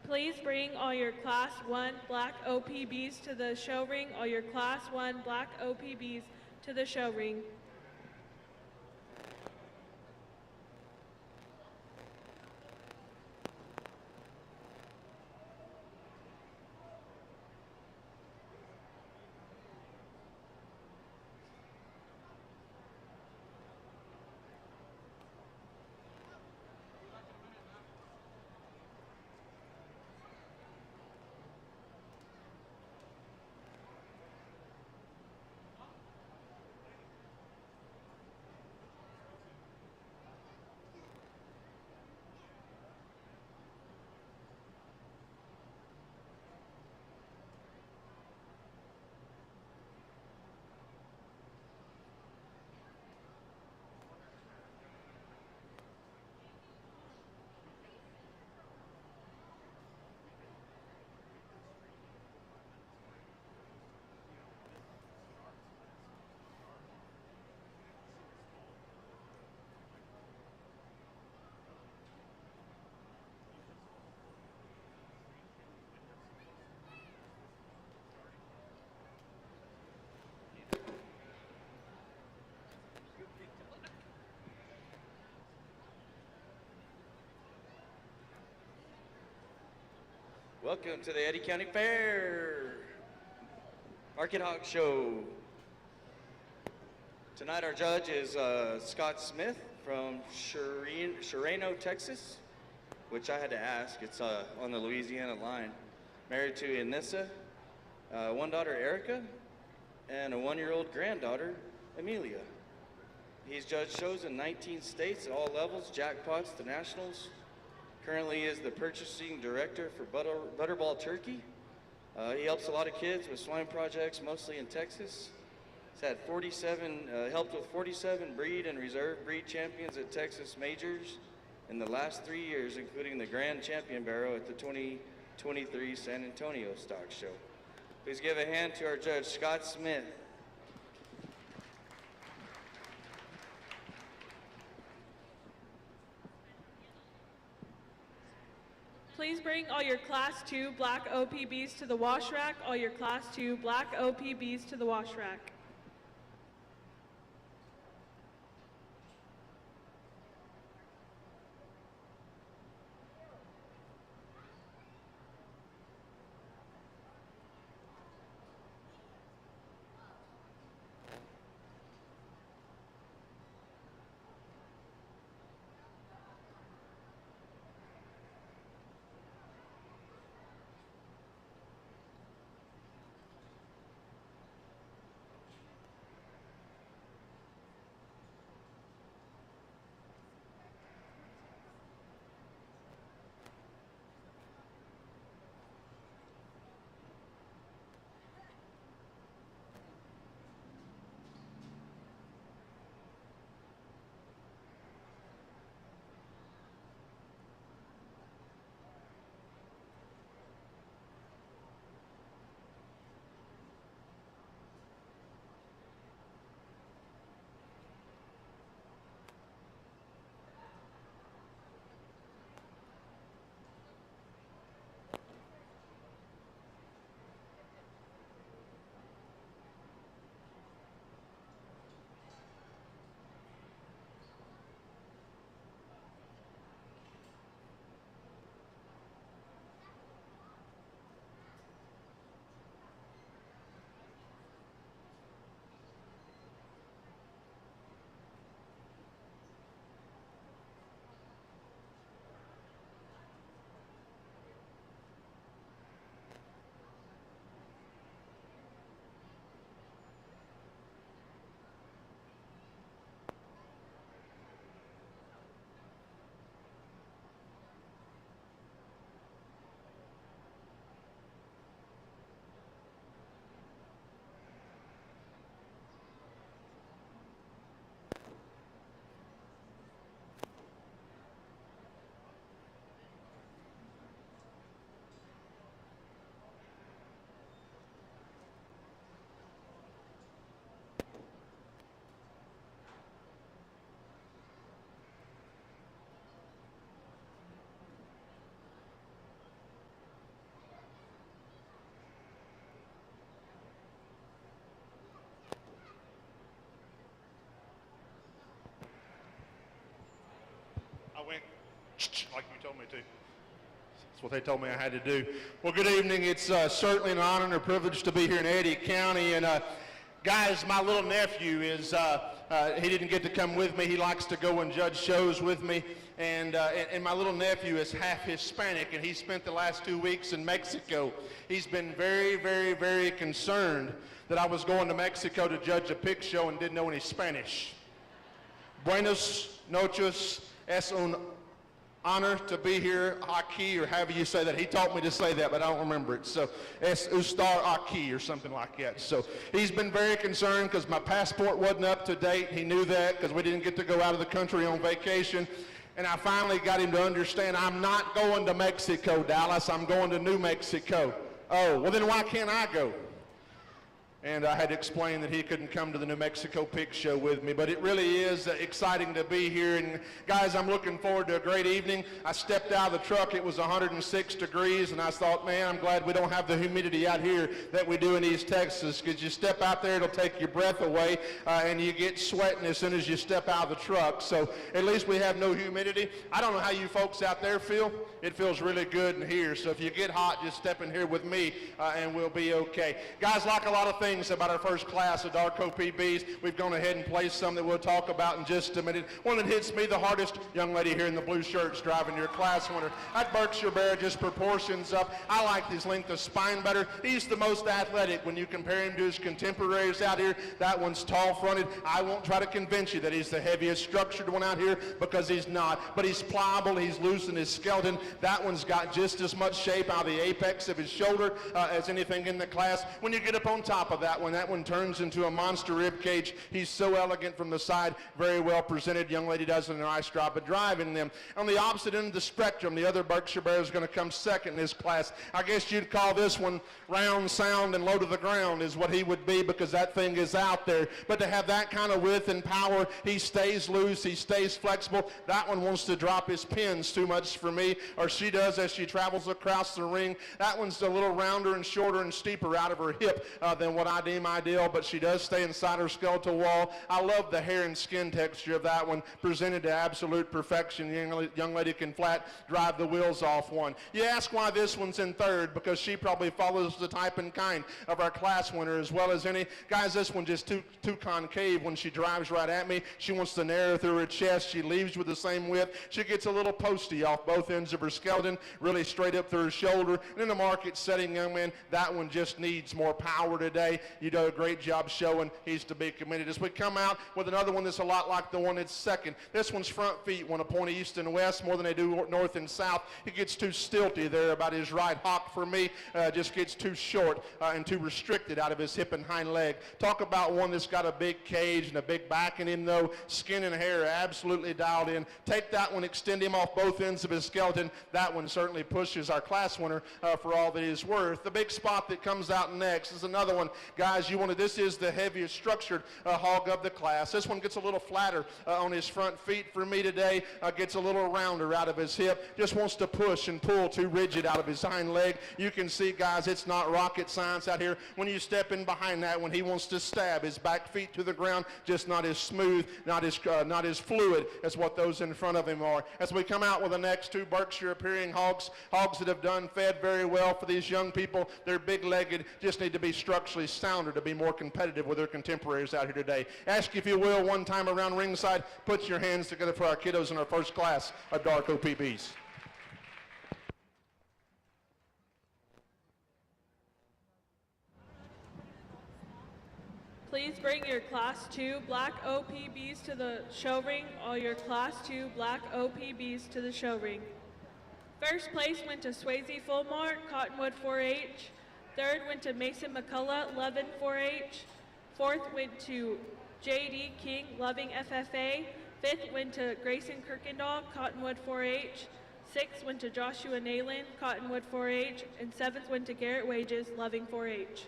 Please bring all your Class 1 black OPBs to the show ring. All your Class 1 black OPBs to the show ring. Welcome to the Eddy County Fair Market Hog Show. Tonight our judge is Scott Smith from Chireno, Texas, which I had to ask. It's on the Louisiana line. Married to Anissa, one daughter Erica, and a 1-year-old granddaughter Amelia. He's judged shows in 19 states at all levels, jackpots to nationals. Currently is the purchasing director for Butterball Turkey. He helps a lot of kids with swine projects, mostly in Texas. He's had helped with 47 breed and reserve breed champions at Texas Majors in the last 3 years, including the Grand Champion Barrow at the 2023 San Antonio Stock Show. Please give a hand to our judge, Scott Smith. Please bring all your Class 2 black OPBs to the wash rack. All your Class 2 black OPBs to the wash rack. like you told me to. That's what they told me I had to do. Well, good evening. It's certainly an honor and a privilege to be here in Eddy County. And guys, my little nephew is, he didn't get to come with me. He likes to go and judge shows with me. And my little nephew is half Hispanic, and he spent the last 2 weeks in Mexico. He's been very, very, very concerned that I was going to Mexico to judge a pig show and didn't know any Spanish. Buenos noches, es un honor to be here aquí, or however you say that. He taught me to say that, but I don't remember it. So, es estar aquí, or something like that. So, he's been very concerned because my passport wasn't up to date. He knew that because we didn't get to go out of the country on vacation. And I finally got him to understand, I'm not going to Mexico, Dallas. I'm going to New Mexico. Oh, well then why can't I go? And I had to explain that he couldn't come to the New Mexico Pig Show with me. But it really is exciting to be here. And guys, I'm looking forward to a great evening. I stepped out of the truck. It was 106 degrees. And I thought, man, I'm glad we don't have the humidity out here that we do in East Texas. Because you step out there, it'll take your breath away. And you get sweating as soon as you step out of the truck. So at least we have no humidity. I don't know how you folks out there feel. It feels really good in here. So if you get hot, just step in here with me and we'll be okay. Guys, like a lot of things about our first class of Dark OPBs, we've gone ahead and placed some that we'll talk about in just a minute. One that hits me the hardest, young lady here in the blue shirts driving your class winner. That Berkshire Bear just proportions up. I like his length of spine better. He's the most athletic when you compare him to his contemporaries out here. That one's tall fronted. I won't try to convince you that he's the heaviest structured one out here because he's not. But he's pliable. He's loose in his skeleton. That one's got just as much shape out of the apex of his shoulder as anything in the class. When you get up on top of that one turns into a monster rib cage. He's so elegant from the side, very well presented. Young lady does a nice job of driving them. On the opposite end of the spectrum, the other Berkshire Bear is going to come second in this class. I guess you'd call this one round, sound, and low to the ground is what he would be because that thing is out there. But to have that kind of width and power, he stays loose, he stays flexible. That one wants to drop his pins too much for me, or she does as she travels across the ring. That one's a little rounder and shorter and steeper out of her hip than what I deem ideal, but she does stay inside her skeletal wall. I love the hair and skin texture of that one, presented to absolute perfection. Young lady can flat drive the wheels off one. You ask why this one's in third, because she probably follows the type and kind of our class winner as well as any. Guys, this one just too concave when she drives right at me. She wants to narrow through her chest. She leaves with the same width. She gets a little posty off both ends of her skeleton, really straight up through her shoulder. And in a market setting, young man, that one just needs more power today. You do a great job showing he's to be committed. As we come out with another one that's a lot like the one that's second. This one's front feet want to point east and west more than they do north and south. He gets too stilty there about his right hock for me. Just gets too short and too restricted out of his hip and hind leg. Talk about one that's got a big cage and a big back in him though. Skin and hair are absolutely dialed in. Take that one, extend him off both ends of his skeleton. That one certainly pushes our class winner for all that he's worth. The big spot that comes out next is another one. Guys, this is the heaviest structured hog of the class. This one gets a little flatter on his front feet for me today. Gets a little rounder out of his hip. Just wants to push and pull too rigid out of his hind leg. You can see, guys, it's not rocket science out here. When you step in behind that one, he wants to stab his back feet to the ground. Just not as smooth, not as fluid as what those in front of him are. As we come out with the next two Berkshire appearing hogs that have done fed very well for these young people. They're big-legged, just need to be structurally sounder to be more competitive with their contemporaries out here today. Ask, if you will, one time around ringside, put your hands together for our kiddos in our first class of Dark OPBs. Please bring your Class 2 black OPBs to the show ring. All your Class 2 black OPBs to the show ring. First place went to Swayze Fulmar, Cottonwood 4-H. Third went to Mason McCullough, Levin 4-H. Fourth went to J.D. King, Loving FFA. Fifth went to Grayson Kirkendall, Cottonwood 4-H. Sixth went to Joshua Nayland, Cottonwood 4-H. And seventh went to Garrett Wages, Loving 4-H.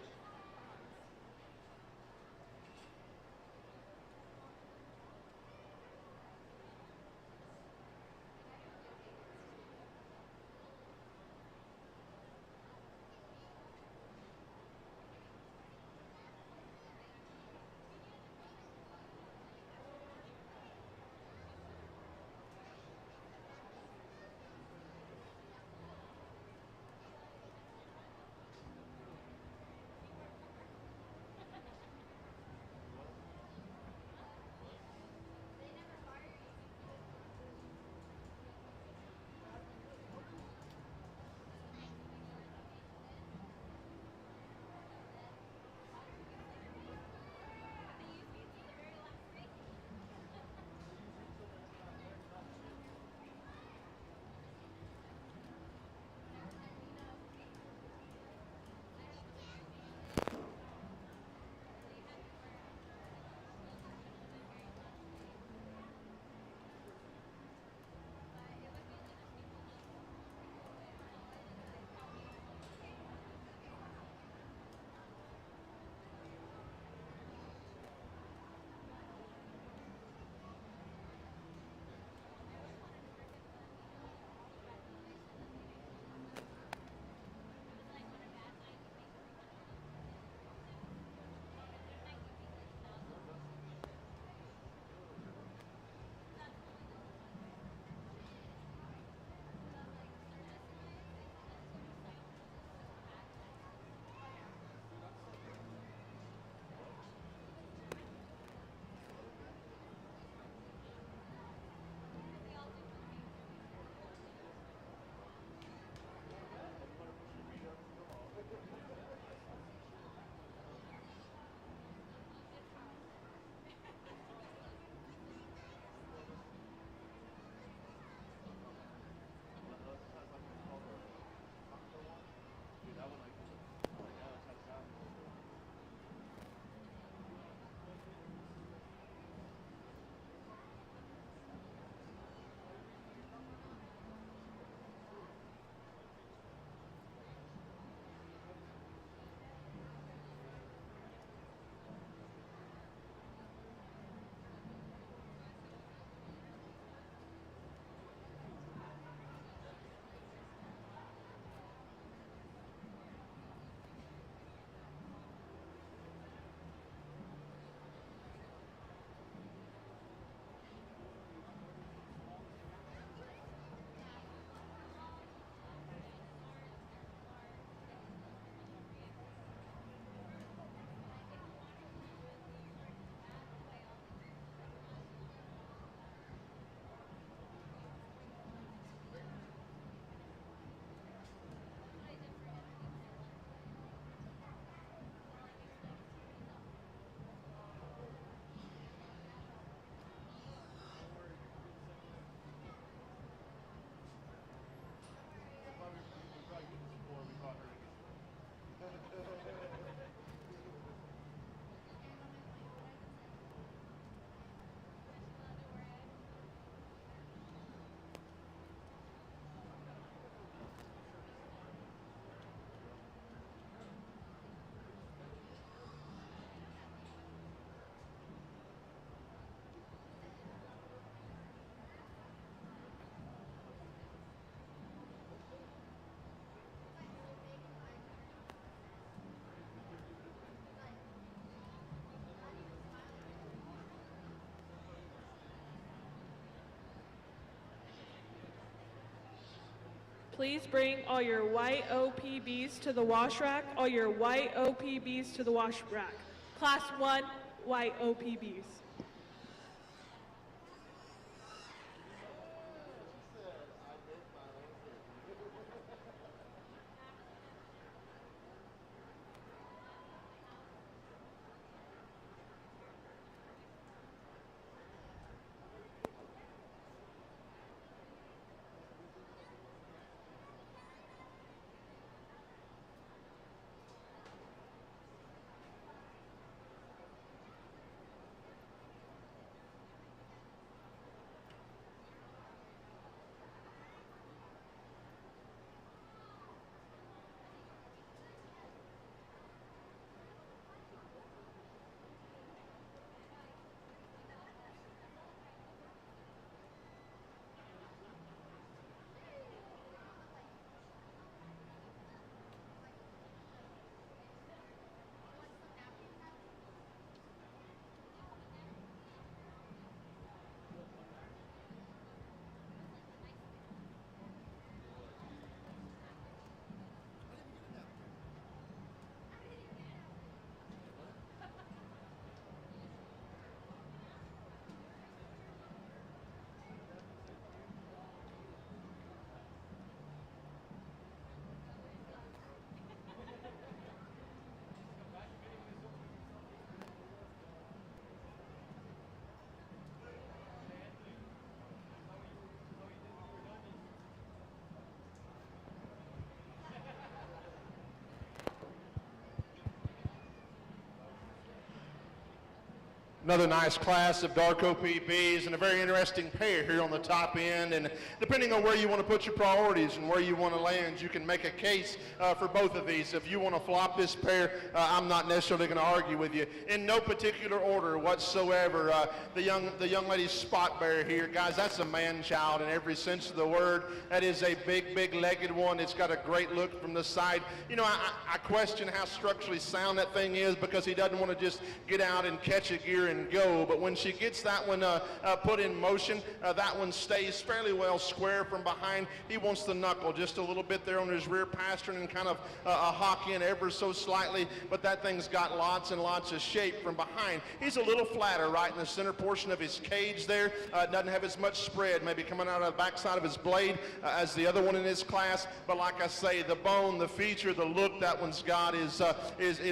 Please bring all your white OPBs to the wash rack. All your white OPBs to the wash rack. Class 1, white OPBs. Another nice class of dark OPBs and a very interesting pair here on the top end. And depending on where you want to put your priorities and where you want to land, you can make a case for both of these. If you want to flop this pair, I'm not necessarily going to argue with you. In no particular order whatsoever, the young lady's spot bearer here, guys, that's a man-child in every sense of the word. That is a big-legged one. It's got a great look from the side. You know, I question how structurally sound that thing is because he doesn't want to just get out and catch a gear and go, but when she gets that one put in motion, that one stays fairly well square from behind. He wants the knuckle just a little bit there on his rear pastern and kind of a hawk in ever so slightly, but that thing's got lots and lots of shape from behind. He's a little flatter right in the center portion of his cage there. Doesn't have as much spread, maybe coming out of the backside of his blade as the other one in his class, but like I say, the bone, the feature, the look that one's got is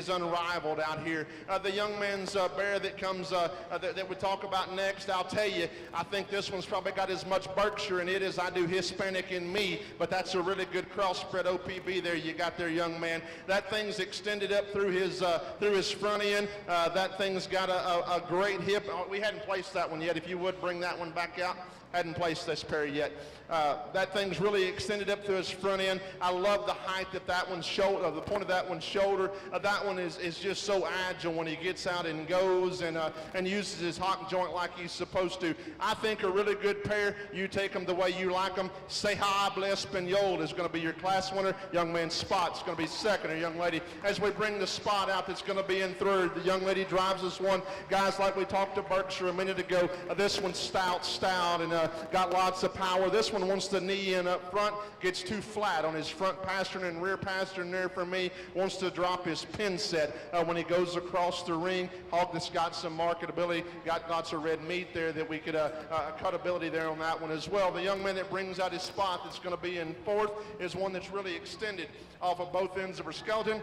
unrivaled out here. The young man's bear that comes that we talk about next, I'll tell you, I think this one's probably got as much Berkshire in it as I do Hispanic in me, but that's a really good crossbred OPB there you got there, young man. That thing's extended up through his front end. That thing's got a great hip. We hadn't placed that one yet. If you would bring that one back out. Hadn't placed this pair yet. That thing's really extended up through his front end. I love the height that one's shoulder, the point of that one's shoulder. That one is just so agile when he gets out and goes and uses his hock joint like he's supposed to. I think a really good pair. You take them the way you like them. Say hi, bless Espanol is going to be your class winner. Young man Spot's going to be second, or young lady. As we bring the Spot out, that's going to be in third. The young lady drives this one. Guys, like we talked to Berkshire a minute ago, this one's stout, and got lots of power. This one wants the knee in up front, gets too flat on his front pastern and rear pastern there for me, wants to drop his pin set when he goes across the ring. Hog that's got some marketability, got lots of red meat there that we could cutability there on that one as well. The young man that brings out his Spot that's going to be in fourth is one that's really extended off of both ends of her skeleton.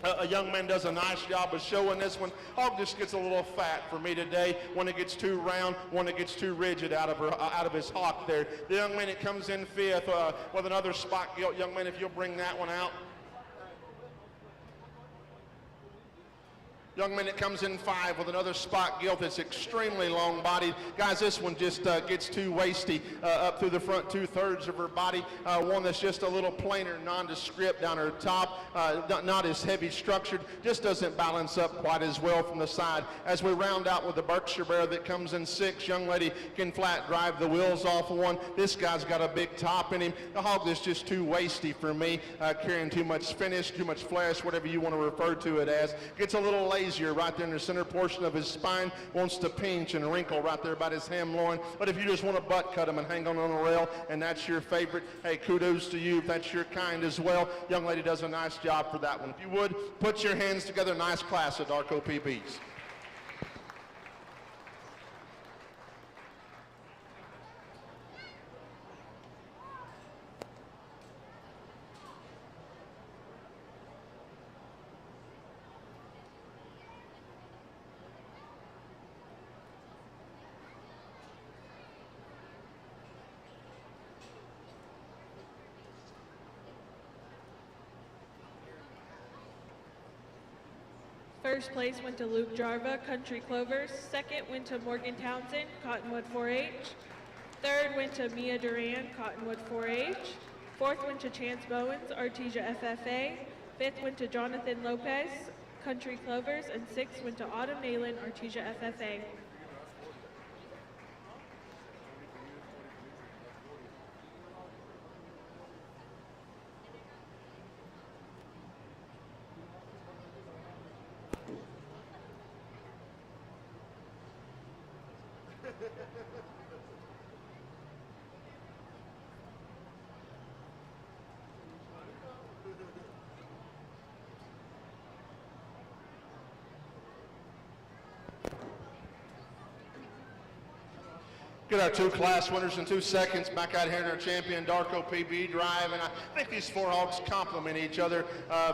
A young man does a nice job of showing this one. Hog just gets a little fat for me today. When it gets too round, when it gets too rigid out of his hawk there. The young man that comes in fifth with another Spot gilt. Young man, if you'll bring that one out. Young man that comes in five with another Spot gilt that's extremely long bodied. Guys, this one just gets too wasty up through the front 2/3 of her body. One that's just a little plainer, nondescript down her top, not as heavy structured, just doesn't balance up quite as well from the side. As we round out with the Berkshire bear that comes in six, young lady can flat drive the wheels off of one. This guy's got a big top in him. The hog is just too wasty for me, carrying too much finish, too much flesh, whatever you want to refer to it as. Gets a little lazy brazier right there in the center portion of his spine, wants to pinch and wrinkle right there about his ham loin. But if you just want to butt cut him and hang on a rail, and that's your favorite, hey, kudos to you if that's your kind as well. Young lady does a nice job for that one. If you would, put your hands together. Nice class at Dark OPBs. First place went to Luke Jarva, Country Clovers. Second went to Morgan Townsend, Cottonwood 4-H. Third went to Mia Duran, Cottonwood 4-H. Fourth went to Chance Bowens, Artesia FFA. Fifth went to Jonathan Lopez, Country Clovers. And sixth went to Autumn Nayland, Artesia FFA. Get our two class winners in 2 seconds back out here in our champion Darko PB drive. And I think these four hogs complement each other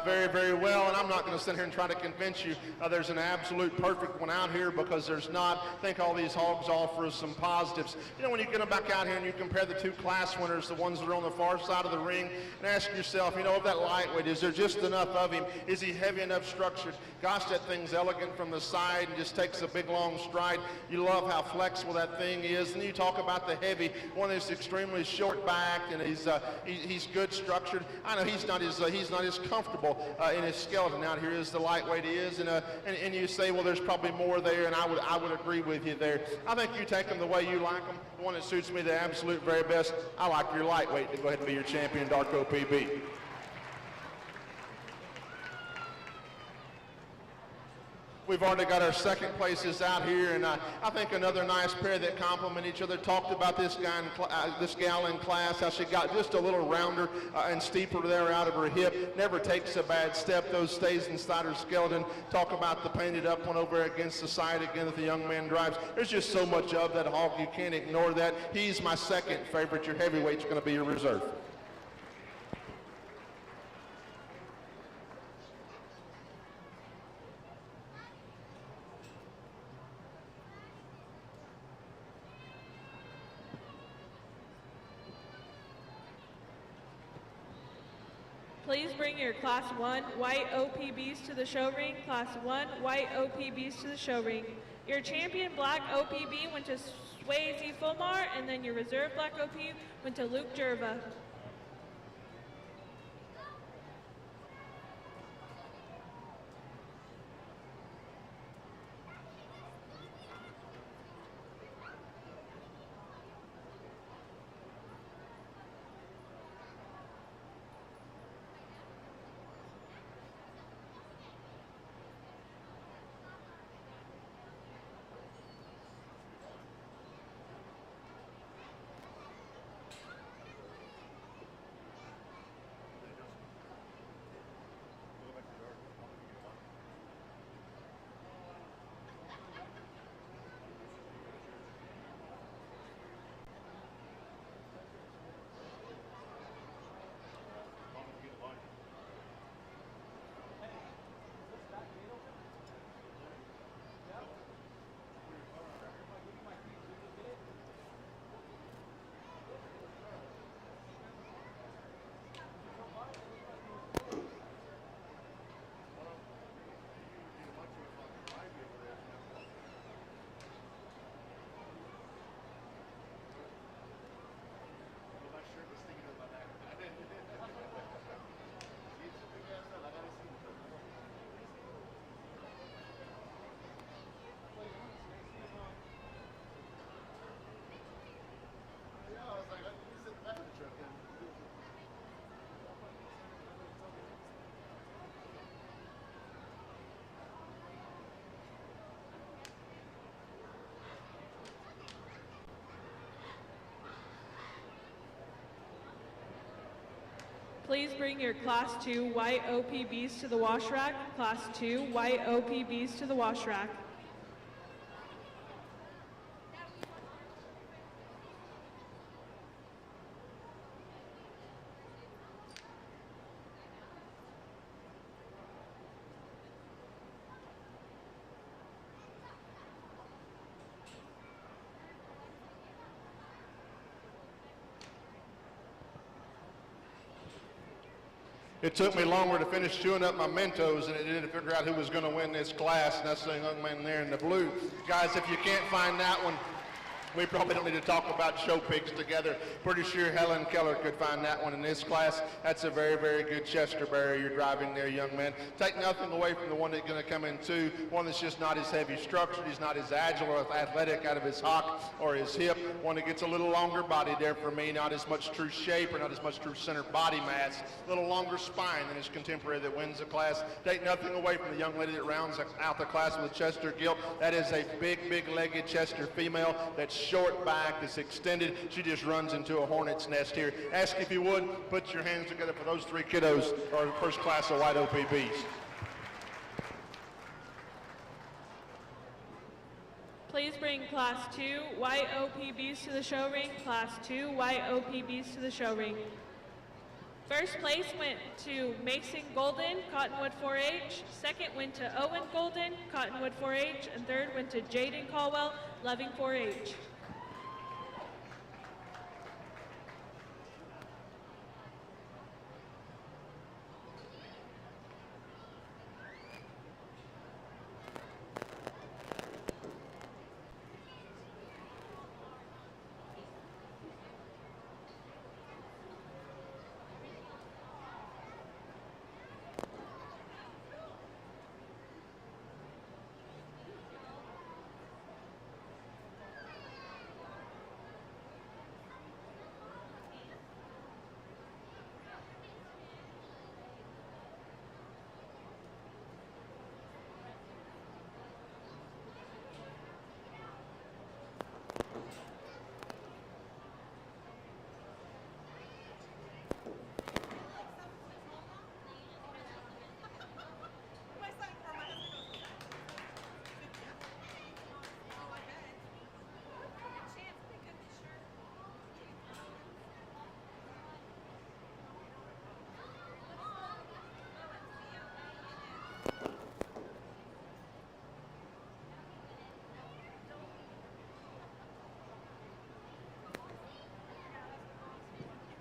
very, very well. And I'm not going to sit here and try to convince you there's an absolute perfect one out here, because there's not. I think all these hogs offer us some positives. You know, when you get them back out here and you compare the two class winners, the ones that are on the far side of the ring, and ask yourself, you know, of that lightweight, is there just enough of him? Is he heavy enough structured? Gosh, that thing's elegant from the side and just takes a big, long stride. You love how flexible that thing is. And you talk about the heavy, one that's extremely short backed, and he's good structured. I know he's not as comfortable in his skeleton out here as the lightweight is, and you say, well, there's probably more there, and I would agree with you there. I think you take them the way you like them, the one that suits me the absolute very best. I like your lightweight to go ahead and be your champion, Darko PB. We've already got our second places out here, and I think another nice pair that complement each other. Talked about this gal in class, how she got just a little rounder and steeper there out of her hip. Never takes a bad step. Those stays inside her skeleton. Talk about the painted up one over against the side again that the young man drives. There's just so much of that hog, you can't ignore that. He's my second favorite. Your heavyweight's going to be your reserve. Please bring your Class 1 white OPBs to the show ring. Class 1 white OPBs to the show ring. Your champion black OPB went to Swayze Fulmar, and then your reserve black OP went to Luke Jerva. Please bring your Class 2 white OPBs to the wash rack. Class 2 white OPBs to the wash rack. It took me longer to finish chewing up my Mentos than it did to figure out who was going to win this class, and that's the young man there in the blue. Guys, if you can't find that one, we probably don't need to talk about show pigs together. Pretty sure Helen Keller could find that one in this class. That's a very, very good Chester barrier you're driving there, young man. Take nothing away from the one that's going to come in two. One that's just not as heavy structured. He's not as agile or athletic out of his hock or his hip. One that gets a little longer body there for me. Not as much true shape or not as much true center body mass. A little longer spine than his contemporary that wins the class. Take nothing away from the young lady that rounds out the class with a Chester gilt. That is a big, big-legged Chester female that's short back, that's extended. She just runs into a hornet's nest here. Ask if you would, put your hands together for those three kiddos, or first class of white OPBs. Please bring Class 2 white OPBs to the show ring. Class 2 white OPBs to the show ring. First place went to Mason Golden, Cottonwood 4-H. Second went to Owen Golden, Cottonwood 4-H. And third went to Jaden Caldwell, Loving 4-H.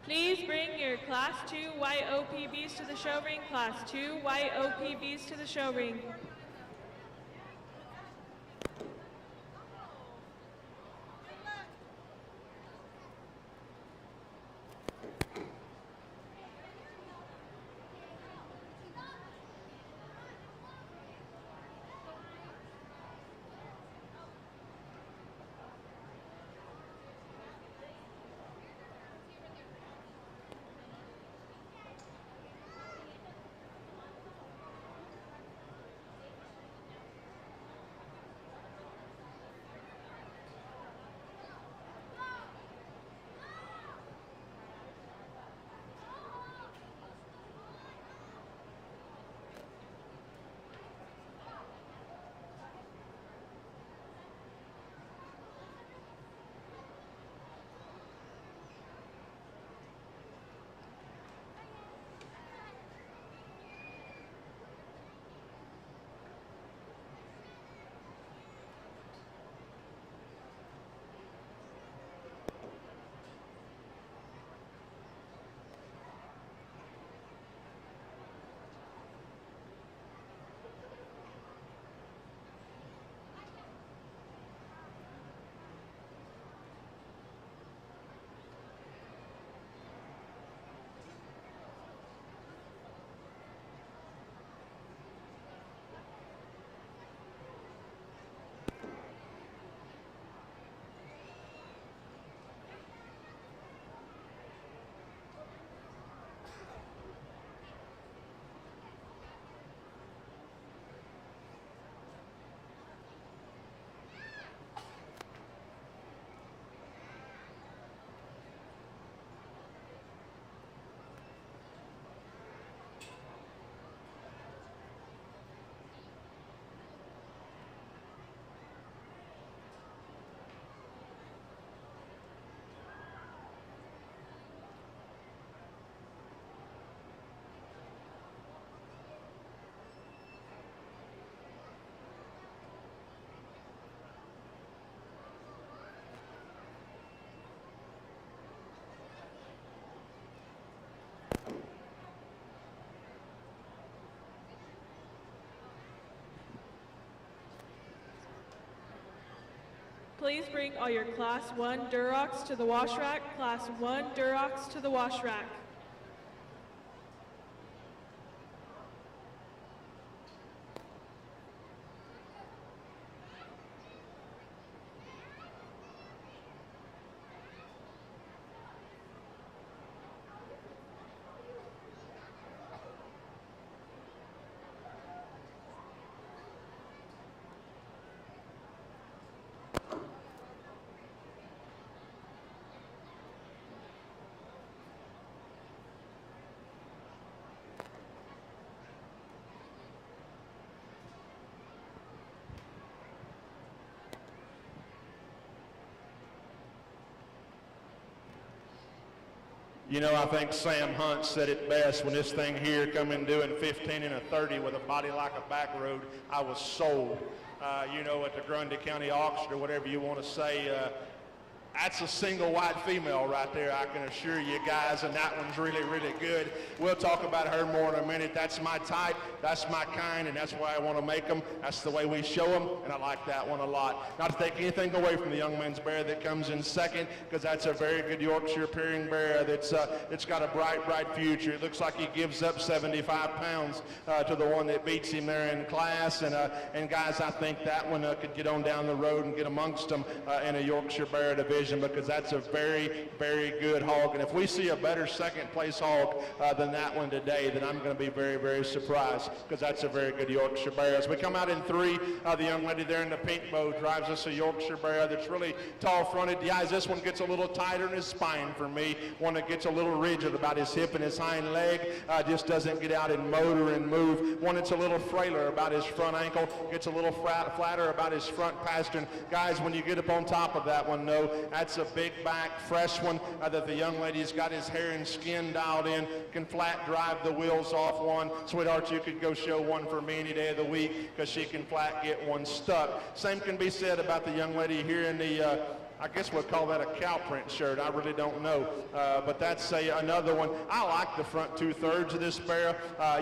Please bring your Class 2 white OPBs to the show ring. Class 2 white OPBs to the show ring. Please bring all your Class 1 Durocs to the wash rack. Class 1 Durocs to the wash rack. You know, I think Sam Hunt said it best when this thing here come in doing 15 and a 30 with a body like a back road. I was sold. You know, at the Grundy County auction or whatever you want to say, that's a single white female right there, I can assure you guys, and that one's really, really good. We'll talk about her more in a minute. That's my type, that's my kind, and that's why I want to make them. That's the way we show them, and I like that one a lot. Not to take anything away from the young man's bear that comes in second, because that's a very good Yorkshire pairing bear that's it's got a bright, bright future. It looks like he gives up 75 pounds to the one that beats him there in class, and guys, I think that one could get on down the road and get amongst them in a Yorkshire bear division, because that's a very, very good hog. And if we see a better second place hog than that one today, then I'm going to be very, very surprised, because that's a very good Yorkshire bear. As we come out in three, the young lady there in the pink bow drives us a Yorkshire bear that's really tall fronted. Guys, this one gets a little tighter in his spine for me. One that gets a little rigid about his hip and his hind leg, just doesn't get out and motor and move. One that's a little frailer about his front ankle, gets a little flatter about his front pastern. Guys, when you get up on top of that one, no, that's a big back, fresh one that the young lady's got his hair and skin dialed in, can flat drive the wheels off one. Sweetheart, you could go show one for me any day of the week, because she can flat get one stuck. Same can be said about the young lady here in the I guess we'll call that a cow print shirt. I really don't know. But that's another one. I like the front 2/3 of this bear.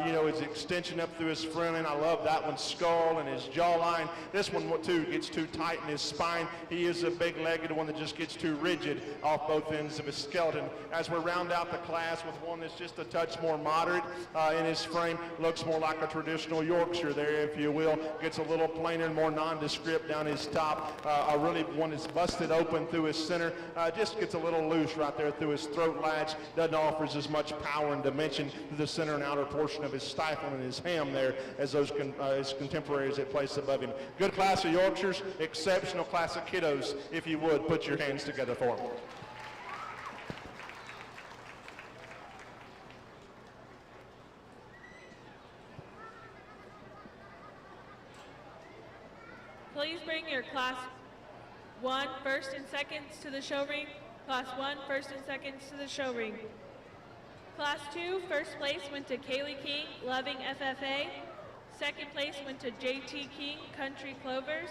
You know, his extension up through his front end. I love that one's skull and his jawline. This one, too, gets too tight in his spine. He is a big-legged one that just gets too rigid off both ends of his skeleton. As we round out the class with one that's just a touch more moderate in his frame, looks more like a traditional Yorkshire there, if you will. Gets a little plainer and more nondescript down his top. A really one that's busted open through his center, just gets a little loose right there through his throat latch, doesn't offer as much power and dimension to the center and outer portion of his stifle and his ham there as those his contemporaries that place above him. Good class of Yorkshires, exceptional class of kiddos. If you would, put your hands together for them. Please bring your Class 1 first and seconds to the show ring. Class 1 first and seconds to the show ring. Class 2 first place went to Kaylee King, Loving FFA. Second place went to JT King, Country Clovers.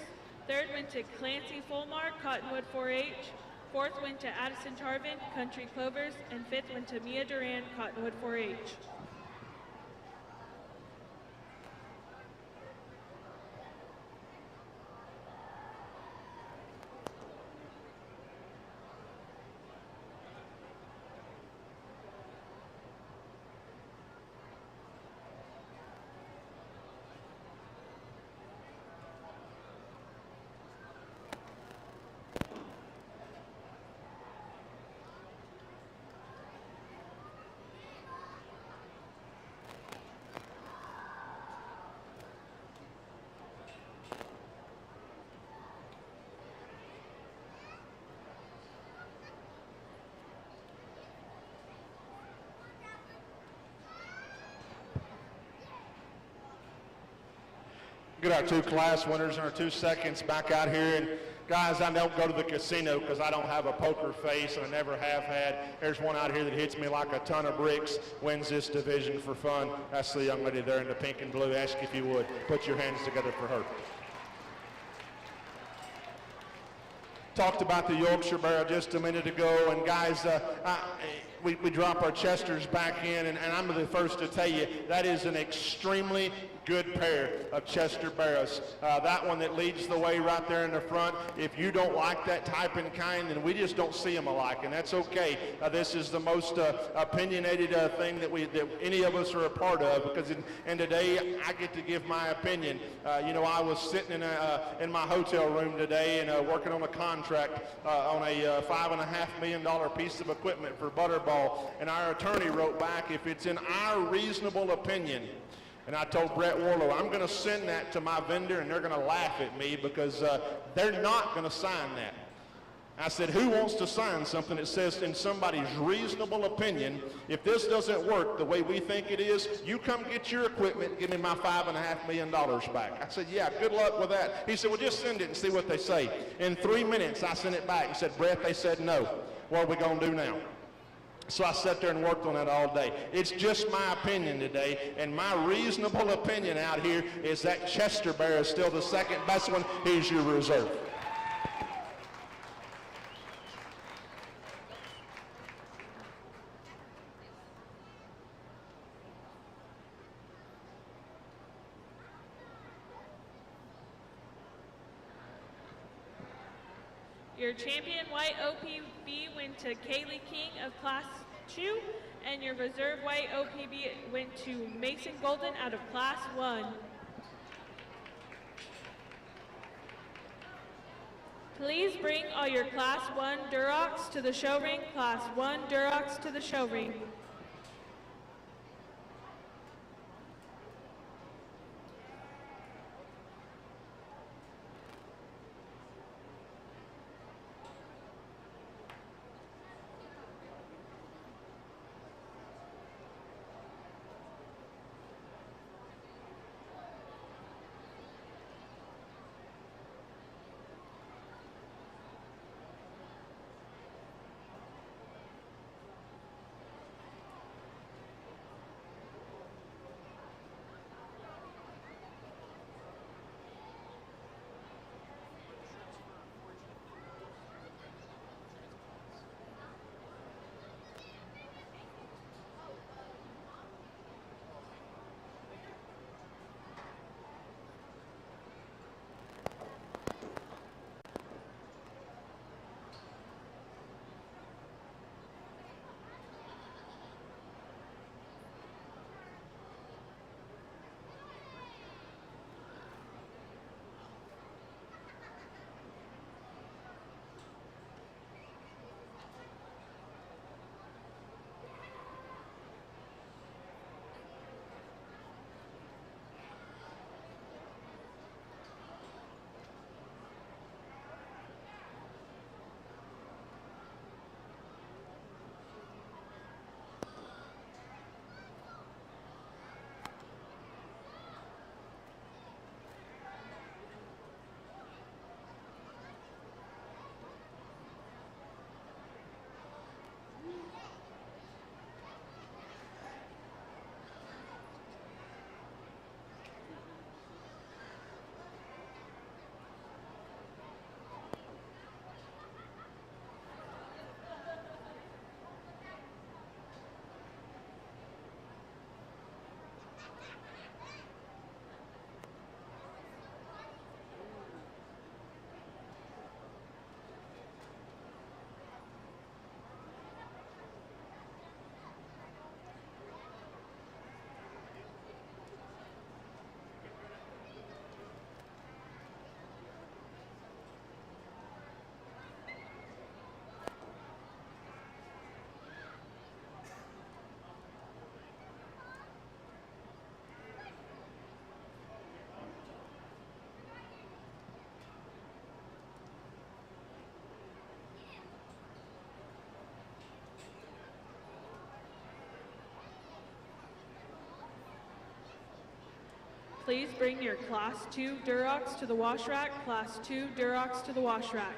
Third went to Clancy Fulmar, Cottonwood 4-H. Fourth went to Addison Tarvin, Country Clovers. And fifth went to Mia Duran, Cottonwood 4-H. Get our two class winners and our 2 seconds back out here. And guys, I don't go to the casino because I don't have a poker face, and I never have had. There's one out here that hits me like a ton of bricks, wins this division for fun. That's the young lady there in the pink and blue. Ask if you would. Put your hands together for her. Talked about the Yorkshire Bear just a minute ago, and guys, we drop our chesters back in, and I'm the first to tell you that is an extremely good pair of Chester Barrows. That one that leads the way right there in the front. If you don't like that type and kind, then we just don't see them alike, and that's okay. This is the most opinionated thing that any of us are a part of, because and today I get to give my opinion. I was sitting in my hotel room today and working on a contract on a $5.5 million piece of equipment for Butterball, and our attorney wrote back, if it's in our reasonable opinion. And I told Brett Warlow, I'm going to send that to my vendor, and they're going to laugh at me because they're not going to sign that. I said, who wants to sign something that says in somebody's reasonable opinion, if this doesn't work the way we think it is, you come get your equipment and give me my $5.5 million back. I said, yeah, good luck with that. He said, well, just send it and see what they say. In 3 minutes, I sent it back and said, Brett, they said no. What are we going to do now? So I sat there and worked on that all day. It's just my opinion today, and my reasonable opinion out here is that Chester Bear is still the second best one. He's your reserve. Your champion white OPB went to Kaylee King of Class 2, and your reserve white OPB went to Mason Golden out of Class 1. Please bring all your Class 1 Durocs to the show ring. Class 1 Durocs to the show ring. Please bring your Class 2 Durocs to the wash rack. Class 2 Durocs to the wash rack.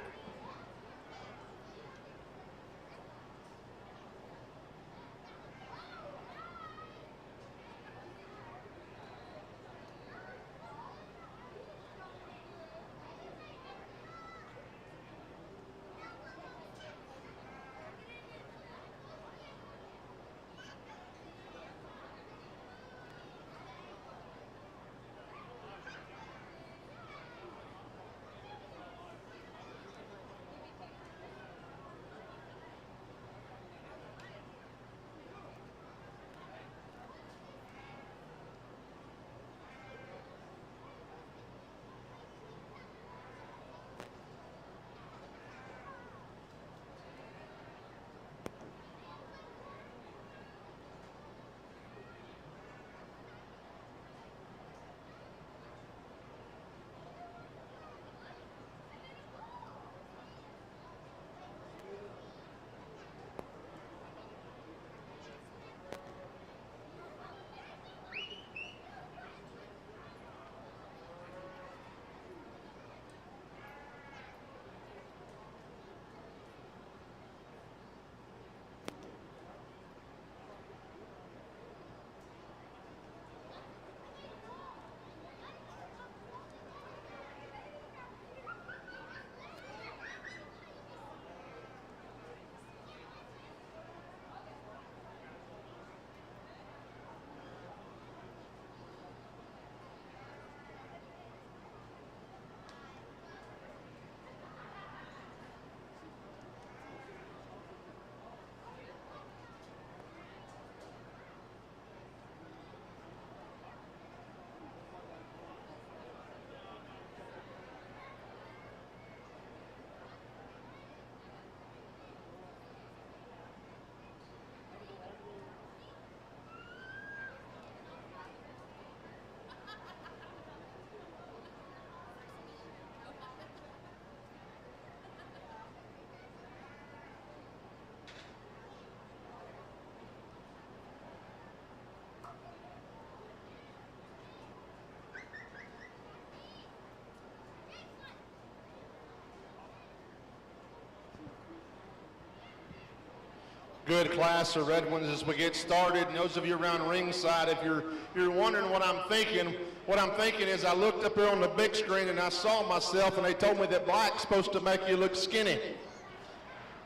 Good class of Red Ones as we get started. And those of you around ringside, if you're wondering what I'm thinking is I looked up here on the big screen and I saw myself, and they told me that black's supposed to make you look skinny.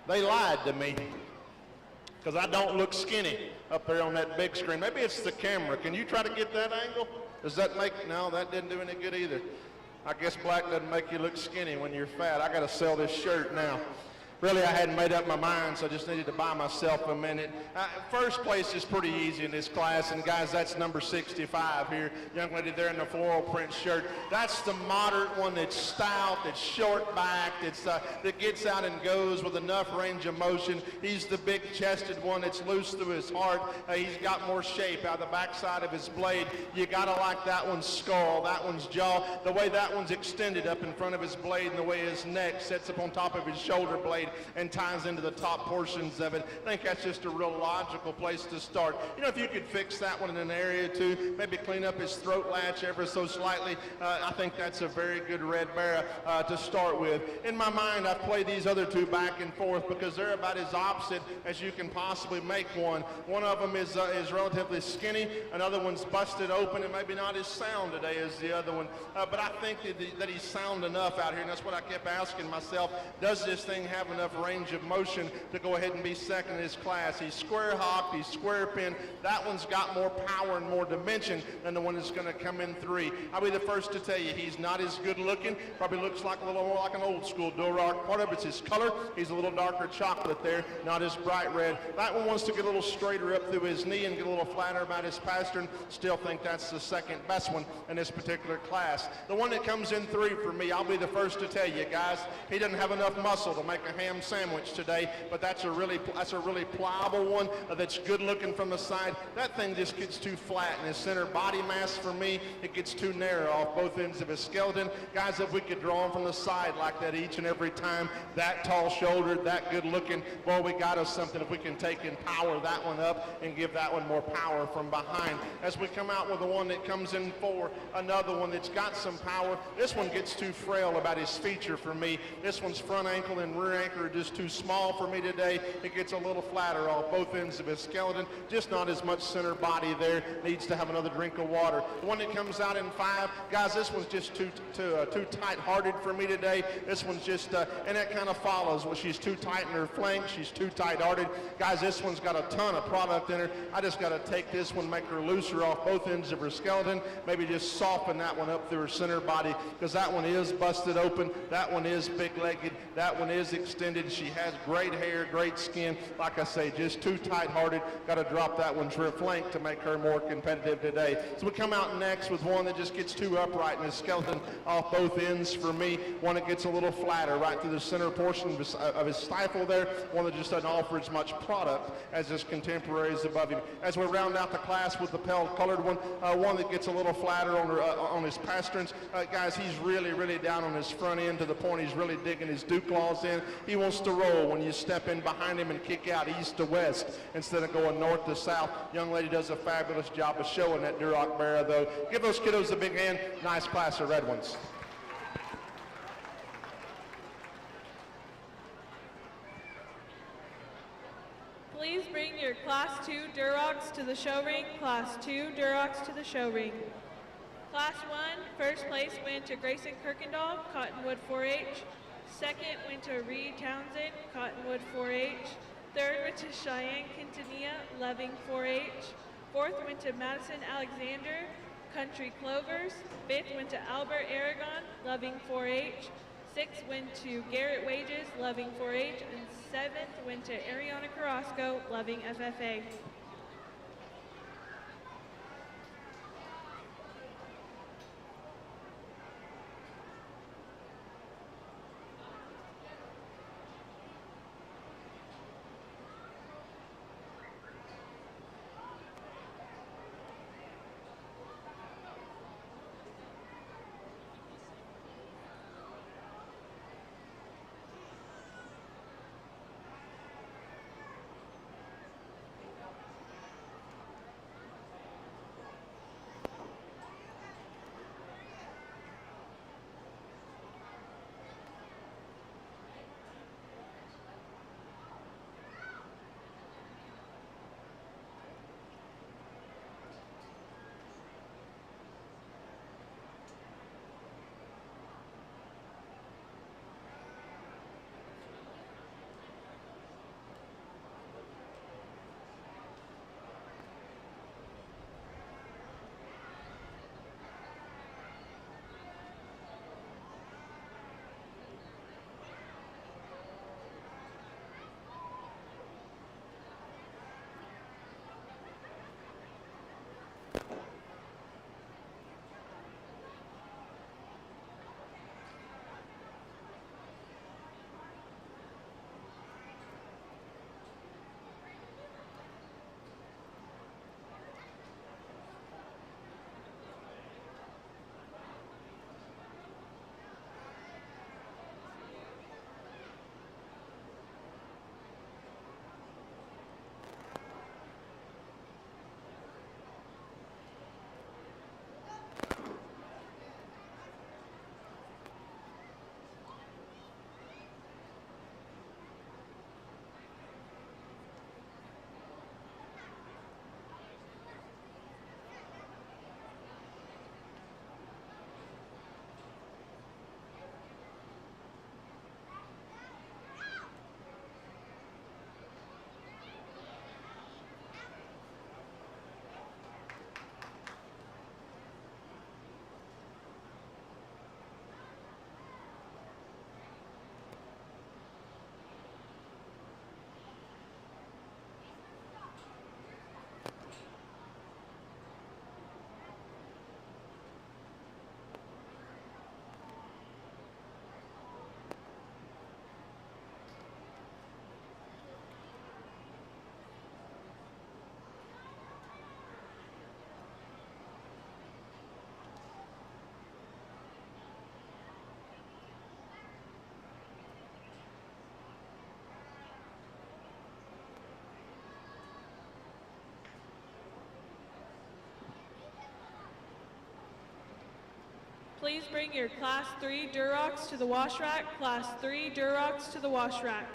They lied to me, because I don't look skinny up there on that big screen. Maybe it's the camera. Can you try to get that angle? Does that make, no, that didn't do any good either. I guess black doesn't make you look skinny when you're fat. I got to sell this shirt now. Really, I hadn't made up my mind, so I just needed to buy myself a minute. First place is pretty easy in this class, and guys, that's number 65 here. Young lady there in the floral print shirt. That's the moderate one that's stout, that's short-backed, that gets out and goes with enough range of motion. He's the big-chested one that's loose through his heart. He's got more shape out of the backside of his blade. You gotta like that one's skull, that one's jaw, the way that one's extended up in front of his blade, and the way his neck sets up on top of his shoulder blade and ties into the top portions of it. I think that's just a real logical place to start. You know, if you could fix that one in an area too, maybe clean up his throat latch ever so slightly, I think that's a very good red bear to start with. In my mind, I've played these other two back and forth because they're about as opposite as you can possibly make one. One of them is relatively skinny, another one's busted open and maybe not as sound today as the other one. But I think that he's sound enough out here, and that's what I kept asking myself. Does this thing have enough range of motion to go ahead and be second in his class? He's square hopped, he's square pinned. That one's got more power and more dimension than the one that's going to come in 3. I'll be the first to tell you he's not as good looking. Probably looks like a little more like an old school Duroc. Part of it's his color. He's a little darker chocolate there, not as bright red. That one wants to get a little straighter up through his knee and get a little flatter about his pastern. Still think that's the second best one in this particular class. The one that comes in 3 for me, I'll be the first to tell you guys, he doesn't have enough muscle to make a ham sandwich today, but that's a really pliable one that's good looking from the side. That thing just gets too flat in his center body mass for me. It gets too narrow off both ends of his skeleton. Guys, if we could draw him from the side like that each and every time, that tall shouldered, that good looking, boy, we got us something if we can take and power that one up and give that one more power from behind. As we come out with the one that comes in 4, another one that's got some power. This one gets too frail about his feature for me. This one's front ankle and rear ankle are just too small for me today. It gets a little flatter off both ends of his skeleton, just not as much center body there. Needs to have another drink of water. The one that comes out in 5, guys, this one's just too tight-hearted for me today. This one's just, and that kind of follows. Well, she's too tight in her flanks. She's too tight-hearted. Guys, this one's got a ton of product in her. I just got to take this one, make her looser off both ends of her skeleton, maybe just soften that one up through her center body, because that one is busted open. That one is big-legged. That one is extended. She has great hair, great skin. Like I say, just too tight-hearted. Got to drop that one to her flank to make her more competitive today. So we come out next with one that just gets too upright in his skeleton off both ends for me. One that gets a little flatter right through the center portion of his stifle there. One that just doesn't offer as much product as his contemporaries above him. As we round out the class with the pale-colored one, one that gets a little flatter on his pasterns. Guys, he's really, really down on his front end to the point he's really digging his dew claws in. He wants to roll when you step in behind him and kick out east to west instead of going north to south. Young lady does a fabulous job of showing that Duroc Bear, though. Give those kiddos a big hand. Nice class of Red Ones. Please bring your Class 2 Durocs to the show ring. Class 2 Durocs to the show ring. Class 1, first place went to Grayson Kirkendall, Cottonwood 4-H. Second went to Reed Townsend, Cottonwood 4-H. Third went to Cheyenne Quintanilla, Loving 4-H. Fourth went to Madison Alexander, Country Clovers. Fifth went to Albert Aragon, Loving 4-H. Sixth went to Garrett Wages, Loving 4-H. And seventh went to Ariana Carrasco, Loving FFA. Please bring your Class 3 Durocs to the wash rack. Class 3 Durocs to the wash rack.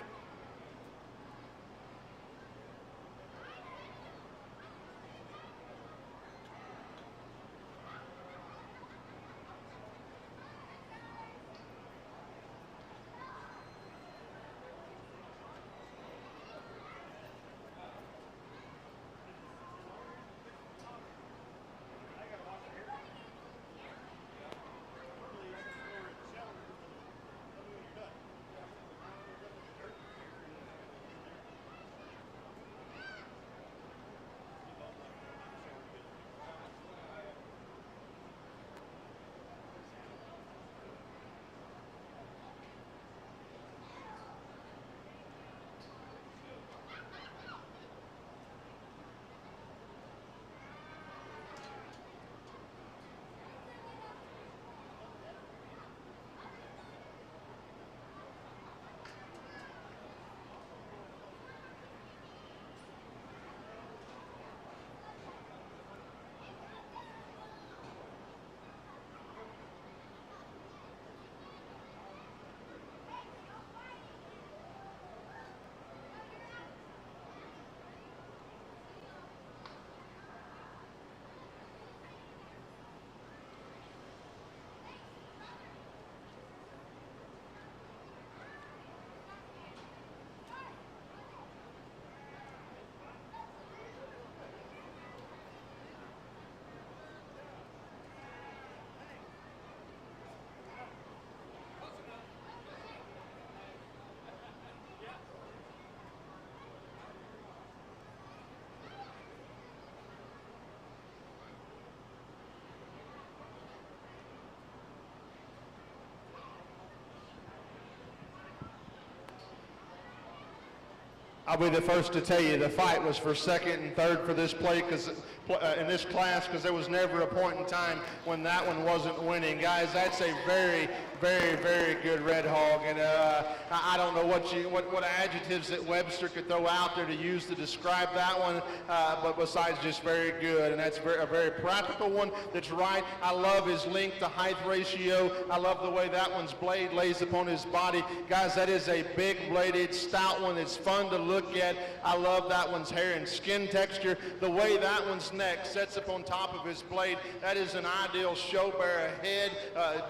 I'll be the first to tell you the fight was for second and third for this play in this class, because there was never a point in time when that one wasn't winning. Guys, that's a very, very, very good red hog, and I don't know what adjectives that Webster could throw out there to use to describe that one, but besides just very good, and that's a very practical one that's right. I love his length to height ratio. I love the way that one's blade lays upon his body. Guys, that is a big bladed, stout one. It's fun to look at. I love that one's hair and skin texture. The way that one's neck sets up on top of his blade, that is an ideal show bearer head,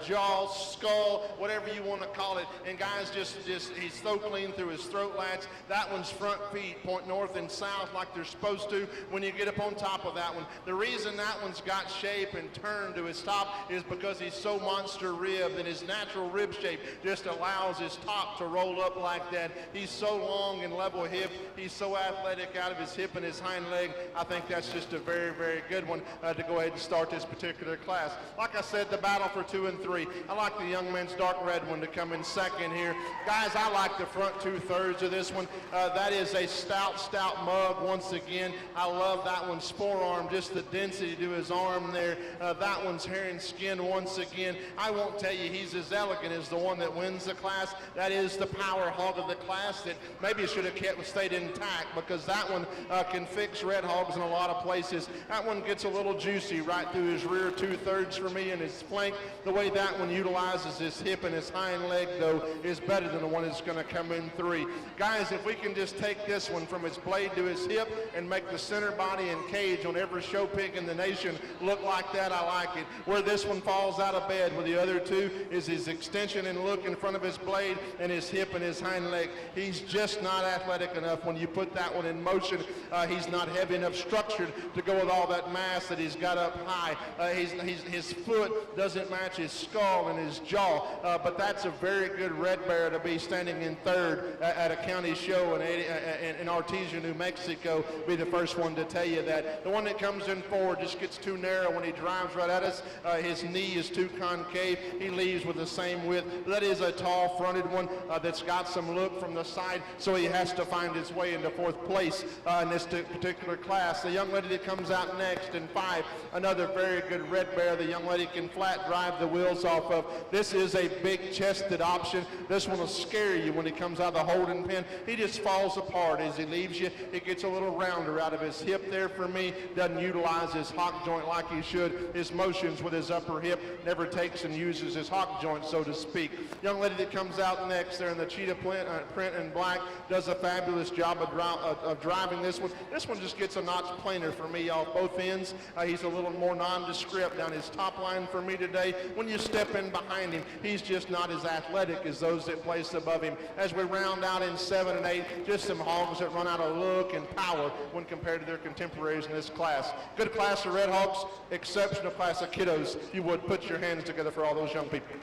jaw, skull, whatever you want to call it. And guys, just he's so clean through his throat lats. That one's front feet point north and south like they're supposed to when you get up on top of that one. The reason that one's got shape and turn to his top is because he's so monster ribbed, and his natural rib shape just allows his top to roll up like that. He's so long and level hip. He's so athletic out of his hip and his hind leg. I think that's just a very, very good one to go ahead and start this particular class. Like I said, the battle for 2 and 3. I like the young man's dark red one to come in second here. Guys, I like the front 2/3 of this one. That is a stout mug once again. I love that one's forearm, just the density to his arm there. That one's hair and skin once again. I won't tell you he's as elegant as the one that wins the class. That is the power hog of the class that maybe should have stayed intact, because that one can fix red hogs in a lot of places. That one gets a little juicy right through his rear 2/3 for me and his flank. The way that one utilizes his hip and his hind leg, though, is better than the one that's going to come in 3. Guys, if we can just take this one from his blade to his hip and make the center body and cage on every show pig in the nation look like that, I like it. Where this one falls out of bed with the other two is his extension and look in front of his blade and his hip and his hind leg. He's just not athletic enough when you put that one in motion. He's not heavy enough structured to go with all that mass that he's got up high. His foot doesn't match his skull and his jaw, but that's a very good red bear to be standing in 3rd at a county show in Artesia, New Mexico. Be the first one to tell you that. The one that comes in 4 just gets too narrow when he drives right at us. His knee is too concave. He leaves with the same width. That is a tall fronted one that's got some look from the side, so he has to find find his way into 4th place in this particular class. The young lady that comes out next in 5, another very good red bear. The young lady can flat drive the wheels off of. This is a big chested option. This one will scare you when he comes out of the holding pen. He just falls apart as he leaves you. It gets a little rounder out of his hip there for me. Doesn't utilize his hock joint like he should. His motions with his upper hip, never takes and uses his hock joint, so to speak. Young lady that comes out next there in the cheetah print in black does a fabulous job of driving this one. This one just gets a notch plainer for me off both ends. He's a little more nondescript down his top line for me today. When you step in behind him, he's just not as athletic as those that place above him. As we round out in 7 and 8, just some hogs that run out of look and power when compared to their contemporaries in this class. Good class of Red Hawks, exceptional class of kiddos. You would put your hands together for all those young people.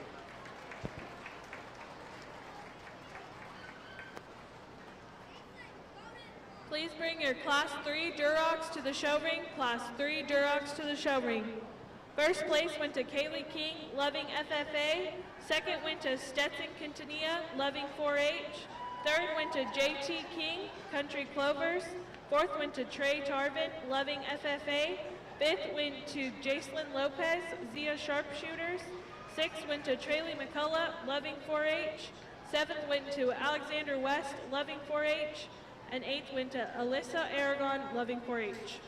Please bring your Class 3 Durocs to the show ring. Class 3 Durocs to the show ring. First place went to Kaylee King, Loving FFA. Second went to Stetson Quintanilla, Loving 4-H. Third went to JT King, Country Clovers. Fourth went to Trey Tarvin, Loving FFA. Fifth went to Jacelyn Lopez, Zia Sharpshooters. Sixth went to Trayley McCullough, Loving 4-H. Seventh went to Alexander West, Loving 4-H. And eighth went to Alyssa Aragon, Loving 4-H.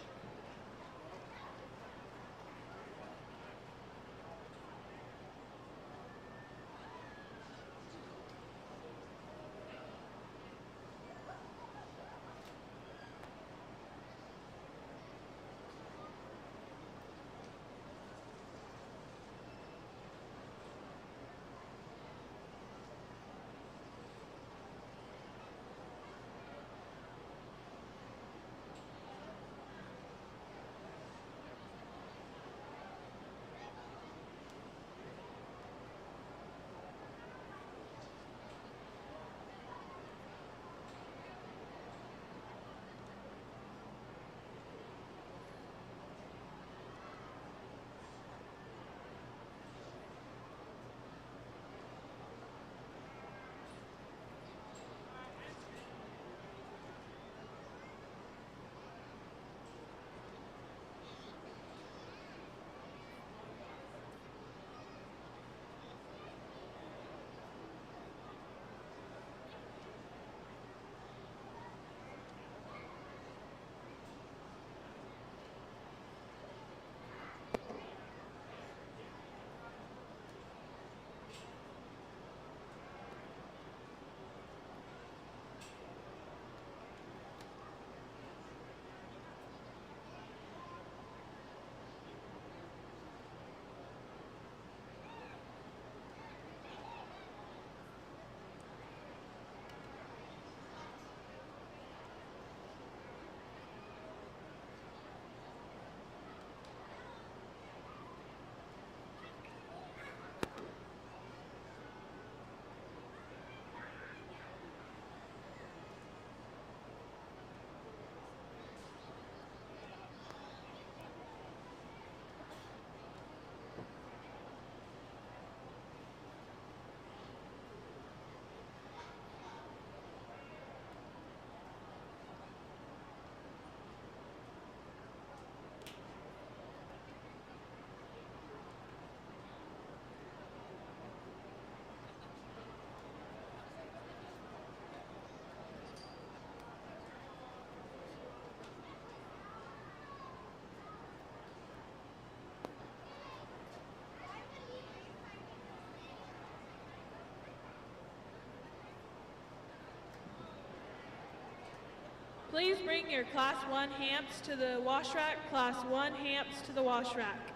Please bring your Class 1 hamps to the wash rack. Class 1 hamps to the wash rack.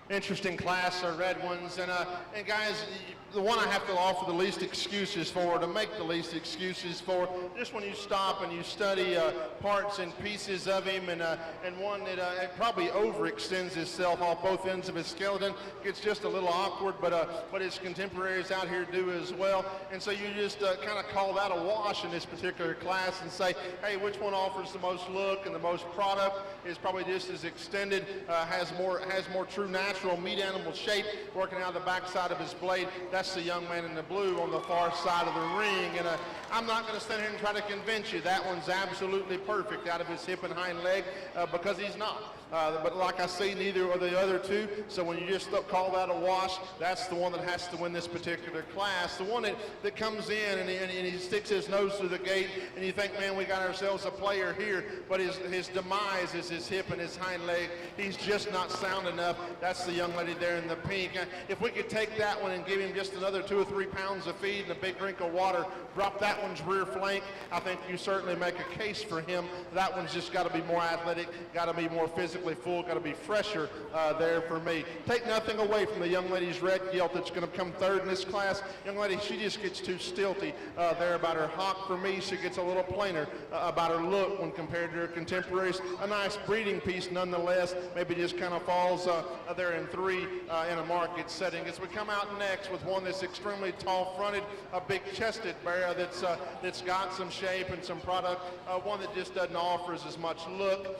interesting class, red ones. And guys, the one I have to offer the least excuses for, to make the least excuses for, just when you stop and you study parts and pieces of him, and one that probably overextends itself off both ends of his skeleton, gets just a little awkward, but his contemporaries out here do as well. And so you just kind of call that a wash in this particular class and say, hey, which one offers the most look and the most product, is probably just as extended, has more true natural meat animal shape working out the backside of his blade. That's the young man in the blue on the far side of the ring. And I'm not going to stand here and try to convince you that one's absolutely perfect out of his hip and hind leg, because he's not. But like I say, neither are the other two. So when you just call that a wash, that's the one that has to win this particular class. The one that comes in and he sticks his nose through the gate, and you think, man, we got ourselves a player here. But his demise is his hip and his hind leg. He's just not sound enough. That's the young lady there in the pink. If we could take that one and give him just another 2 or 3 pounds of feed and a big drink of water, drop that one's rear flank, I think you certainly make a case for him. That one's just got to be more athletic, got to be more physically full, got to be fresher there for me. Take nothing away from the young lady's red gilt that's going to come third in this class. Young lady, she just gets too stilty there about her hock for me. She gets a little plainer about her look when compared to her contemporaries. A nice breeding piece nonetheless, maybe just kind of falls there in 3 in a market setting. As we come out next with one that's extremely tall-fronted, a big-chested bear that's got some shape and some product, one that just doesn't offer as much look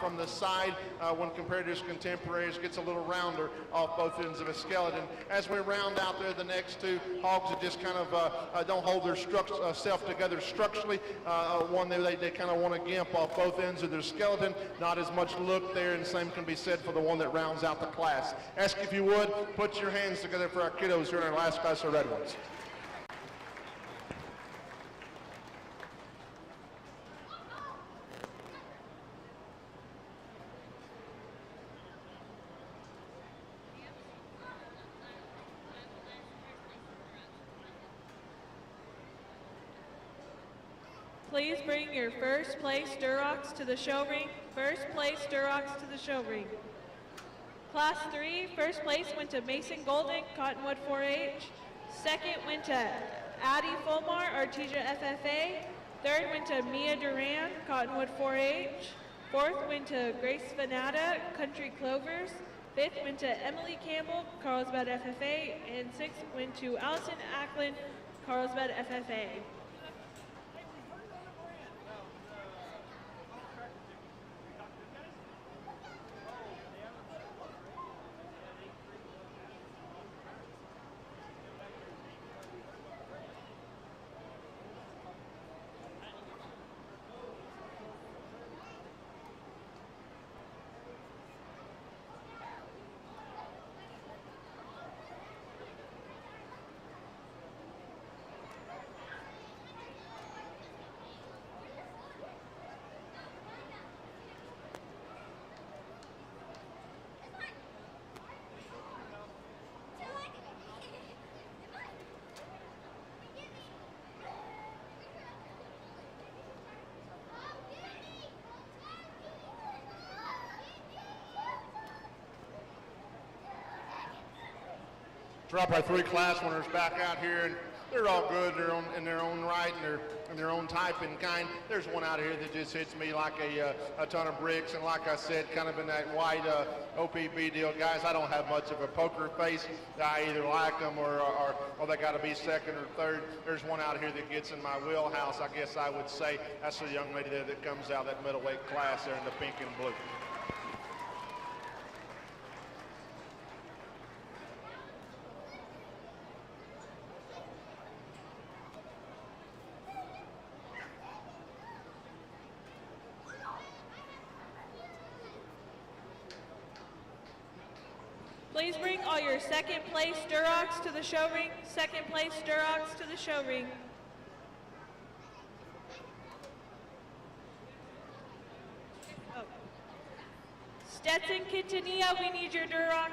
from the side when compared to his contemporaries, gets a little rounder off both ends of his skeleton. As we round out there the next 2 hogs that just kind of don't hold their self together structurally, one they kind of want to gimp off both ends of their skeleton, not as much look there, and same can be said for the one that rounds out the class. Ask if you would, put your hands together for our kiddos here in our last class of red ones. Please bring your first place Durocs to the show ring. First place Durocs to the show ring. Class 3, first place went to Mason Golden, Cottonwood 4-H. Second went to Eddy Fulmar, Artesia FFA. Third went to Mia Duran, Cottonwood 4-H. Fourth went to Grace Venata, Country Clovers. Fifth went to Emily Campbell, Carlsbad FFA. And sixth went to Allison Ackland, Carlsbad FFA. Drop our 3 class winners back out here, and they're all good. They're in their own right and in their own type and kind. There's one out here that just hits me like a ton of bricks, and like I said, kind of in that white OPB deal. Guys, I don't have much of a poker face. I either like them or they got to be second or third. There's one out here that gets in my wheelhouse, I guess I would say. That's the young lady there that comes out of that middleweight class there in the pink and blue. Please bring all your second place Durocs to the show ring. Second place Durocs to the show ring. Oh. Stetson Quintanilla, we need your Duroc.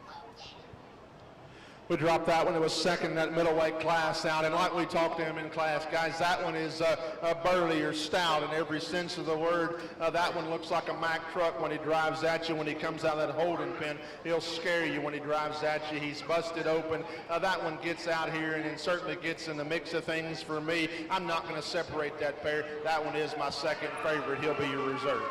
Oh. We dropped that one. It was second in that middleweight class out. And like we talked to him in class, guys, that one is burly or stout in every sense of the word. That one looks like a Mack truck when he drives at you. When he comes out of that holding pen, he'll scare you when he drives at you. He's busted open. That one gets out here and certainly gets in the mix of things for me. I'm not going to separate that pair. That one is my second favorite. He'll be your reserve.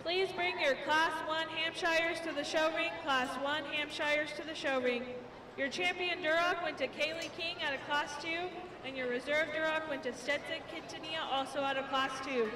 Please bring your Class 1 Hampshires to the show ring. Class 1 Hampshires to the show ring. Your champion Duroc went to Kaylee King out of Class 2, and your reserve Duroc went to Stetson Quintanilla, also out of Class 2.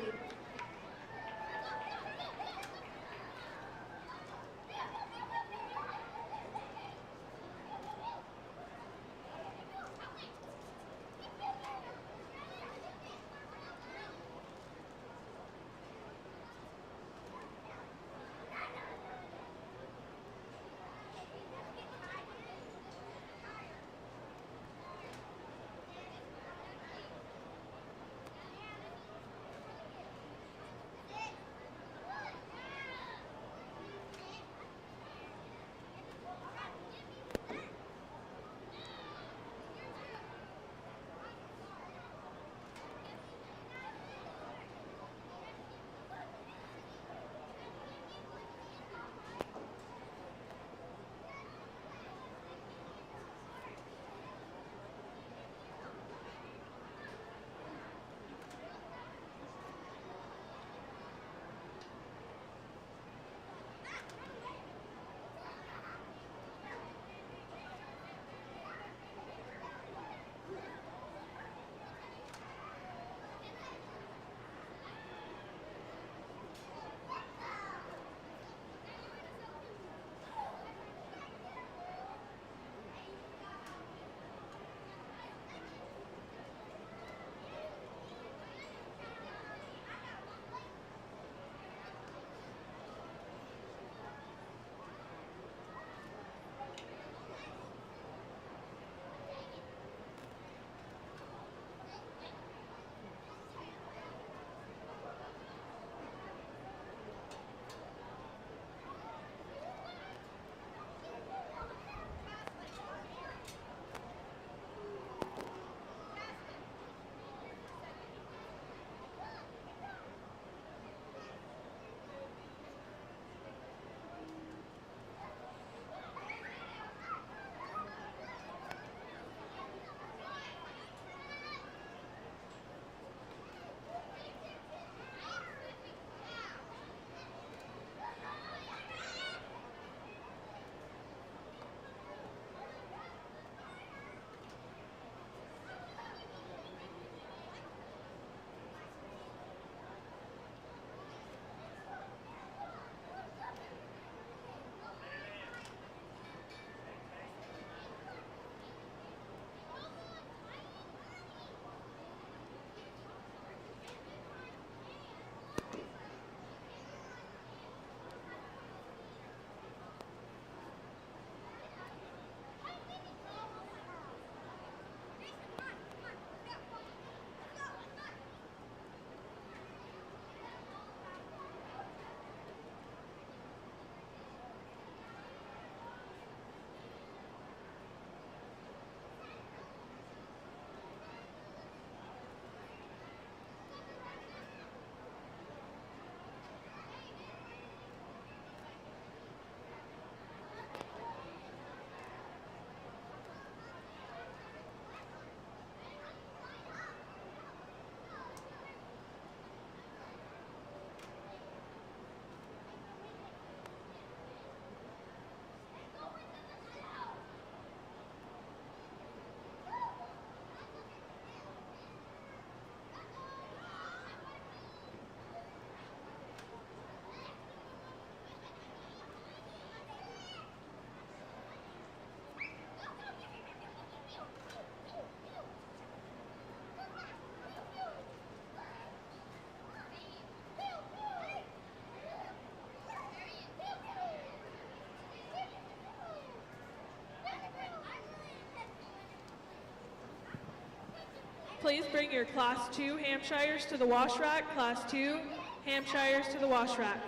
please bring your Class 2 Hampshires to the wash rack. Class 2 Hampshires to the wash rack.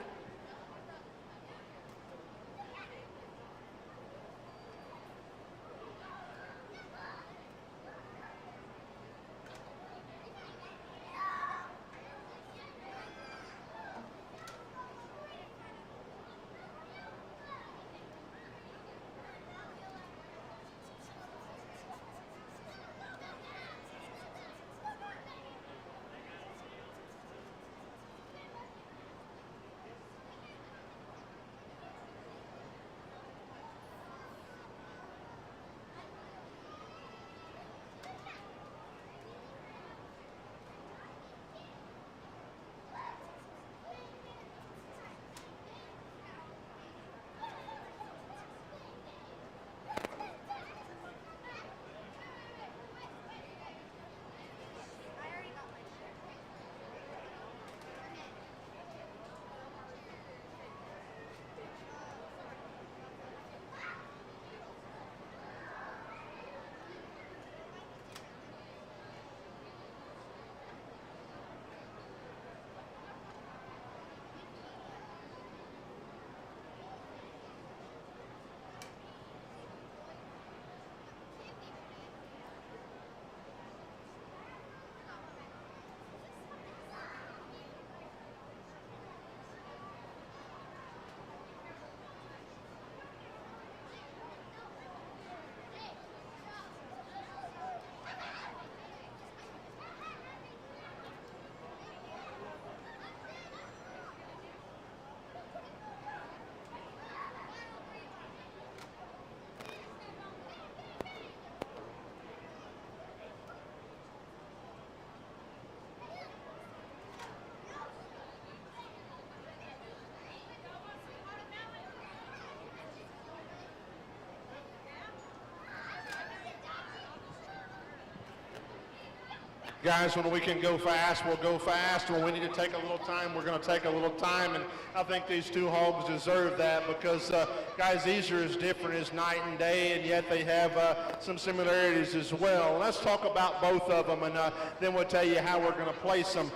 Guys, when we can go fast, we'll go fast. When we need to take a little time, we're going to take a little time. And I think these two hogs deserve that because, guys, these are as different as night and day, and yet they have some similarities as well. Let's talk about both of them, and then we'll tell you how we're going to place them.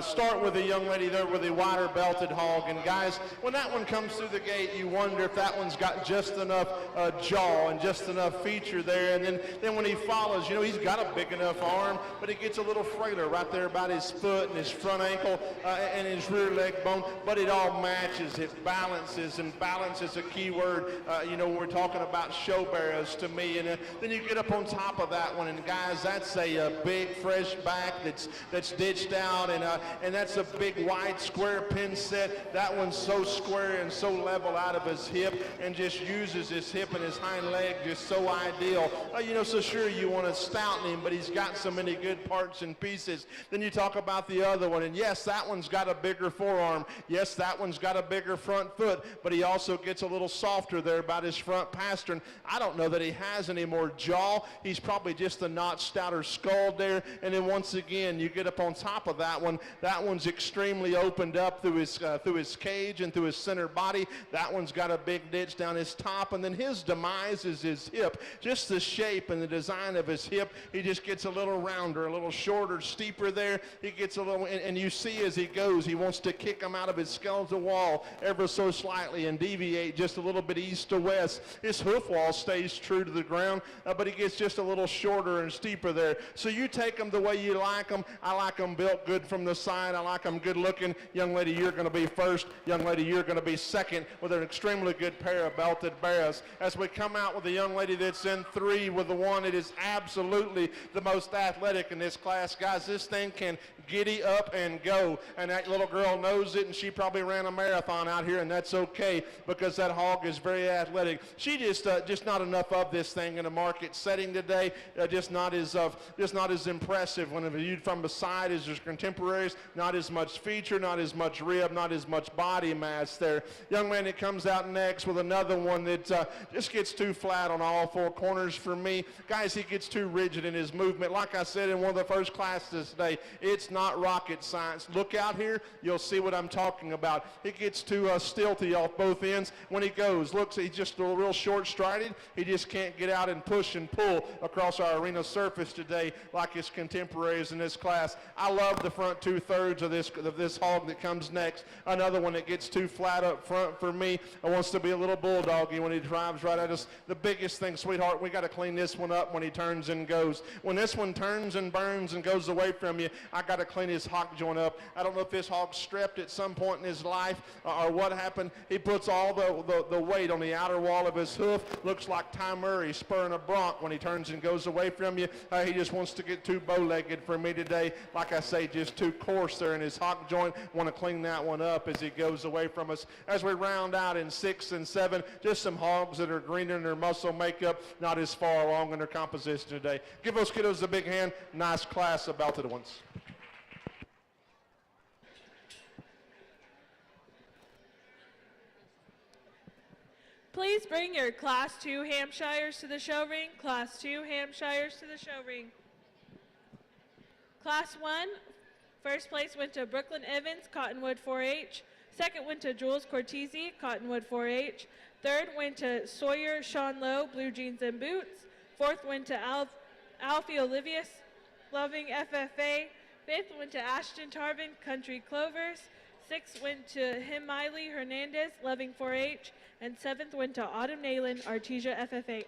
Start with the young lady there with the wider belted hog. And guys, when that one comes through the gate, you wonder if that one's got just enough jaw and just enough feature there. And then when he follows, you know, he's got a big enough arm, but he gets a little frailer right there about his foot and his front ankle and his rear leg bone. But it all matches. It balances, and balance is a key word. You know, we're talking about show barrows to me. And then you get up on top of that one, and guys, that's a big fresh back that's ditched out, and that's a big wide square pin set. That one's so square and so level out of his hip, and just uses his hip and his hind leg just so ideal. You know, so sure you want to stouten him, but he's got so many good parts and pieces. Then you talk about the other one, and yes, that one's got a bigger forearm. Yes, that one's got a bigger front foot, but he also gets a little softer there about his front pastern. I don't know that he has any more jaw. He's probably just a notch stouter skull there. And then once again, you get up on top of that one. That one's extremely opened up through his cage and through his center body. That one's got a big ditch down his top, and then his demise is his hip. Just the shape and the design of his hip, he just gets a little rounder, a little shorter, steeper there. He gets a little, and you see as he goes, he wants to kick him out of his skeletal wall ever so slightly and deviate just a little bit east to west. His hoof wall stays true to the ground, but he gets just a little shorter and steeper there. So you take them the way you like them. I like them built good from the side. I like them good looking. Young lady, you're going to be first. Young lady, you're going to be second with an extremely good pair of belted barrows. As we come out with the young lady that's in 3 with the one that is absolutely the most athletic in this class. Guys, this thing can giddy up and go, and that little girl knows it, and she probably ran a marathon out here, and that's okay because that hog is very athletic. She just not enough of this thing in a market setting today. Just not as impressive when viewed from the side as his contemporaries. Not as much feature, not as much rib, not as much body mass there. Young man that comes out next with another one that just gets too flat on all 4 corners for me. Guys, he gets too rigid in his movement. Like I said in one of the first classes today, it's not rocket science. Look out here, you'll see what I'm talking about. He gets too stilty off both ends when he goes. Looks, he's just a real short-strided. He just can't get out and push and pull across our arena surface today like his contemporaries in this class. I love the front two-thirds of this hog that comes next. Another one that gets too flat up front for me. I wants to be a little bulldoggy when he drives right at us. The biggest thing, sweetheart, we got to clean this one up when he turns and goes. When this one turns and burns and goes away from you, I got to clean his hock joint up. I don't know if this hog strepped at some point in his life or what happened. He puts all the weight on the outer wall of his hoof. Looks like Ty Murray spurring a bronc when he turns and goes away from you. He just wants to get too bow-legged for me today. Like I say, just too coarse there in his hock joint. Want to clean that one up as he goes away from us. As we round out in 6 and 7, just some hogs that are greener in their muscle makeup, not as far along in their composition today. Give those kiddos a big hand. Nice class of belted ones. Please bring your Class 2 Hampshires to the show ring. Class 2 Hampshires to the show ring. Class 1, first place went to Brooklyn Evans, Cottonwood 4-H. Second went to Jules Cortese, Cottonwood 4-H. Third went to Sawyer Sean Lowe, Blue Jeans and Boots. Fourth went to Alfie Olivius, Loving FFA. Fifth went to Ashton Tarvin, Country Clovers. Sixth went to Himiley Hernandez, Loving 4-H. And seventh went to Autumn Nayland, Artesia FFA.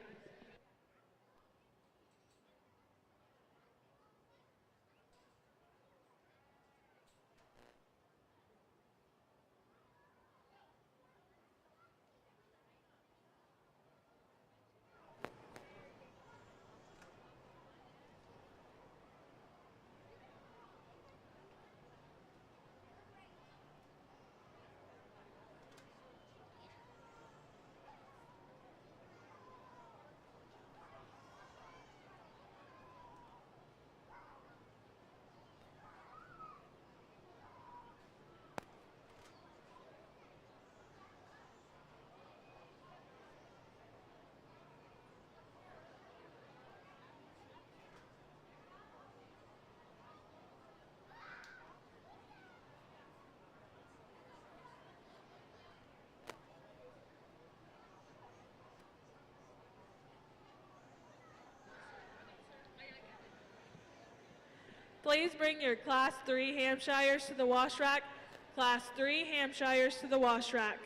Please bring your Class 3 Hampshires to the wash rack. Class 3 Hampshires to the wash rack.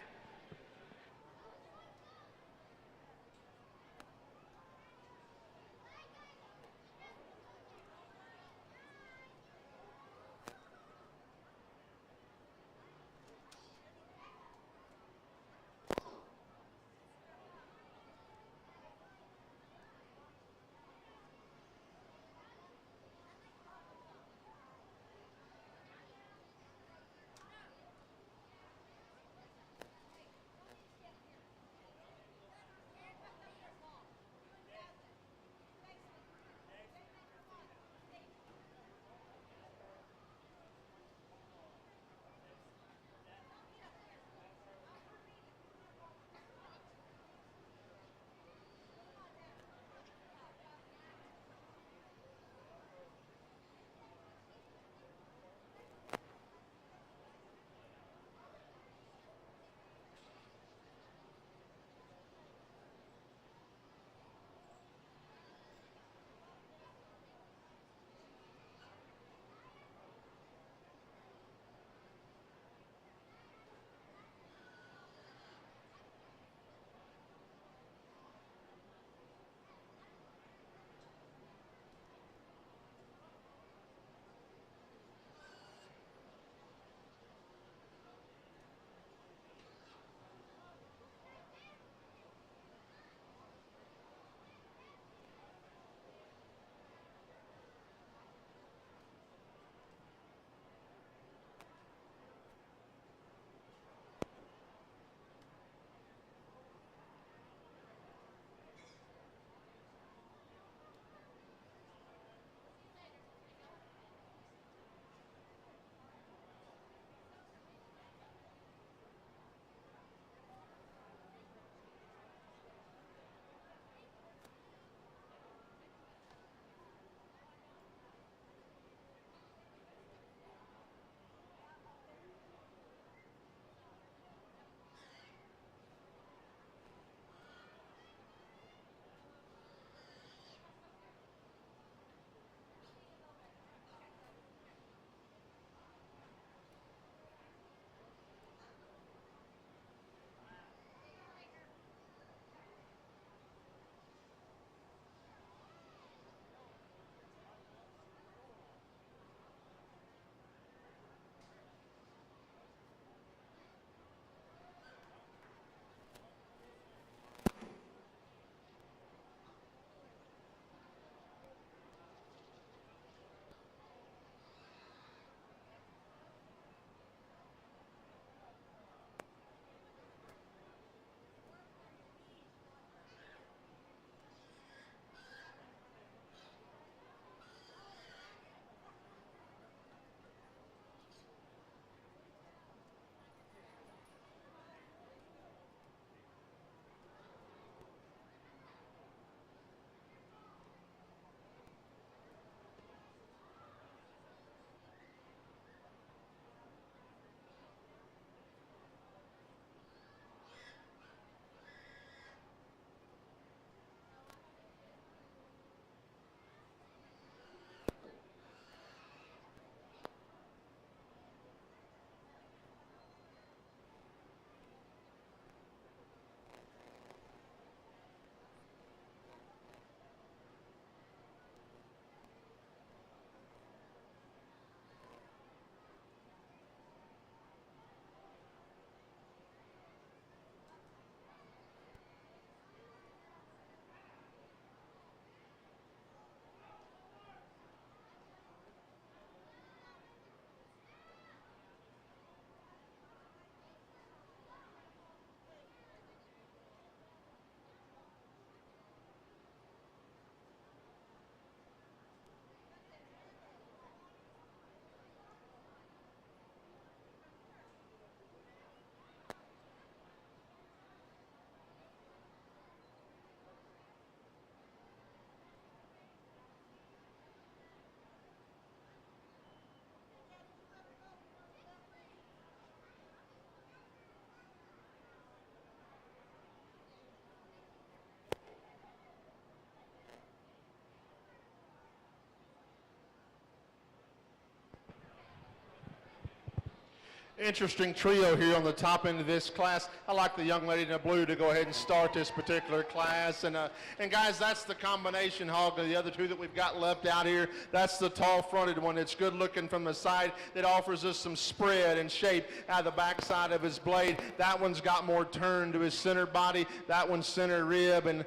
Interesting trio here on the top end of this class. I like the young lady in the blue to go ahead and start this particular class. And guys, that's the combination hog of the other two that we've got left out here. That's the tall-fronted one. It's good looking from the side. It offers us some spread and shape out of the backside of his blade. That one's got more turn to his center body. That one's center rib and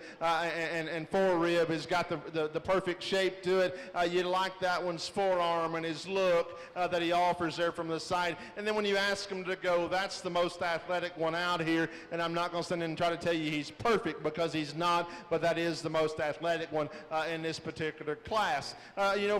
fore rib has got the perfect shape to it. You like that one's forearm and his look that he offers there from the side. And then when you ask him to go, that's the most athletic one out here, and I'm not going to stand in and try to tell you he's perfect because he's not, but that is the most athletic one in this particular class.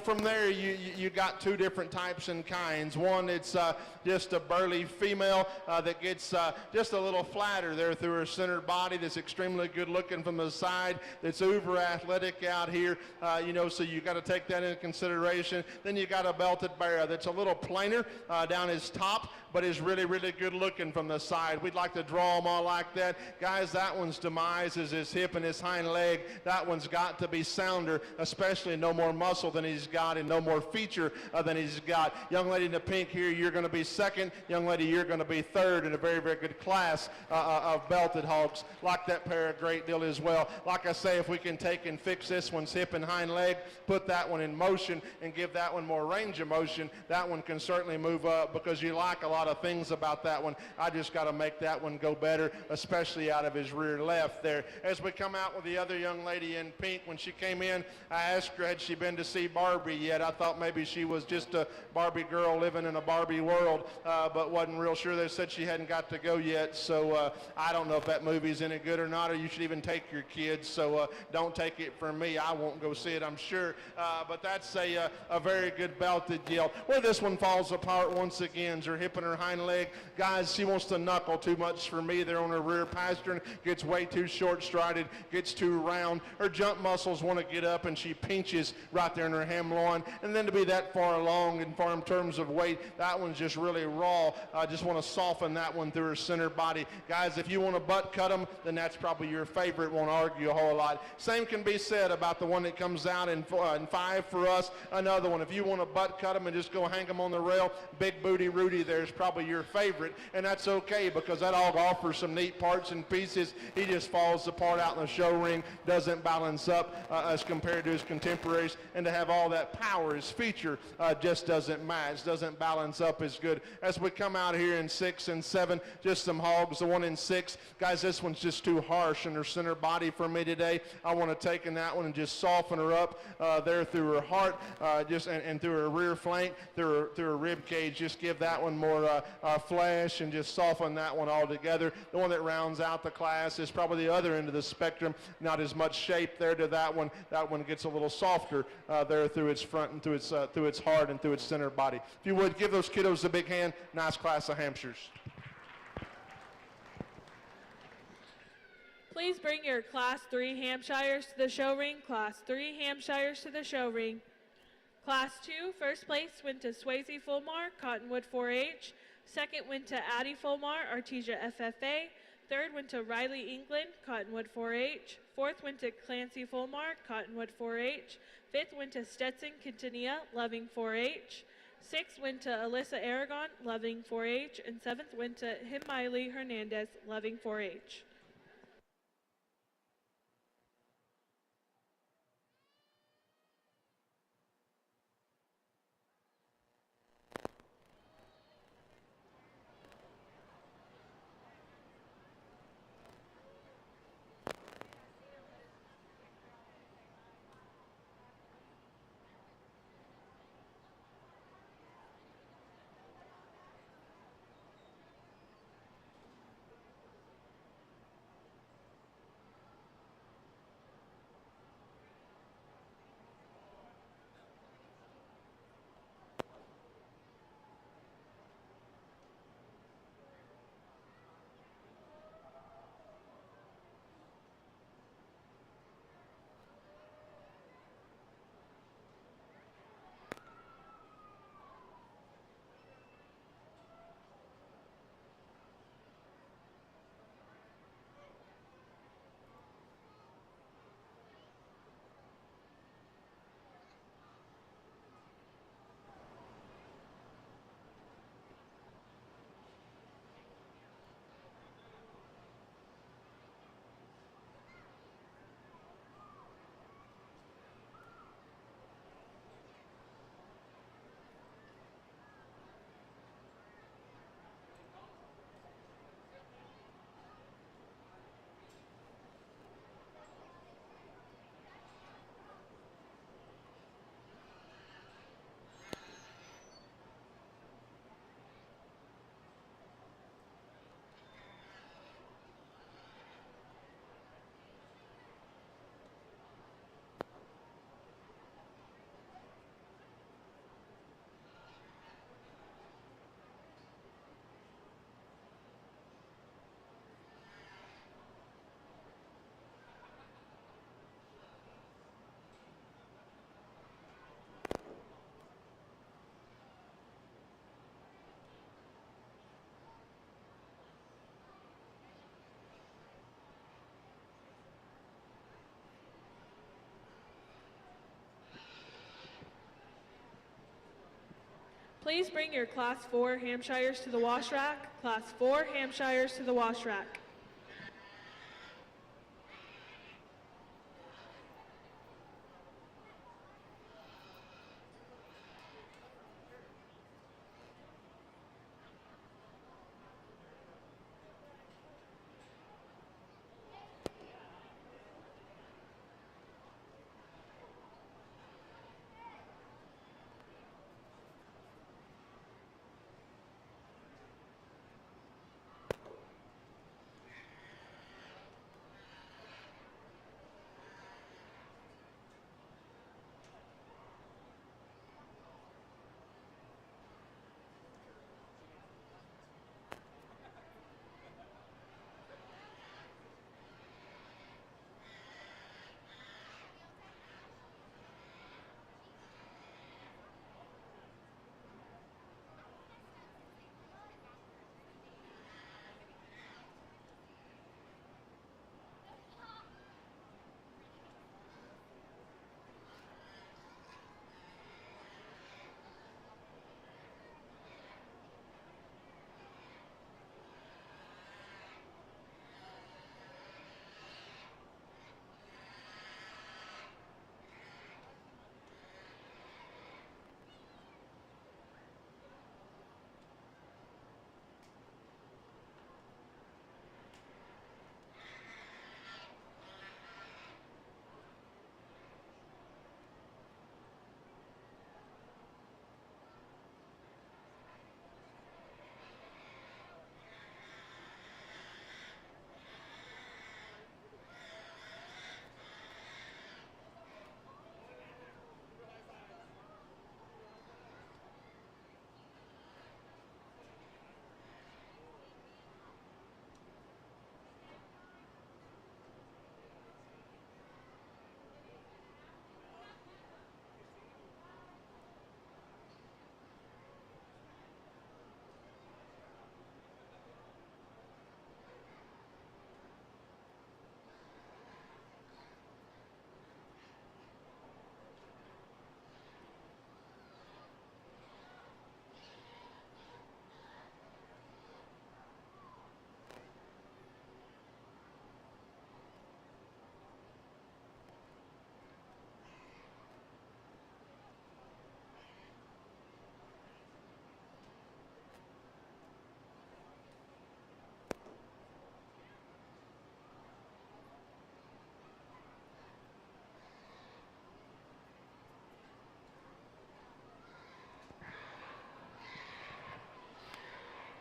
From there you got two different types and kinds. One, it's just a burly female that gets just a little flatter there through her center body, that's extremely good looking from the side, that's uber athletic out here, so you got to take that into consideration. Then you got a belted bear that's a little plainer down his top, but is really, really good looking from the side. We'd like to draw them all like that. Guys, that one's demise is his hip and his hind leg. That one's got to be sounder, especially no more muscle than he's got and no more feature than he's got. Young lady in the pink here, you're going to be second. Young lady, you're going to be third in a very, very good class of belted hogs. Like that pair a great deal as well. Like I say, if we can take and fix this one's hip and hind leg, put that one in motion and give that one more range of motion, that one can certainly move up because you like a lot of things about that one. I just got to make that one go better, especially out of his rear left there. As we come out with the other young lady in pink, when she came in, I asked her, had she been to see Barbie yet? I thought maybe she was just a Barbie girl living in a Barbie world, but wasn't real sure. They said she hadn't got to go yet, so I don't know if that movie's any good or not, or you should even take your kids, so don't take it from me. I won't go see it, I'm sure, but that's a very good belted yell. Where this one falls apart once again is her hip and her hind leg. Guys, she wants to knuckle too much for me there on her rear pastern, gets way too short-strided, gets too round. Her jump muscles want to get up, and she pinches right there in her hemloin. And then to be that far along in terms of weight, that one's just really raw. I just want to soften that one through her center body. Guys, if you want to butt cut them, then that's probably your favorite. Won't argue a whole lot. Same can be said about the one that comes out in 5 for us. Another one, if you want to butt cut them and just go hang them on the rail, Big Booty Rudy there is probably your favorite, and that's okay because that dog offers some neat parts and pieces. He just falls apart out in the show ring, doesn't balance up as compared to his contemporaries, and to have all that power, his feature just doesn't match, doesn't balance up as good. As we come out here in 6 and 7, just some hogs. The one in 6, guys, this one's just too harsh in her center body for me today. I want to take in that one and just soften her up there through her heart, and through her rear flank, through her rib cage. Just give that one more flesh and just soften that one all together. The one that rounds out the class is probably the other end of the spectrum. Not as much shape there to that one. That one gets a little softer there through its front and through its heart and through its center body. If you would, give those kiddos a big hand. Nice class of Hampshires. Please bring your Class 3 Hampshires to the show ring. Class 3 Hampshires to the show ring. Class 2, first place went to Swayze Fulmar, Cottonwood 4-H. Second went to Eddy Fulmar, Artesia FFA. Third went to Riley England, Cottonwood 4-H. Fourth went to Clancy Fulmar, Cottonwood 4-H. Fifth went to Stetson Quintanilla, Loving 4-H. Sixth went to Alyssa Aragon, Loving 4-H. And seventh went to Himiley Hernandez, Loving 4-H. Please bring your Class 4 Hampshires to the wash rack. Class 4 Hampshires to the wash rack.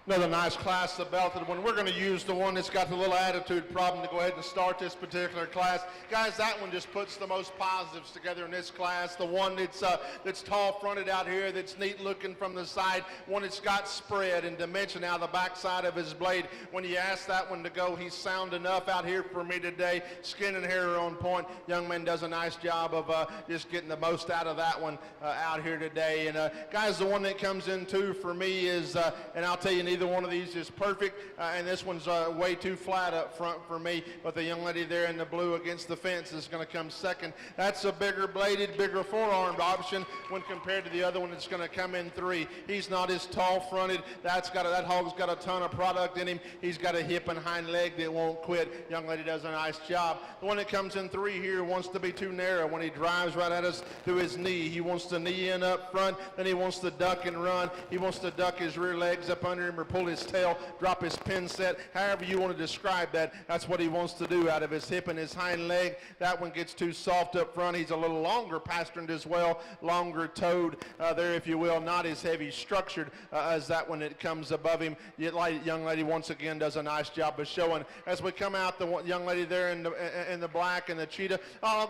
Another nice class of belted one. We're going to use the one that's got the little attitude problem to go ahead and start this particular class. Guys, that one just puts the most positives together in this class. The one that's tall-fronted out here, that's neat-looking from the side, one that's got spread and dimension out the backside of his blade. When you ask that one to go, he's sound enough out here for me today. Skin and hair are on point. Young man does a nice job of just getting the most out of that one out here today. And guys, the one that comes in two for me is, and I'll tell you, neither one of these is perfect, and this one's way too flat up front for me, but the young lady there in the blue against the fence is going to come second. That's a bigger bladed, bigger forearmed option when compared to the other one that's going to come in three. He's not as tall fronted. That hog's got a ton of product in him. He's got a hip and hind leg that won't quit. Young lady does a nice job. The one that comes in three here wants to be too narrow. When he drives right at us through his knee, he wants to knee in up front, then he wants to duck and run. He wants to duck his rear legs up under him or pull his tail, drop his pin set, however you want to describe that. That's what he wants to do out of his hip and his hind leg. That one gets too soft up front. He's a little longer pasterned as well, longer toed there, if you will, not as heavy structured as that one that comes above him. Young lady once again does a nice job of showing. As we come out, the young lady there in the black and the cheetah,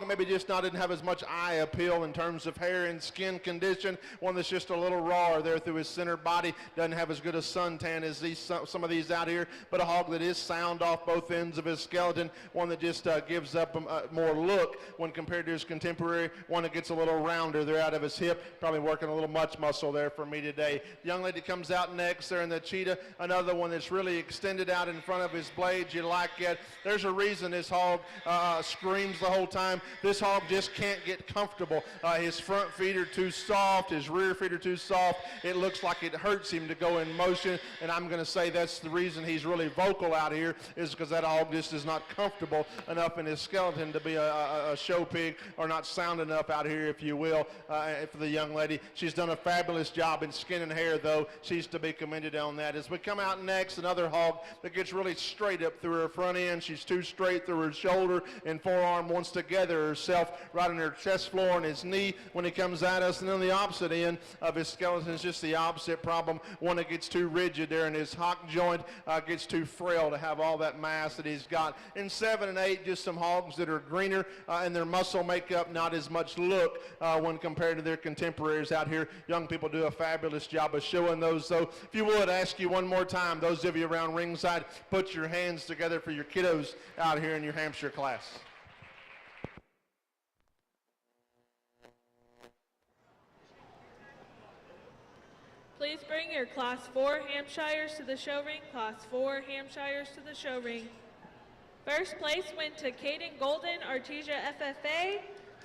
maybe just didn't have as much eye appeal in terms of hair and skin condition. One that's just a little rawer there through his center body, doesn't have as good a sun suntan as some of these out here, but a hog that is sound off both ends of his skeleton, one that just gives up more look when compared to his contemporary, one that gets a little rounder there out of his hip, probably working a little much muscle there for me today. The young lady comes out next there in the cheetah, another one that's really extended out in front of his blades. You like it. There's a reason this hog screams the whole time. This hog just can't get comfortable. His front feet are too soft, his rear feet are too soft. It looks like it hurts him to go in motion, and I'm going to say that's the reason he's really vocal out here, is because that hog just is not comfortable enough in his skeleton to be a show pig, or not sound enough out here, if you will, for the young lady. She's done a fabulous job in skin and hair, though. She's to be commended on that. As we come out next, another hog that gets really straight up through her front end. She's too straight through her shoulder and forearm, wants to gather herself right on her chest floor and his knee when he comes at us. And then the opposite end of his skeleton is just the opposite problem, one that gets too rigid there, and his hock joint gets too frail to have all that mass that he's got. In 7 and 8, just some hogs that are greener and their muscle makeup not as much look when compared to their contemporaries out here. Young people do a fabulous job of showing those. So if you would, ask you one more time, those of you around ringside, put your hands together for your kiddos out here in your Hampshire class. Please bring your Class 4 Hampshires to the show ring. Class 4 Hampshires to the show ring. First place went to Caden Golden, Artesia FFA.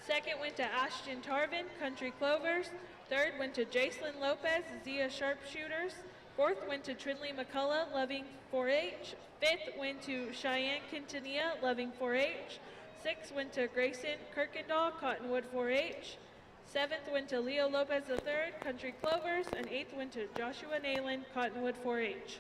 Second went to Ashton Tarvin, Country Clovers. Third went to Jacelyn Lopez, Zia Sharpshooters. Fourth went to Trinley McCullough, Loving 4-H. Fifth went to Cheyenne Quintanilla, Loving 4-H. Sixth went to Grayson Kirkendall, Cottonwood 4-H. Seventh went to Leo Lopez III, Country Clovers. And eighth went to Joshua Nayland, Cottonwood 4-H.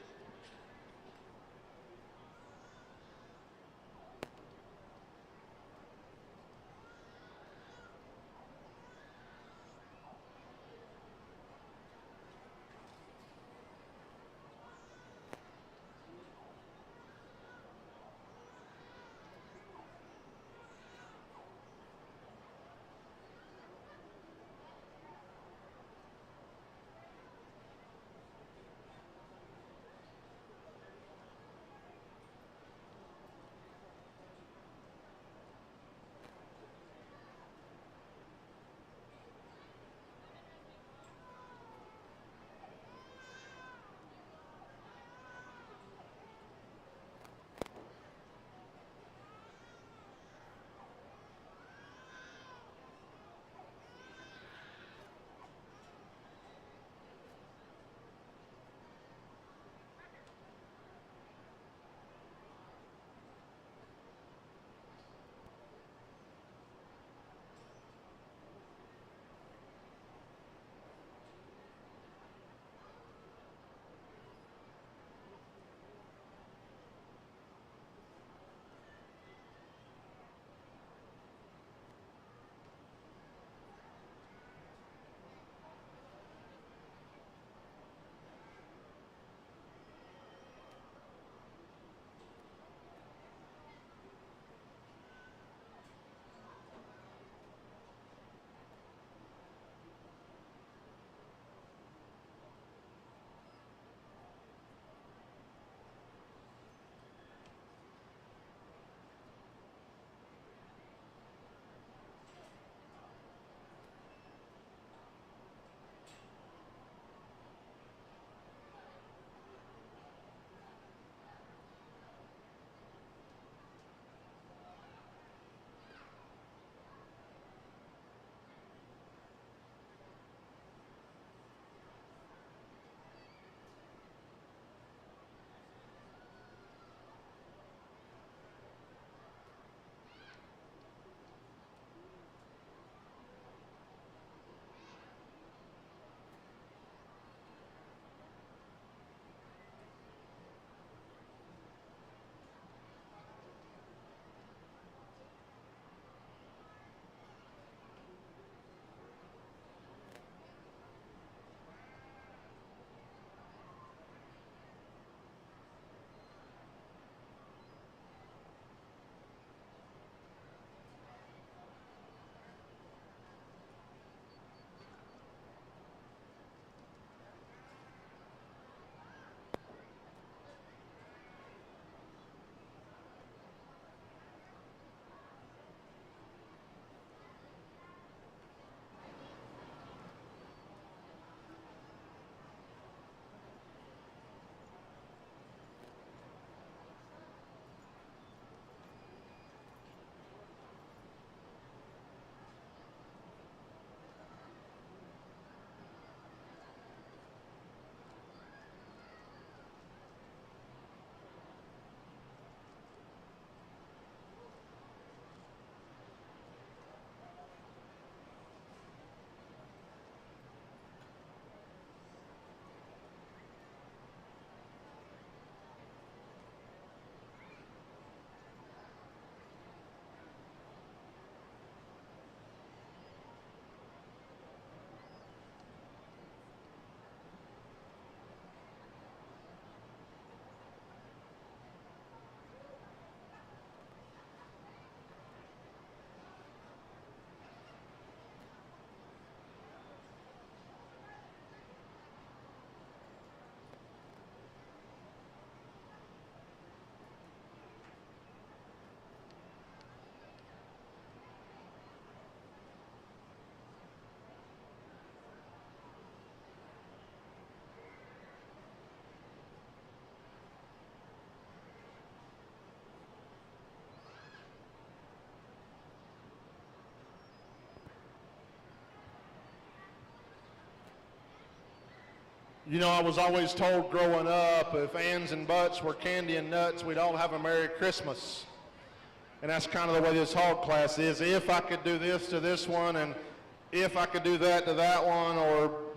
You know, I was always told growing up, if ands and buts were candy and nuts, we'd all have a Merry Christmas. And that's kind of the way this hog class is. If I could do this to this one, and if I could do that to that one,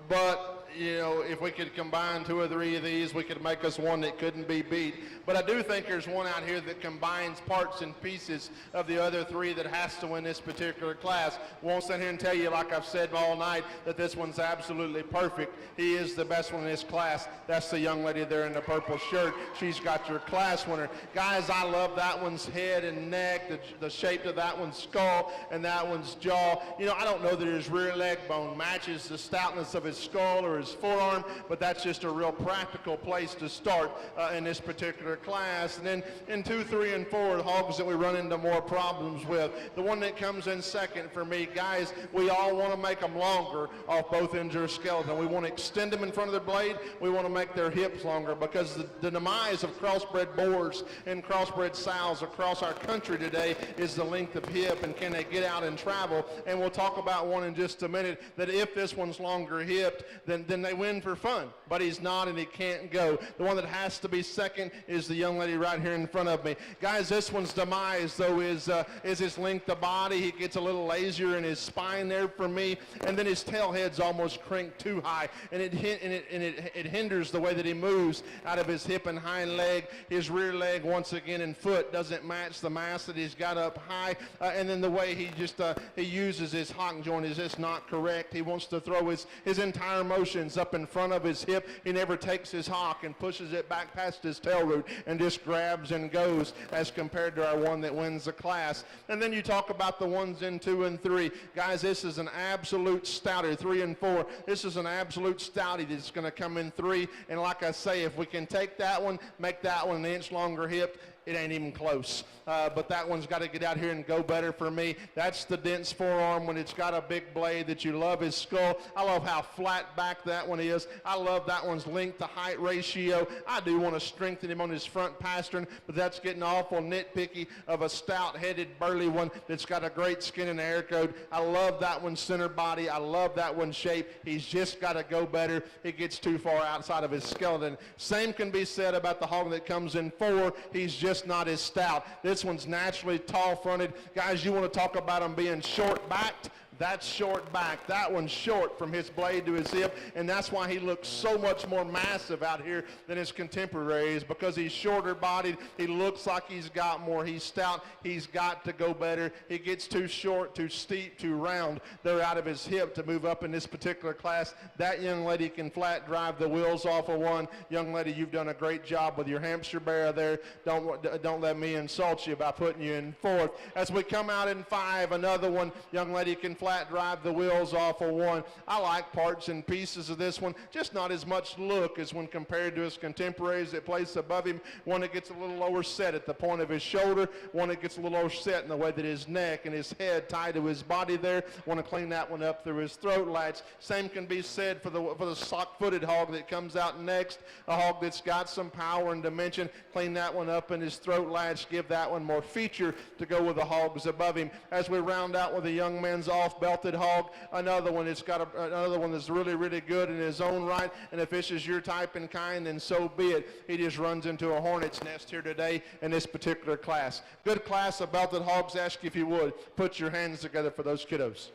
but, you know, if we could combine 2 or 3 of these, we could make us one that couldn't be beat. But I do think there's one out here that combines parts and pieces of the other 3 that has to win this particular class. Won't sit here and tell you, like I've said all night, that this one's absolutely perfect. He is the best one in this class. That's the young lady there in the purple shirt. She's got your class winner. Guys, I love that one's head and neck, the shape of that one's skull and that one's jaw. You know, I don't know that his rear leg bone matches the stoutness of his skull or his forearm, but that's just a real practical place to start in this particular class. And then in 2, 3, and 4, the hogs that we run into more problems with. The one that comes in second for me, guys, we all want to make them longer off both ends of their skeleton. We want to extend them in front of their blade. We want to make their hips longer, because the demise of crossbred boars and crossbred sows across our country today is the length of hip and can they get out and travel. And we'll talk about one in just a minute, that if this one's longer hipped, then they win for fun. But he's not, and he can't go. The one that has to be second is the young lady right here in front of me. Guys, this one's demise, though, is his length of body. He gets a little lazier in his spine there for me, and then his tail head's almost cranked too high, and it hinders the way that he moves out of his hip and hind leg. His rear leg, once again, and foot doesn't match the mass that he's got up high, and then the way he just he uses his hock joint is just not correct. He wants to throw his entire motions up in front of his hip. He never takes his hock and pushes it back past his tail root and just grabs and goes, as compared to our one that wins the class. And then you talk about the ones in 2 and 3. Guys, this is an absolute stouter. 3 and 4, this is an absolute stouty that's going to come in 3. And like I say, if we can take that one, make that one an inch longer hipped, it ain't even close. But that one's got to get out here and go better for me. That's the dense forearm when it's got a big blade that you love his skull. I love how flat back that one is. I love that one's length to height ratio. I do want to strengthen him on his front pastern, but that's getting awful nitpicky of a stout-headed, burly one that's got a great skin and air code. I love that one's center body. I love that one's shape. He's just got to go better. He gets too far outside of his skeleton. Same can be said about the hog that comes in 4. He's just not as stout. This one's naturally tall-fronted. Guys, you want to talk about him being short-backed? That's short back. That one's short from his blade to his hip, and that's why he looks so much more massive out here than his contemporaries, because he's shorter bodied. He looks like he's got more. He's stout. He's got to go better. He gets too short, too steep, too round. They're out of his hip to move up in this particular class. That young lady can flat drive the wheels off of one. Young lady, you've done a great job with your hamster bear there. Don't let me insult you by putting you in 4th. As we come out in 5, another one, young lady can flat drive the wheels off of 1. I like parts and pieces of this one, just not as much look as when compared to his contemporaries that place above him. One that gets a little lower set at the point of his shoulder, one that gets a little lower set in the way that his neck and his head tied to his body there. Want to clean that one up through his throat latch. Same can be said for the sock-footed hog that comes out next, a hog that's got some power and dimension. Clean that one up in his throat latch, give that one more feature to go with the hogs above him. As we round out with the young man's off-belted hog, another one that's got another one that's really, really good in his own right. And if this is your type and kind, then so be it. He just runs into a hornet's nest here today in this particular class. Good class of belted hogs. Ask you if you would put your hands together for those kiddos.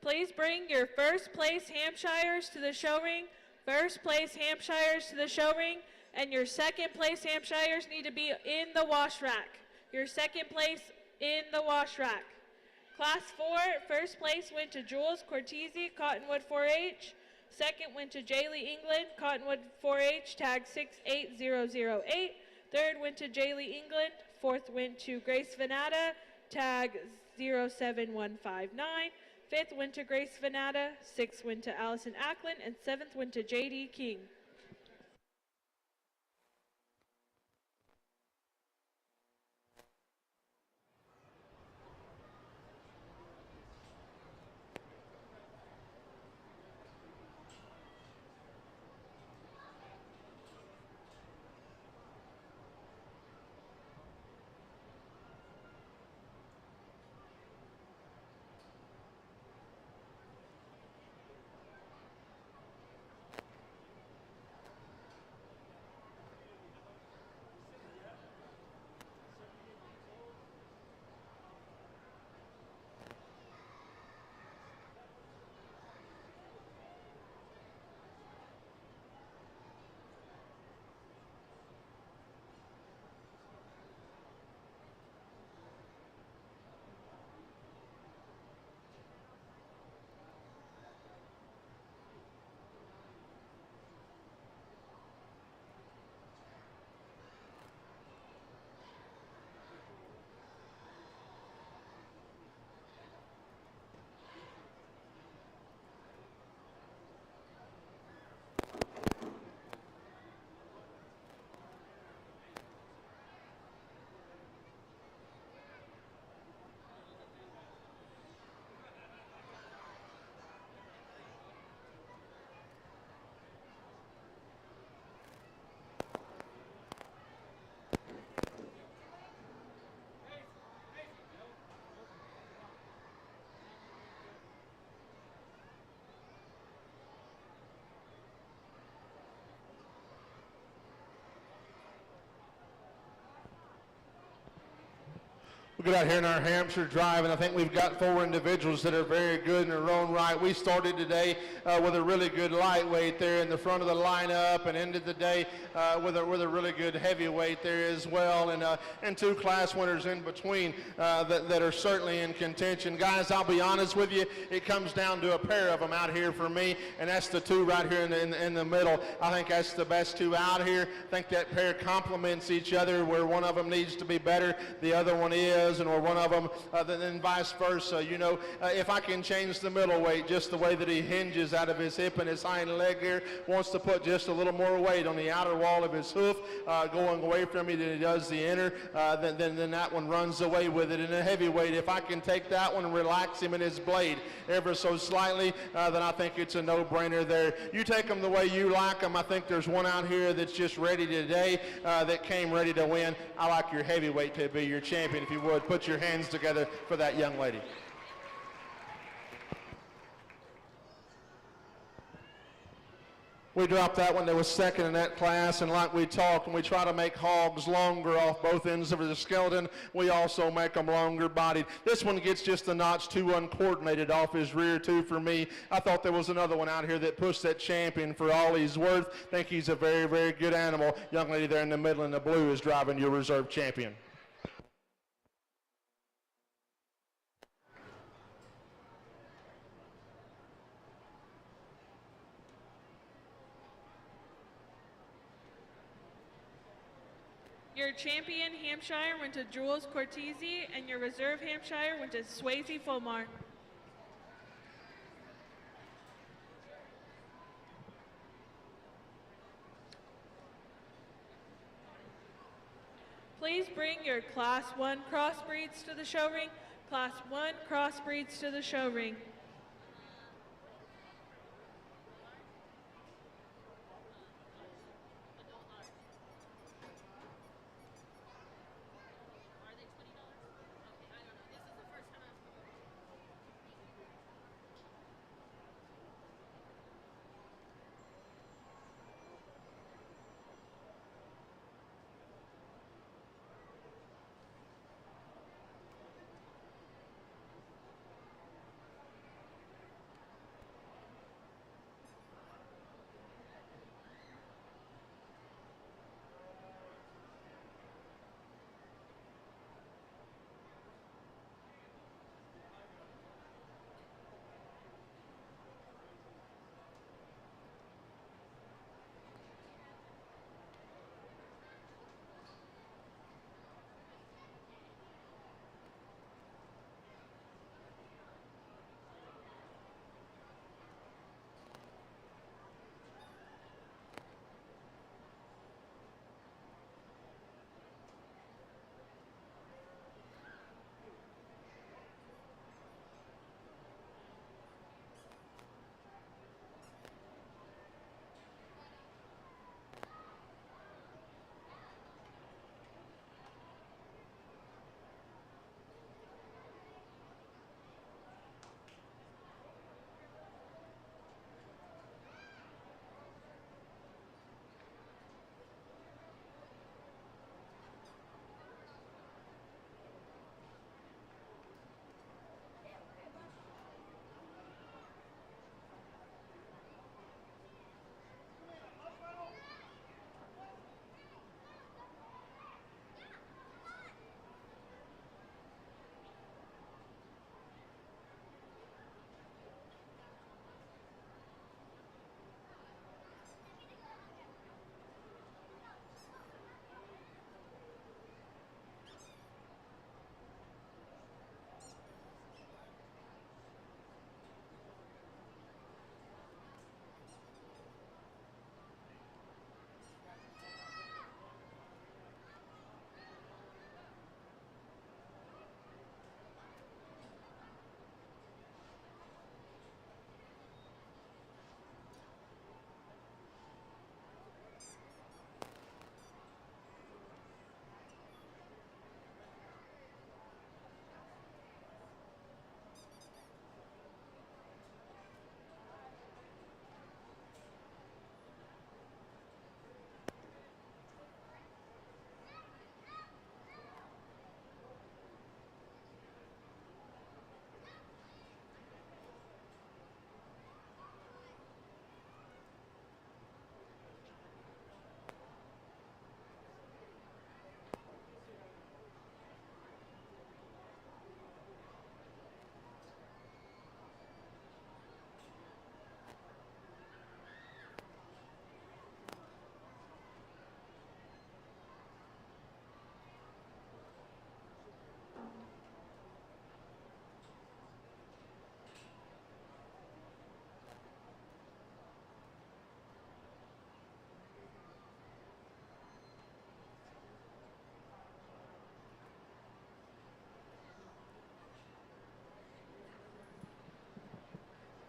Please bring your first place Hampshires to the show ring. First place Hampshires to the show ring, and your second place Hampshires need to be in the wash rack. Your second place in the wash rack. Class 4, first place went to Jules Cortese, Cottonwood 4-H. Second went to Jaylee England, Cottonwood 4-H, tag 68008. Third went to Jaylee England. Fourth went to Grace Venata, tag 07159. Fifth went to Grace Venata, sixth went to Allison Ackland, and seventh went to J.D. King. We got out here in our Hampshire Drive, and I think we've got 4 individuals that are very good in their own right. We started today with a really good lightweight there in the front of the lineup, and ended the day with a really good heavyweight there as well, and 2 class winners in between that are certainly in contention. Guys, I'll be honest with you, it comes down to a pair of them out here for me, and that's the 2 right here in the middle. I think that's the best 2 out here. I think that pair complements each other, where one of them needs to be better, the other one is, and or one of them, then vice versa. You know, if I can change the middleweight just the way that he hinges out of his hip and his hind leg here, wants to put just a little more weight on the outer wall of his hoof, going away from me than he does the inner, then that one runs away with it. In a heavyweight, if I can take that one and relax him in his blade ever so slightly, then I think it's a no-brainer there. You take them the way you like them. I think there's one out here that's just ready today, that came ready to win. I like your heavyweight to be your champion. If you would, put your hands together for that young lady. We dropped that one that was second in that class, and like we talked, when we try to make hogs longer off both ends of the skeleton, we also make them longer bodied. This one gets just a notch too uncoordinated off his rear too for me. I thought there was another one out here that pushed that champion for all he's worth. I think he's a very, very good animal. Young lady there in the middle in the blue is driving your reserve champion. Your champion Hampshire went to Jules Cortese, and your reserve Hampshire went to Swayze Fulmar. Please bring your Class 1 crossbreeds to the show ring. Class 1 crossbreeds to the show ring.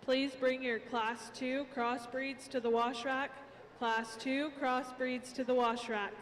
Please bring your Class 2 crossbreeds to the wash rack. Class 2 crossbreeds to the wash rack.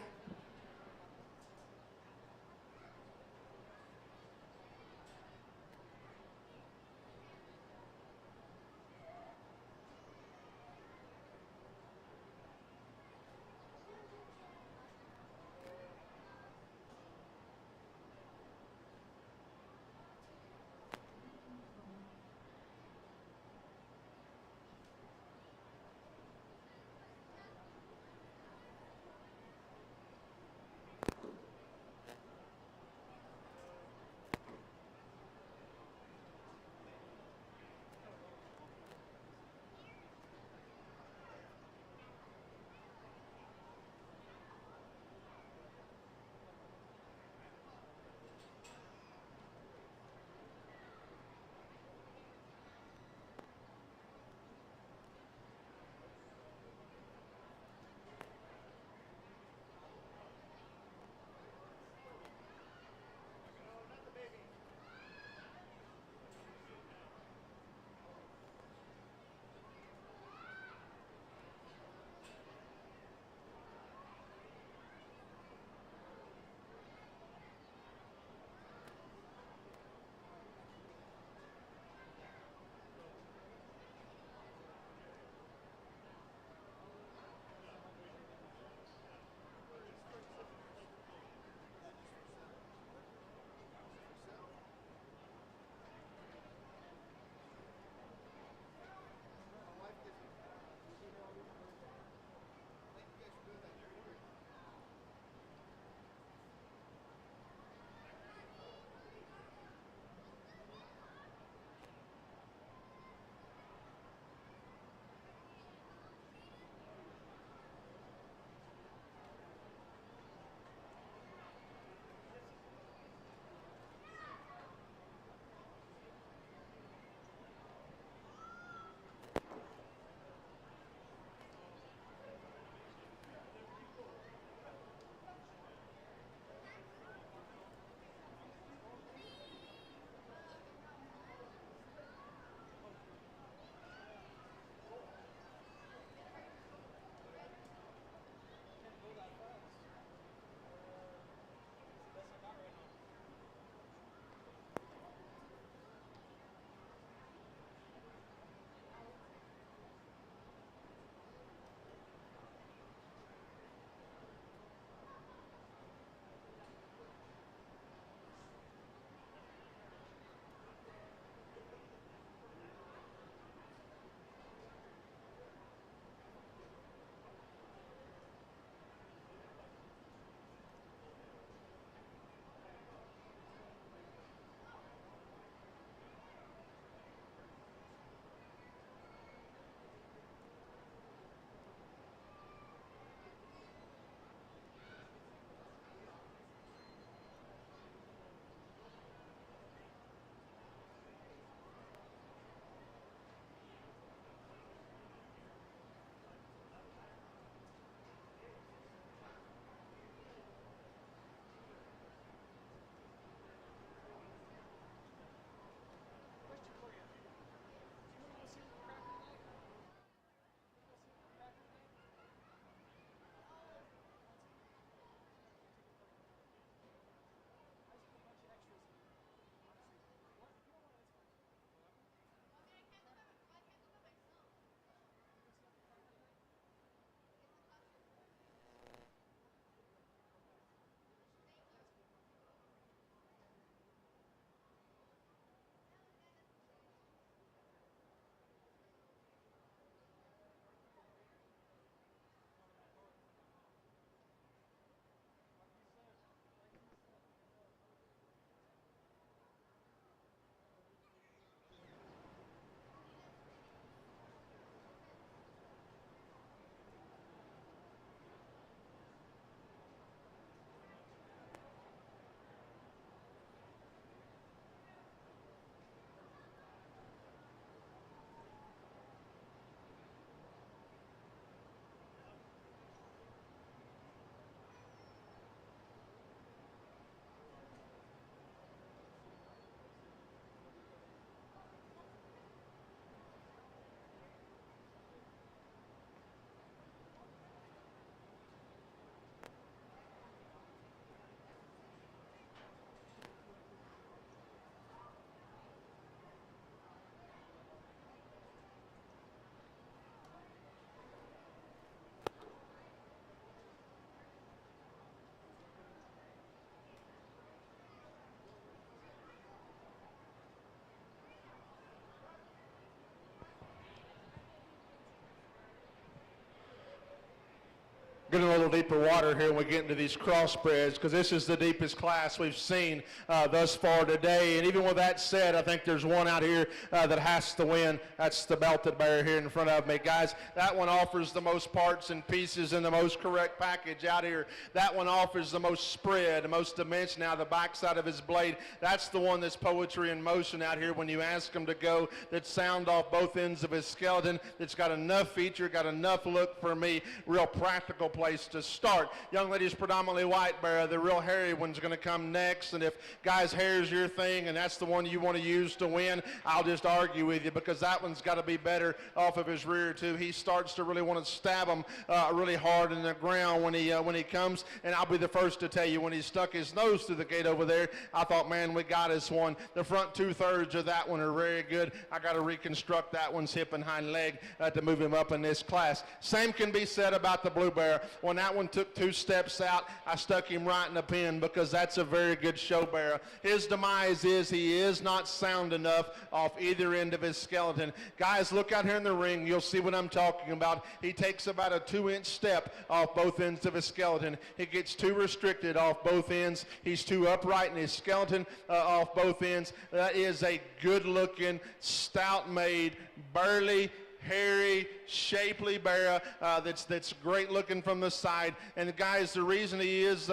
little deeper water here when we get into these crossbreds, because this is the deepest class we've seen thus far today. And even with that said, I think there's one out here that has to win. That's the belted bear here in front of me. Guys, that one offers the most parts and pieces and the most correct package out here. That one offers the most spread, the most dimension out of the backside of his blade. That's the one that's poetry in motion out here when you ask him to go, that sound off both ends of his skeleton, that's got enough feature, got enough look for me. Real practical place to start. Young lady's predominantly white bear. The real hairy one's going to come next, and if guys, hair's your thing and that's the one you want to use to win, I'll just argue with you, because that one's got to be better off of his rear too. He starts to really want to stab him really hard in the ground when he comes, and I'll be the first to tell you, when he stuck his nose through the gate over there, I thought, man, we got us one. The front 2/3 of that one are very good. I got to reconstruct that one's hip and hind leg to move him up in this class. Same can be said about the blue bear. When that one took 2 steps out, I stuck him right in the pen, because that's a very good show bear. His demise is he is not sound enough off either end of his skeleton. Guys, look out here in the ring. You'll see what I'm talking about. He takes about a 2-inch step off both ends of his skeleton. He gets too restricted off both ends. He's too upright in his skeleton off both ends. That is a good-looking, stout-made, burly, hairy, shapely bear that's great looking from the side. And guys, the reason he is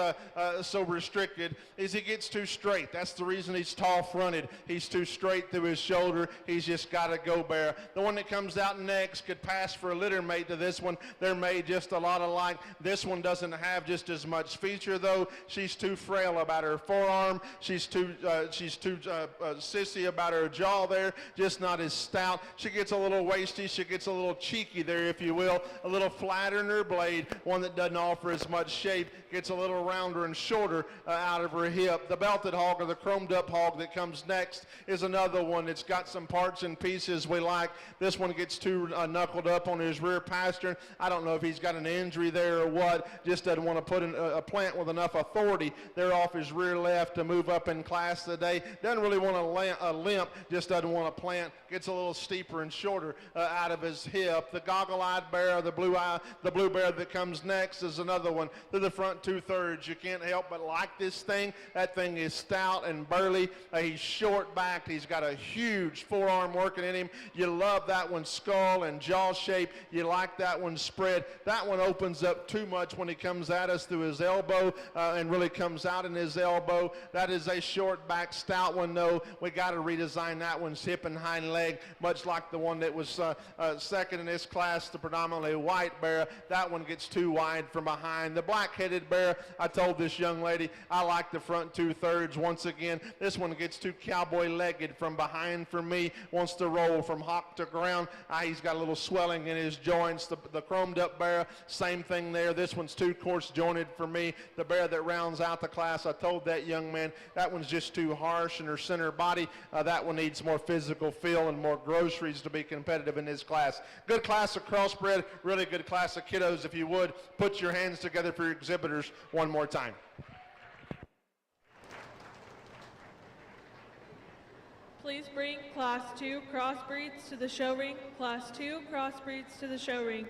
so restricted is he gets too straight. That's the reason he's tall fronted. He's too straight through his shoulder. He's just got to go bear. The one that comes out next could pass for a litter mate to this one. They're made just a lot alike. This one doesn't have just as much feature though. She's too frail about her forearm. She's too sissy about her jaw there. Just not as stout. She gets a little waisty. She gets a little cheeky there, if you will, a little flatter in her blade, one that doesn't offer as much shape, gets a little rounder and shorter out of her hip. The belted hog, or the chromed up hog that comes next, is another one that's got some parts and pieces we like. This one gets too knuckled up on his rear pastern. I don't know if he's got an injury there or what, just doesn't want to put in a plant with enough authority there off his rear left to move up in class today. Doesn't really want a limp, just doesn't want to plant, gets a little steeper and shorter out of his hip. The goggle-eyed bear, the blue bear that comes next, is another one. Through the front 2/3, you can't help but like this thing. That thing is stout and burly. He's short-backed. He's got a huge forearm working in him. You love that one's skull and jaw shape. You like that one's spread. That one opens up too much when he comes at us through his elbow and really comes out in his elbow. That is a short-back, stout one, though. We got to redesign that one's hip and hind leg, much like the one that was second in this class, the predominantly white bear. That one gets too wide from behind. The black-headed bear, I told this young lady, I like the front 2/3. Once again, this one gets too cowboy-legged from behind for me, wants to roll from hop to ground. He's got a little swelling in his joints. The chromed up bear, same thing there. This one's too coarse jointed for me. The bear that rounds out the class, I told that young man, that one's just too harsh in her center body. That one needs more physical feel and more groceries to be competitive in this class. Good class of crossbred, really good class of kiddos. If you would, put your hands together for your exhibitors one more time. Please bring Class 2 crossbreeds to the show ring. Class 2 crossbreeds to the show ring.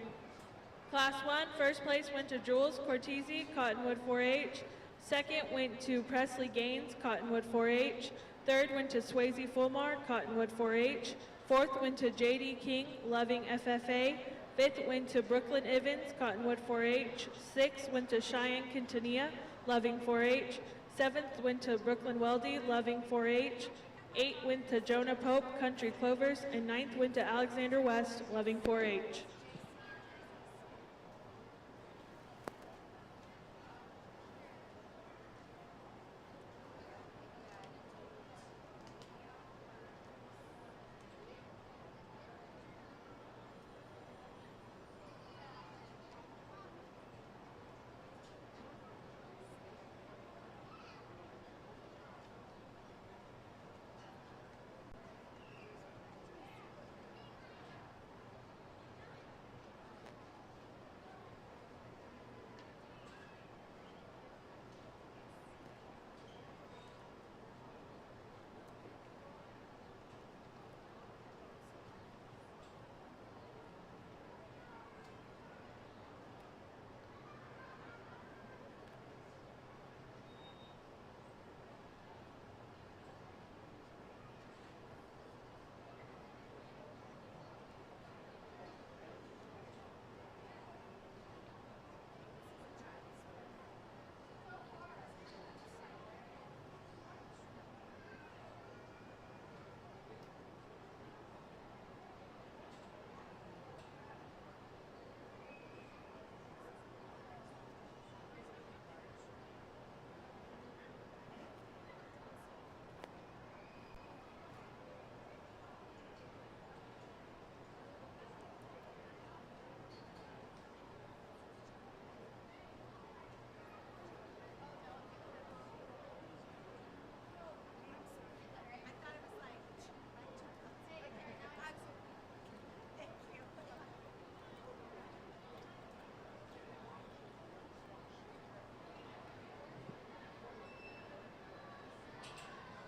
Class 1, first place went to Jules Cortese, Cottonwood 4-H. Second went to Presley Gaines, Cottonwood 4-H. Third went to Swayze Fulmar, Cottonwood 4-H. Fourth went to J.D. King, Loving FFA. Fifth went to Brooklyn Evans, Cottonwood 4-H. Sixth went to Cheyenne Quintanilla, Loving 4-H. Seventh went to Brooklyn Weldy, Loving 4-H. Eighth went to Jonah Pope, Country Clovers. And ninth went to Alexander West, Loving 4-H.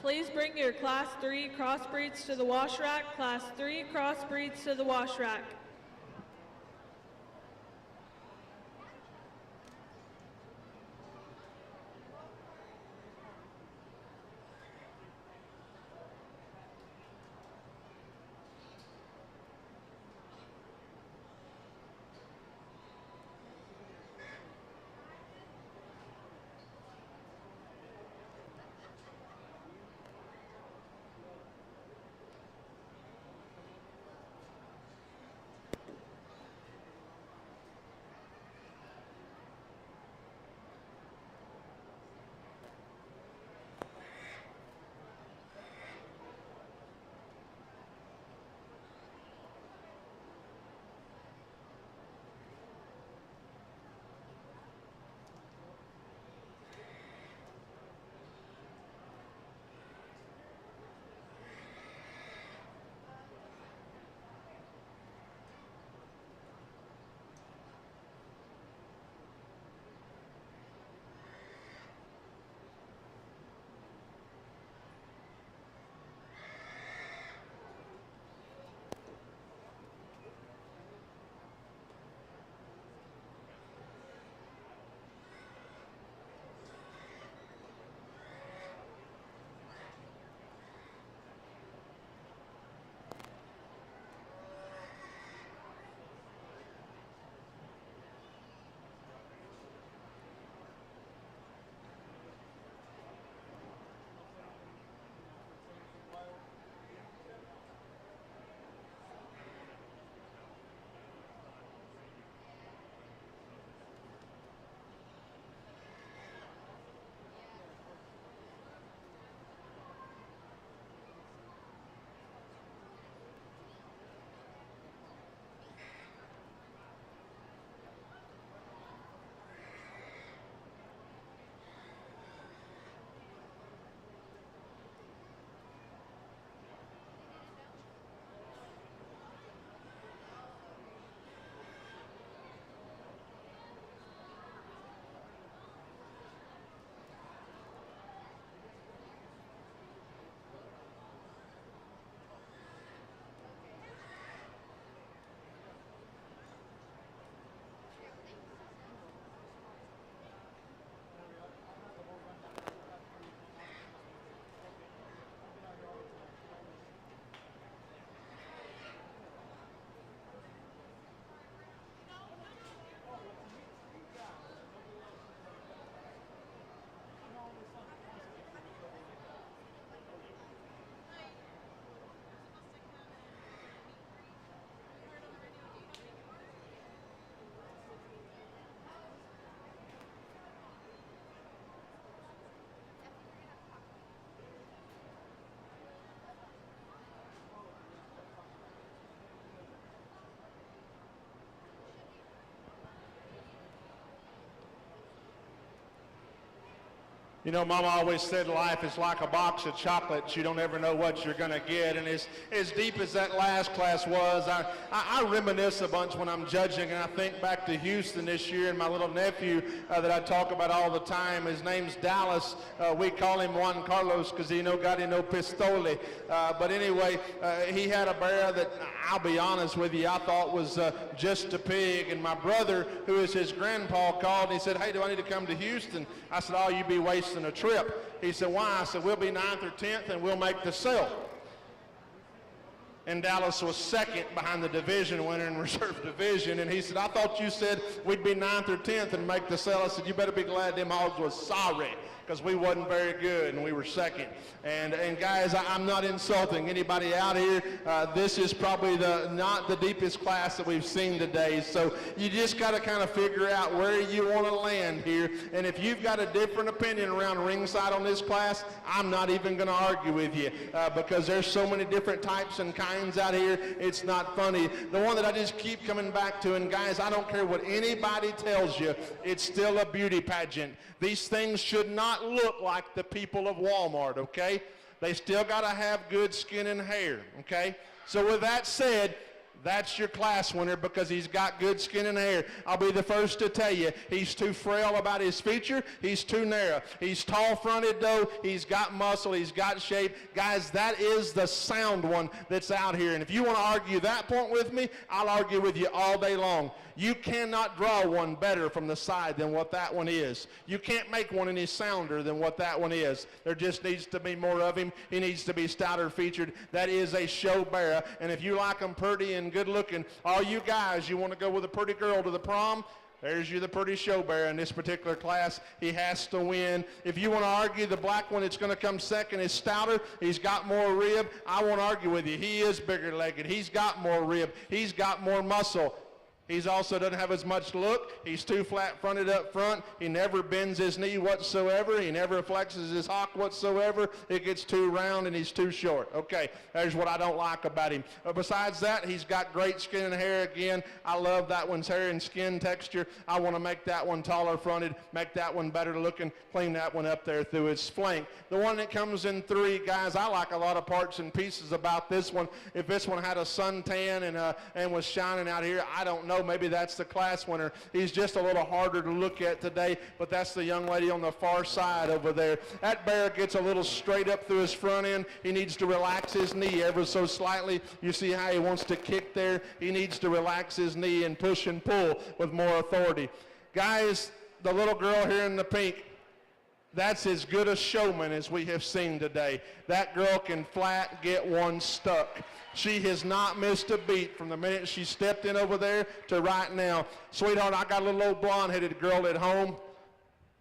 Please bring your Class 3 crossbreeds to the wash rack. Class 3 crossbreeds to the wash rack. You know, Mama always said life is like a box of chocolates. You don't ever know what you're going to get. And as deep as that last class was, I reminisce a bunch when I'm judging, and I think back to Houston this year and my little nephew that I talk about all the time. His name's Dallas. We call him Juan Carlos because he no pistole. But anyway, he had a bear that, I'll be honest with you, I thought was just a pig. And my brother, who is his grandpa, called and he said, "Hey, do I need to come to Houston?" I said, "Oh, you be wasting a trip." He said, "Why?" I said, "We'll be 9th or 10th and we'll make the sale." And Dallas was second behind the division winner in reserve division. And he said, "I thought you said we'd be 9th or 10th and make the sale." I said, "You better be glad them hogs was sorry, because we wasn't very good and we were second." And guys, I'm not insulting anybody out here. This is probably not the deepest class that we've seen today. So you just got to kind of figure out where you want to land here. And if you've got a different opinion around ringside on this class, I'm not even going to argue with you because there's so many different types and kinds out here. It's not funny. The one that I just keep coming back to, and guys, I don't care what anybody tells you, it's still a beauty pageant. These things should not look like the people of Walmart, okay? They still got to have good skin and hair, okay? So with that said, That's your class winner because he's got good skin and hair. I'll be the first to tell you, he's too frail about his feature. He's too narrow. He's tall-fronted, though. He's got muscle. He's got shape. Guys, that is the sound one that's out here. And if you want to argue that point with me, I'll argue with you all day long. You cannot draw one better from the side than what that one is. You can't make one any sounder than what that one is. There just needs to be more of him. He needs to be stouter featured. That is a show bearer. And if you like him pretty and good looking, all you guys, you want to go with a pretty girl to the prom, there's you, the pretty show bearer in this particular class. He has to win. If you want to argue the black one that's going to come second is stouter, he's got more rib, I won't argue with you. He is bigger legged. He's got more rib. He's got more muscle. He's also doesn't have as much look. He's too flat-fronted up front. He never bends his knee whatsoever. He never flexes his hock whatsoever. It gets too round and he's too short. Okay, there's what I don't like about him. But besides that, he's got great skin and hair again. I love that one's hair and skin texture. I want to make that one taller fronted, make that one better looking, clean that one up there through its flank. The one that comes in 3, guys, I like a lot of parts and pieces about this one. If this one had a suntan and was shining out here, I don't know. Maybe that's the class winner. He's just a little harder to look at today, but that's the young lady on the far side over there. That bear gets a little straight up through his front end. He needs to relax his knee ever so slightly. You see how he wants to kick there? He needs to relax his knee and push and pull with more authority. Guys, the little girl here in the pink, that's as good a showman as we have seen today. That girl can flat get one stuck. She has not missed a beat from the minute she stepped in over there to right now. Sweetheart, I got a little old blonde-headed girl at home,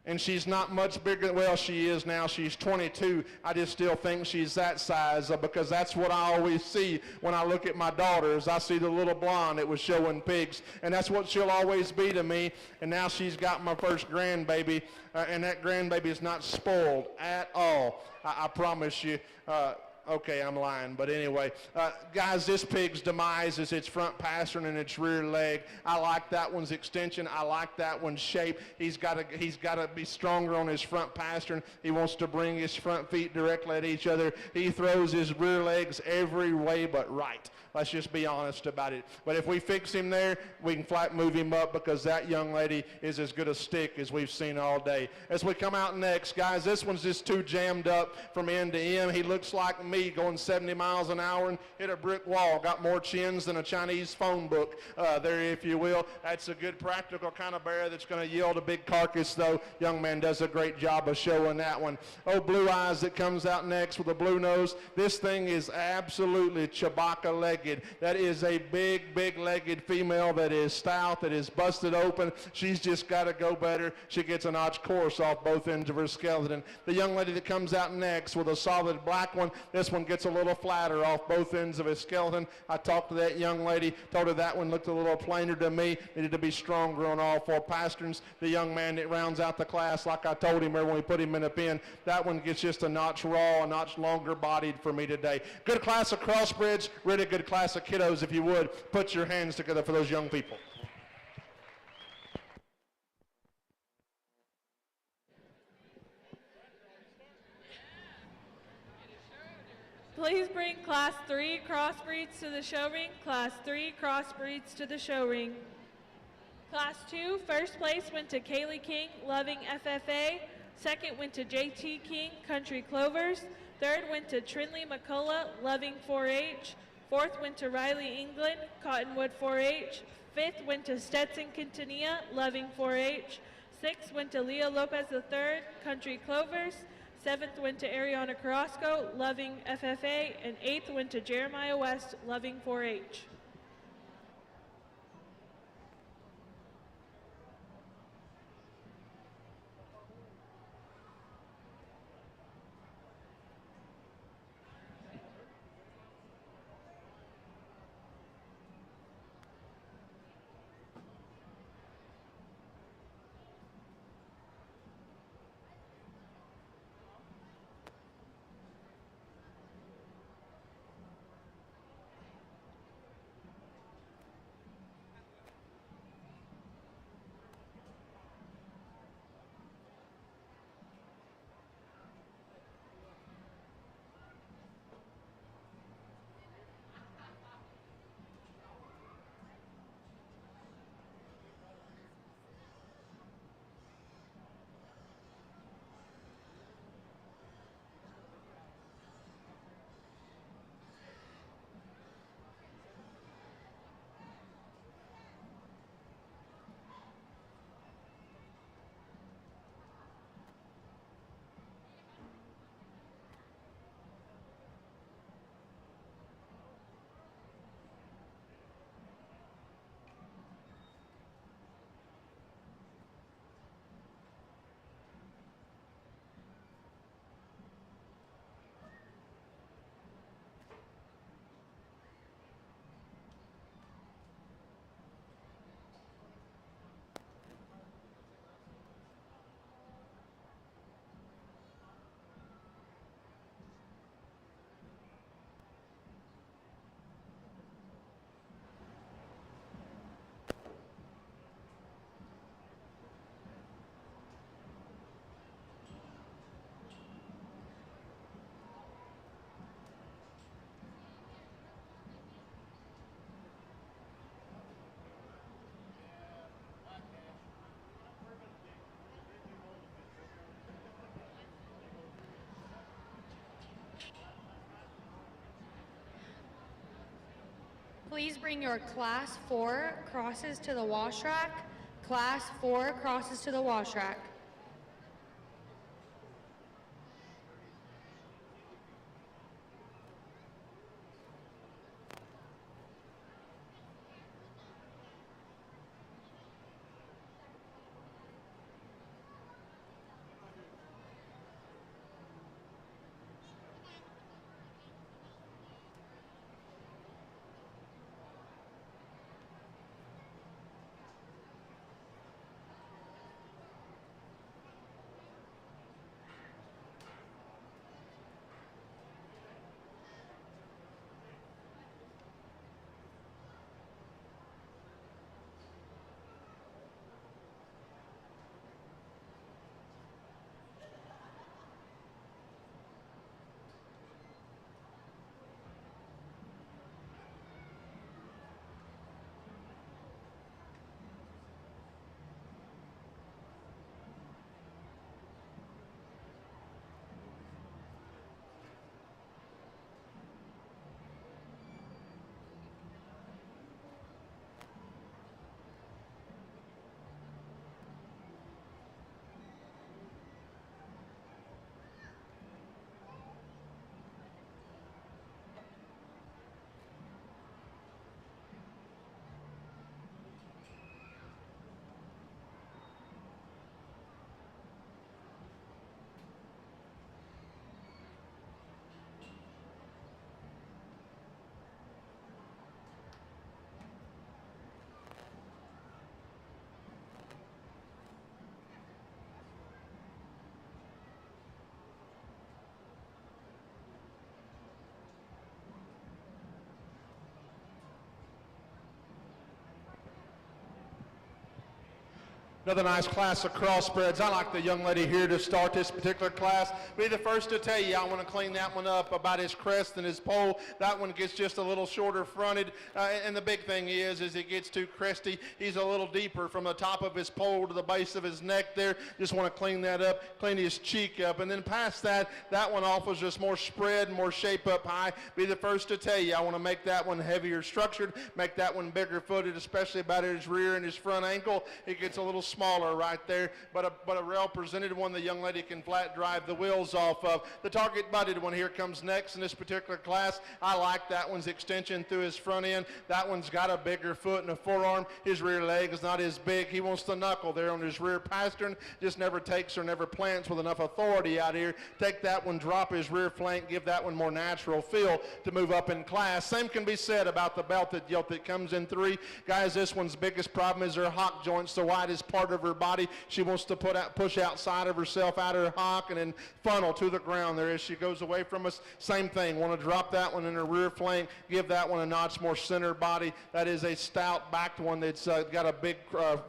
and she's not much bigger. Well, she is now. She's 22. I just still think she's that size because that's what I always see when I look at my daughters. I see the little blonde that was showing pigs, and that's what she'll always be to me. And now she's got my first grandbaby, and that grandbaby is not spoiled at all. I promise you. Okay, I'm lying, but anyway. Guys, this pig's demise is its front pastern and its rear leg. I like that one's extension. I like that one's shape. He's got to be stronger on his front pastern. He wants to bring his front feet directly at each other. He throws his rear legs every way but right. Let's just be honest about it. But if we fix him there, we can flat move him up because that young lady is as good a stick as we've seen all day. As we come out next, guys, this one's just too jammed up from end to end. He looks like me going 70 miles an hour and hit a brick wall. Got more chins than a Chinese phone book there, if you will. That's a good practical kind of bear that's going to yield a big carcass, though. Young man does a great job of showing that one. Oh, Blue Eyes that comes out next with a blue nose. This thing is absolutely Chewbacca-legged. That is a big, big-legged female that is stout, that is busted open. She's just got to go better. She gets a notch course off both ends of her skeleton. The young lady that comes out next with a solid black one, this one gets a little flatter off both ends of his skeleton. I talked to that young lady, told her that one looked a little plainer to me, needed to be stronger on all 4 pasterns. The young man that rounds out the class, like I told him when we put him in a pen, that one gets just a notch raw, a notch longer bodied for me today. Good class of crossbreds, really good class of kiddos. If you would, put your hands together for those young people. Please bring Class 3 crossbreeds to the show ring. Class 3 crossbreeds to the show ring. Class 2, first place went to Kaylee King, Loving FFA. Second went to JT King, Country Clovers. Third went to Trinley McCullough, Loving 4-H. Fourth went to Riley England, Cottonwood 4-H. Fifth went to Stetson Quintanilla, Loving 4-H. Sixth went to Leo Lopez III, Country Clovers. Seventh went to Ariana Carrasco, Loving FFA. And eighth went to Jeremiah West, Loving 4-H. Please bring your Class 4 crosses to the wash rack. Class 4 crosses to the wash rack. Another nice class of crossbreds. I like the young lady here to start this particular class. Be the first to tell you, I want to clean that one up about his crest and his pole. That one gets just a little shorter fronted. And the big thing is it gets too cresty. He's a little deeper from the top of his pole to the base of his neck there. Just want to clean that up, clean his cheek up. And then past that, that one offers just more spread, more shape up high. Be the first to tell you, I want to make that one heavier structured, make that one bigger footed, especially about his rear and his front ankle. It gets a little smaller right there, but a well-presented one the young lady can flat drive the wheels off of. The target-butted one here comes next in this particular class. I like that one's extension through his front end. That one's got a bigger foot and a forearm. His rear leg is not as big. He wants to knuckle there on his rear pastern. Just never takes or never plants with enough authority out here. Take that one, drop his rear flank, give that one more natural feel to move up in class. Same can be said about the belted yoke that comes in 3. Guys, this one's biggest problem is her hock joints, the widest part of her body. She wants to push outside of herself, out of her hock, and then funnel to the ground there as she goes away from us. Same thing. Want to drop that one in her rear flank, give that one a notch more center body. That is a stout backed one that's got a big,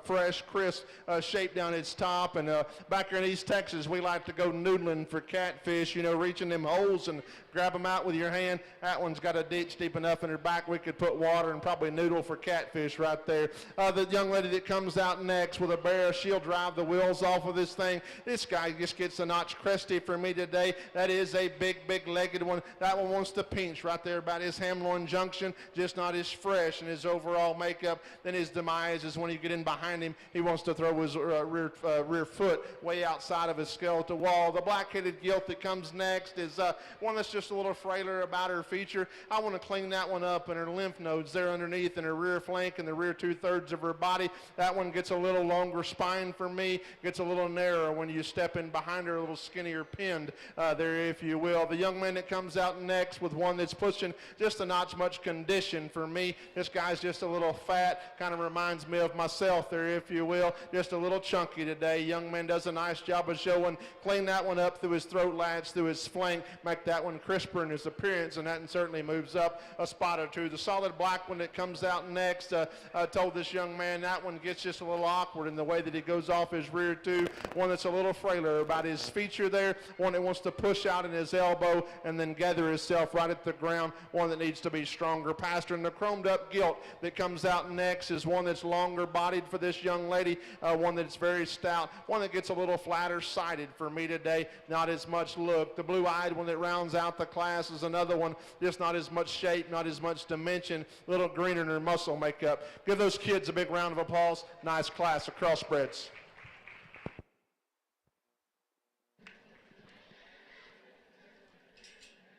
fresh, crisp shape down its top. And back here in East Texas, we like to go noodling for catfish, you know, reaching them holes and grab them out with your hand. That one's got a ditch deep enough in her back we could put water and probably noodle for catfish right there. The young lady that comes out next with a bear, she'll drive the wheels off of this thing. This guy just gets a notch cresty for me today. That is a big legged one. That one wants to pinch right there about his hamloin junction, just not as fresh in his overall makeup. Then his demise is when you get in behind him, he wants to throw his rear foot way outside of his skeletal wall. The black-headed gilt that comes next is one that's just a little frailer about her feature. I want to clean that one up in her lymph nodes there underneath in her rear flank and the rear 2/3 of her body. That one gets a little longer spine for me, gets a little narrower when you step in behind her, a little skinnier pinned there, if you will. The young man that comes out next with one that's pushing just a notch much condition for me. This guy's just a little fat, kind of reminds me of myself there, if you will. Just a little chunky today. Young man does a nice job of showing. Clean that one up through his throat latch, through his flank, make that one crisper in his appearance, and that certainly moves up a spot or two. The solid black one that comes out next, I told this young man that one gets just a little awkward in the the way that he goes off his rear too. One that's a little frailer about his feature there. One that wants to push out in his elbow and then gather himself right at the ground. One that needs to be stronger. Pastor, and the chromed up gilt that comes out next is one that's longer bodied for this young lady. One that's very stout. One that gets a little flatter sided for me today. Not as much look. The blue-eyed one that rounds out the class is another one. Just not as much shape, not as much dimension. A little greener in her muscle makeup. Give those kids a big round of applause. Nice class of crossbreds.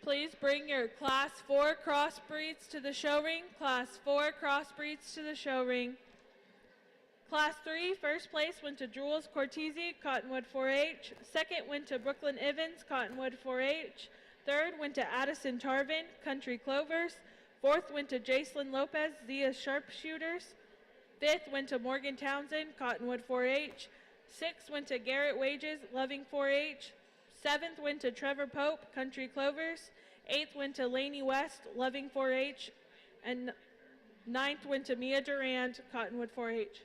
Please bring your Class 4 crossbreeds to the show ring. Class 4 crossbreeds to the show ring. Class 3, first place went to Jules Cortese, Cottonwood 4-H. Second went to Brooklyn Evans, Cottonwood 4-H. Third went to Addison Tarvin, Country Clovers. Fourth went to Jacelyn Lopez, Zia Sharpshooters. Fifth went to Morgan Townsend, Cottonwood 4-H. Sixth went to Garrett Wages, Loving 4-H. Seventh went to Trevor Pope, Country Clovers. Eighth went to Laney West, Loving 4-H. And ninth went to Mia Durand, Cottonwood 4-H.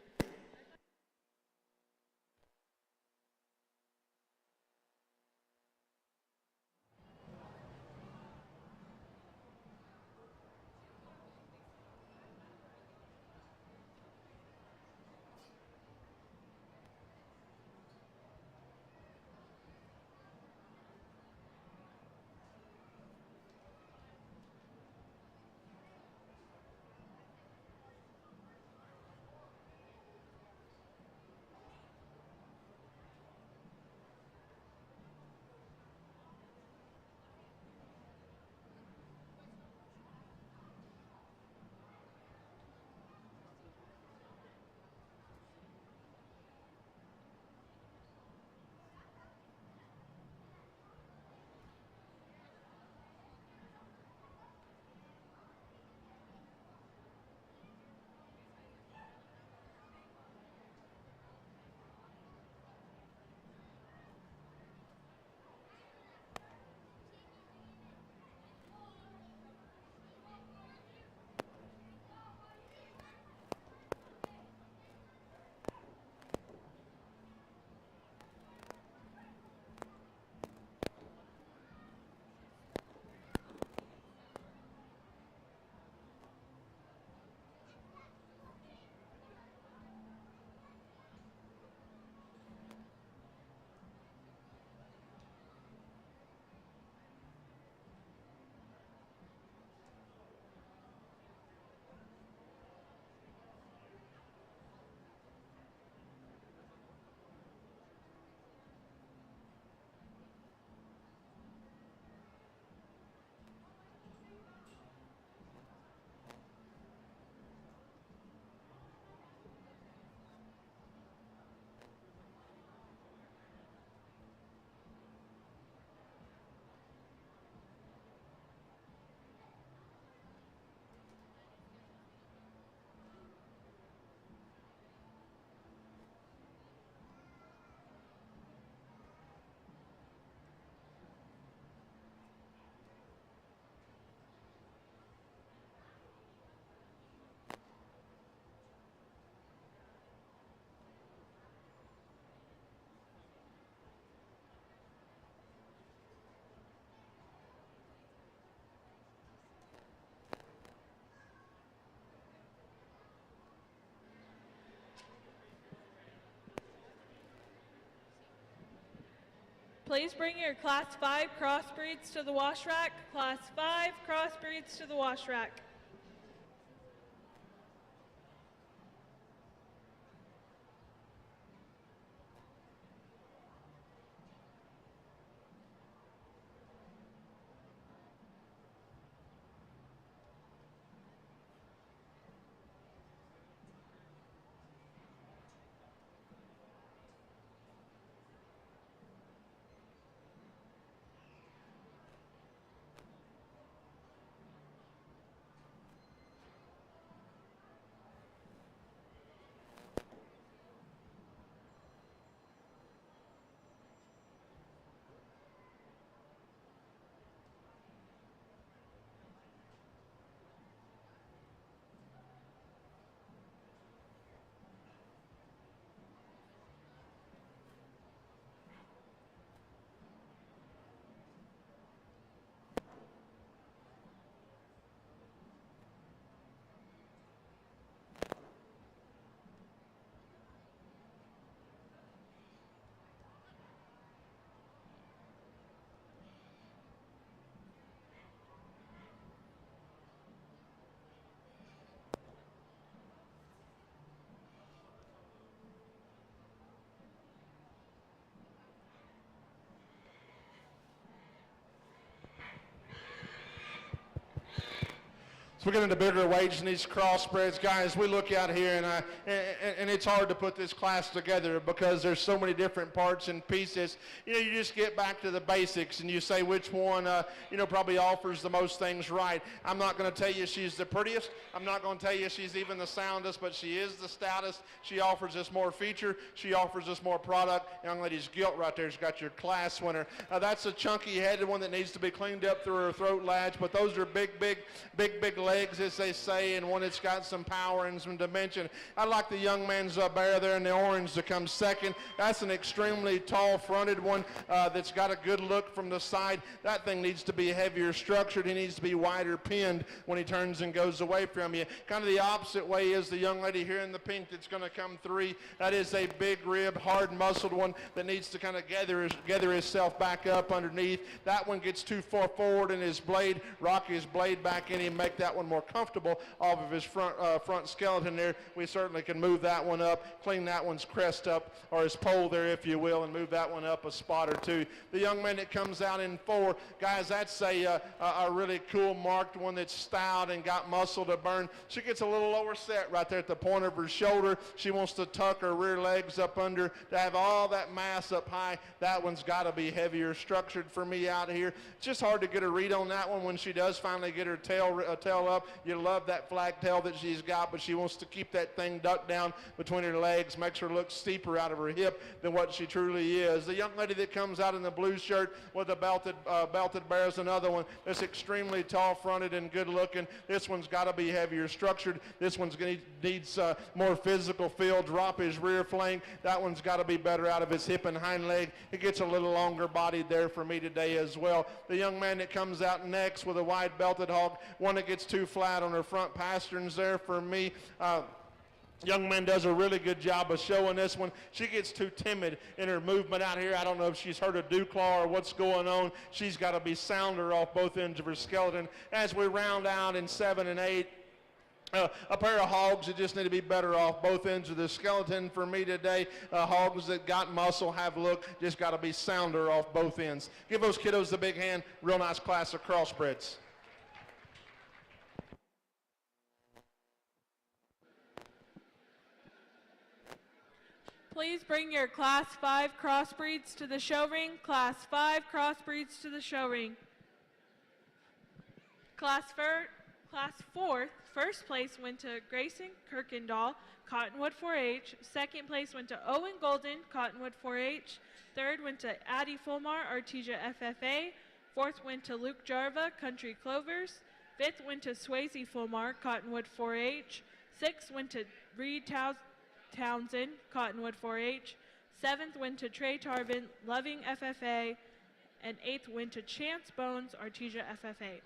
Please bring your Class 5 crossbreeds to the wash rack. Class 5 crossbreeds to the wash rack. So we get into bigger weights and these crossbreeds, guys. We look out here and it's hard to put this class together because there's so many different parts and pieces. You know, you just get back to the basics and you say which one, probably offers the most things right. I'm not going to tell you she's the prettiest. I'm not going to tell you she's even the soundest, but she is the stoutest. She offers us more feature. She offers us more product. Young lady's gilt right there's got your class winner. That's a chunky-headed one that needs to be cleaned up through her throat latch, but those are big legs, as they say, and one that's got some power and some dimension. I like the young man's bear there in the orange to come second. That's an extremely tall-fronted one that's got a good look from the side. That thing needs to be heavier structured. He needs to be wider pinned when he turns and goes away from you. Kind of the opposite way is the young lady here in the pink that's going to come three. That is a big rib, hard-muscled one that needs to kind of gather himself back up underneath. That one gets too far forward in his blade. Rock his blade back in him, make that one more comfortable off of his front skeleton there. We certainly can move that one up, clean that one's crest up, or his pole there, if you will, and move that one up a spot or two. The young man that comes out in four, guys, that's a really cool marked one that's stout and got muscle to burn. She gets a little lower set right there at the point of her shoulder. She wants to tuck her rear legs up under to have all that mass up high. That one's got to be heavier structured for me out here. It's just hard to get a read on that one when she does finally get her tail up. You love that flag tail that she's got, but she wants to keep that thing ducked down between her legs, makes her look steeper out of her hip than what she truly is. The young lady that comes out in the blue shirt with the belted bear is another one that's extremely tall-fronted and good-looking. This one's got to be heavier structured. This one's needs more physical feel. Drop his rear flank. That one's got to be better out of his hip and hind leg. It gets a little longer bodied there for me today as well. The young man that comes out next with a wide belted hog, one that gets too flat on her front pasterns there for me. Young man does a really good job of showing this one. She gets too timid in her movement out here. I don't know if she's heard a dew claw or what's going on. She's got to be sounder off both ends of her skeleton. As we round out in 7 and 8, a pair of hogs that just need to be better off both ends of the skeleton for me today. Hogs that got muscle, have look, just got to be sounder off both ends. Give those kiddos the big hand. Real nice class of crossbreds. Please bring your Class 5 crossbreeds to the show ring. Class 5 crossbreeds to the show ring. Class 4, first place went to Grayson Kirkendall, Cottonwood 4-H. Second place went to Owen Golden, Cottonwood 4-H. Third went to Addy Fulmar, Artesia FFA. Fourth went to Luke Jarva, Country Clovers. Fifth went to Swayze Fulmar, Cottonwood 4-H. Sixth went to Reed Townsend, Cottonwood 4-H. Seventh went to Trey Tarvin, Loving FFA. And eighth went to Chance Bones, Artesia FFA.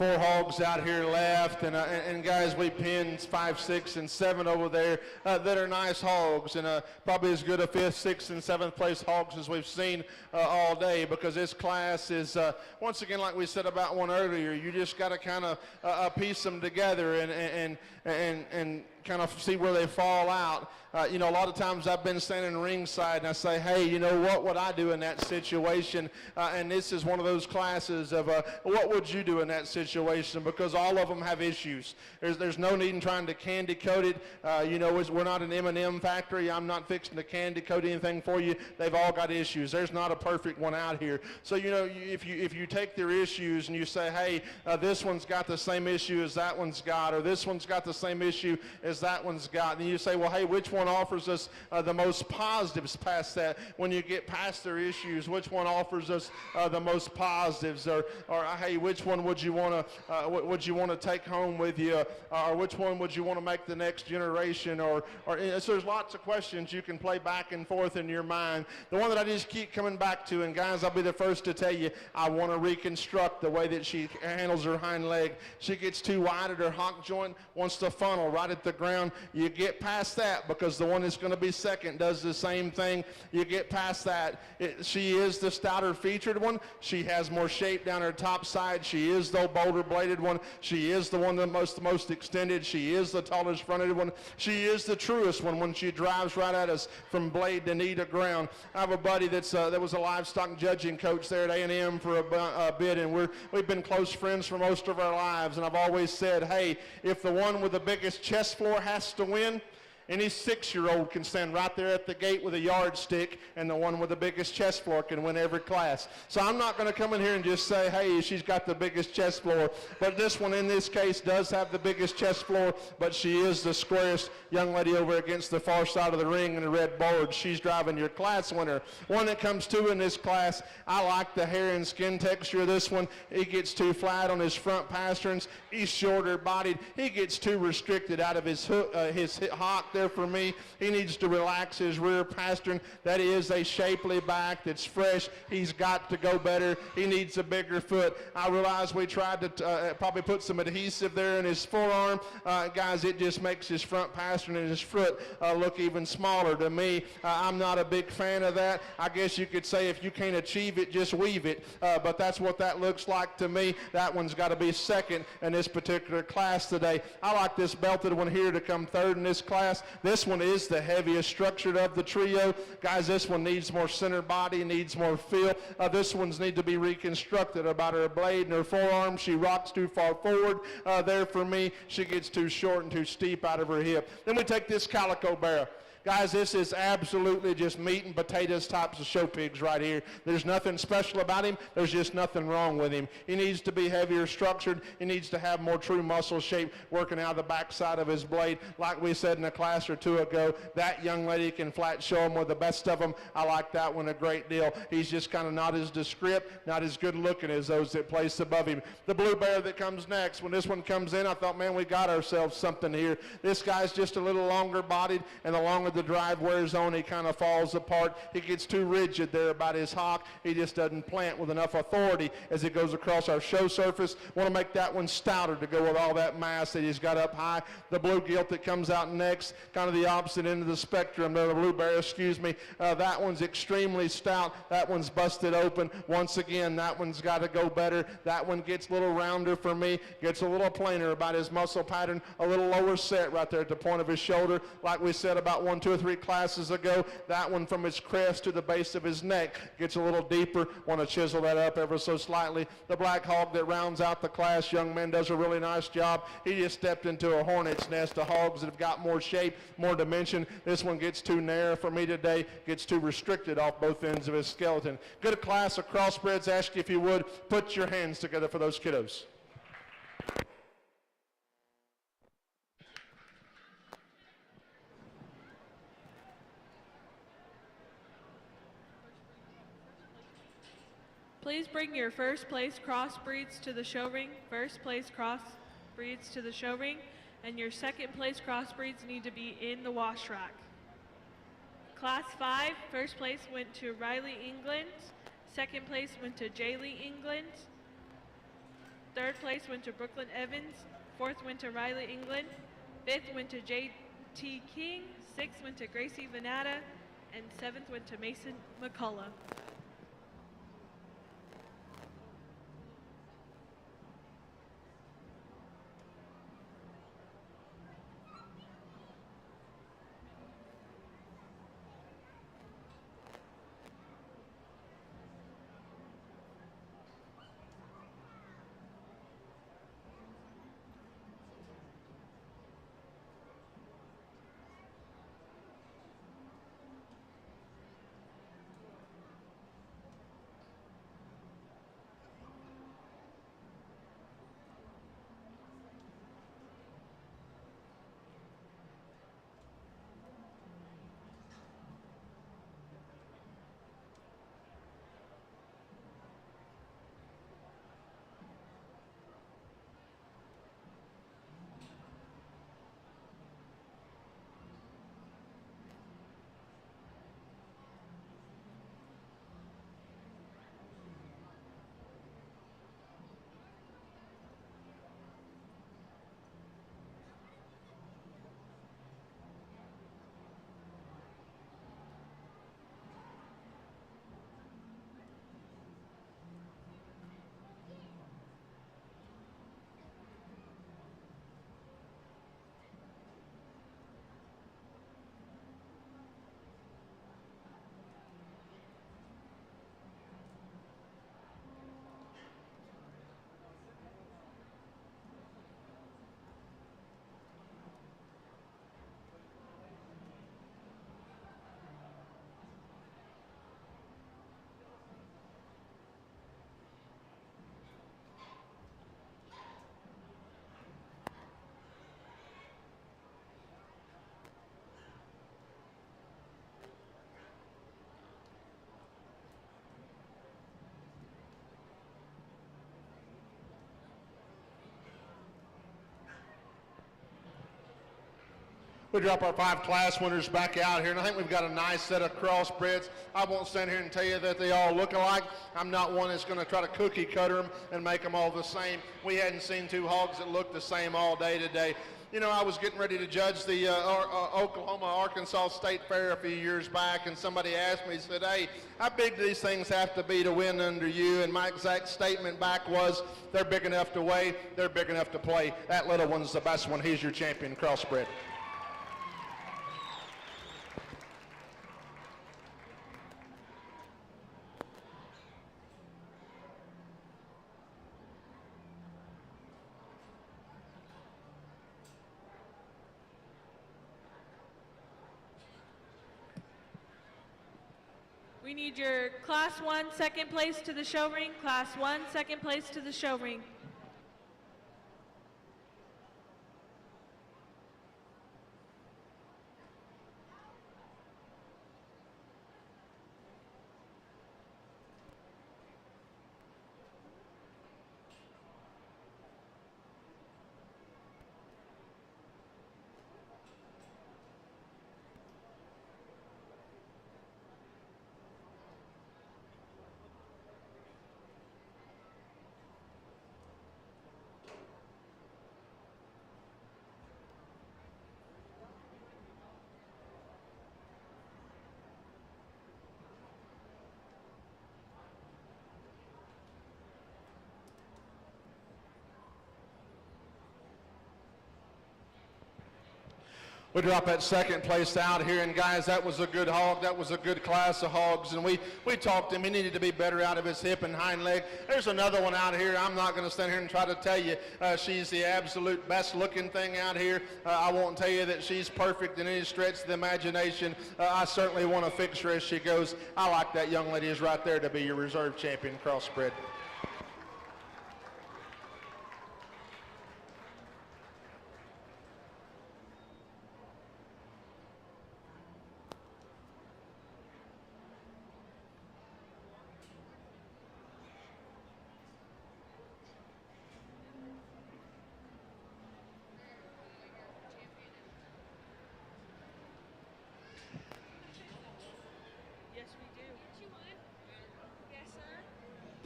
4 hogs out here left, and guys, we pinned 5, 6, and 7 over there that are nice hogs, and probably as good a 5th, 6th, and 7th place hogs as we've seen all day, because this class is, once again, like we said about one earlier, you just got to kind of piece them together and kind of see where they fall out. You know, a lot of times I've been standing ringside and I say, hey, you know, what would I do in that situation? And this is one of those classes of what would you do in that situation? Because all of them have issues. There's no need in trying to candy coat it. You know, we're not an M&M factory. I'm not fixing to candy coat anything for you. They've all got issues. There's not a perfect one out here. So, you know, if you take their issues and you say, hey, this one's got the same issue as that one's got, or this one's got the same issue as that one's got, and you say, well, hey, which one offers us the most positives past that? When you get past their issues, which one offers us the most positives? Or hey, which one would you want to take home with you? Or which one would you want to make the next generation? Or so there's lots of questions you can play back and forth in your mind. The one that I just keep coming back to, and guys, I'll be the first to tell you, I want to reconstruct the way that she handles her hind leg. She gets too wide at her hock joint, wants to funnel right at the ground. You get past that, because the one that's going to be second does the same thing. You get past that. She is the stouter featured one. She has more shape down her top side. She is the boulder bladed one. She is the one the most extended. She is the tallest fronted one. She is the truest one when she drives right at us from blade to knee to ground. I have a buddy that was a livestock judging coach there at A&M for a bit, and we've been close friends for most of our lives, and I've always said, hey, if the one with the biggest chest floor has to win, any 6-year-old can stand right there at the gate with a yardstick, and the one with the biggest chest floor can win every class. So I'm not going to come in here and just say, hey, she's got the biggest chest floor. But this one in this case does have the biggest chest floor, but she is the squarest young lady over against the far side of the ring in the red board. She's driving your class winner. One that comes two in this class, I like the hair and skin texture of this one. He gets too flat on his front pasterns. He's shorter bodied. He gets too restricted out of his hock there for me. He needs to relax his rear pastern. That is a shapely back that's fresh. He's got to go better. He needs a bigger foot. I realize we tried to probably put some adhesive there in his forearm. Guys, it just makes his front pastern and his foot look even smaller to me. I'm not a big fan of that. I guess you could say if you can't achieve it, just weave it. But that's what that looks like to me. That one's got to be second in this particular class today. I like this belted one here to come third in this class. This one is the heaviest structured of the trio. Guys, this one needs more center body, needs more feel. This one's need to be reconstructed about her blade and her forearm. She rocks too far forward there for me. She gets too short and too steep out of her hip. Then we take this calico barrel. Guys, this is absolutely just meat and potatoes types of show pigs right here. There's nothing special about him. There's just nothing wrong with him. He needs to be heavier structured. He needs to have more true muscle shape working out of the backside of his blade. Like we said in a class or two ago, that young lady can flat show him with the best of them. I like that one a great deal. He's just kind of not as descript, not as good looking as those that place above him. The blue bear that comes next, when this one comes in, I thought, man, we got ourselves something here. This guy's just a little longer bodied, and the longer the drive wears on, he kind of falls apart. He gets too rigid there about his hock. He just doesn't plant with enough authority as he goes across our show surface. Want to make that one stouter to go with all that mass that he's got up high. The blue gilt that comes out next, kind of the opposite end of the spectrum. The blue bear, excuse me. That one's extremely stout. That one's busted open. Once again, that one's got to go better. That one gets a little rounder for me, gets a little plainer about his muscle pattern, a little lower set right there at the point of his shoulder. Like we said about 1, 2, or 3 classes ago, that one from his crest to the base of his neck gets a little deeper. Want to chisel that up ever so slightly. The black hog that rounds out the class, young man does a really nice job. He just stepped into a hornet's nest of hogs that have got more shape, more dimension. This one gets too narrow for me today, gets too restricted off both ends of his skeleton. Good class of crossbreds. Ask you if you would put your hands together for those kiddos. Please bring your first place crossbreeds to the show ring. First place crossbreeds to the show ring, and your second place crossbreeds need to be in the wash rack. Class 5, first place went to Riley England. Second place went to Jaylee England. Third place went to Brooklyn Evans. Fourth went to Riley England. Fifth went to J.T. King. Sixth went to Gracie Venata. And seventh went to Mason McCullough. We drop our 5 class winners back out here, and I think we've got a nice set of crossbreds. I won't stand here and tell you that they all look alike. I'm not one that's going to try to cookie cutter them and make them all the same. We hadn't seen 2 hogs that looked the same all day today. You know, I was getting ready to judge the Oklahoma-Arkansas State Fair a few years back, and somebody asked me, said, hey, how big do these things have to be to win under you? And my exact statement back was, they're big enough to weigh, they're big enough to play. That little one's the best one. He's your champion crossbred. We need your Class 1 second place to the show ring. Class 1 second place to the show ring. We drop that second place out here, and guys, that was a good hog. That was a good class of hogs, and we talked to him. He needed to be better out of his hip and hind leg. There's another one out here. I'm not going to stand here and try to tell you she's the absolute best looking thing out here. I won't tell you that she's perfect in any stretch of the imagination. I certainly want to fix her as she goes. I like that young lady is right there to be your reserve champion crossbred.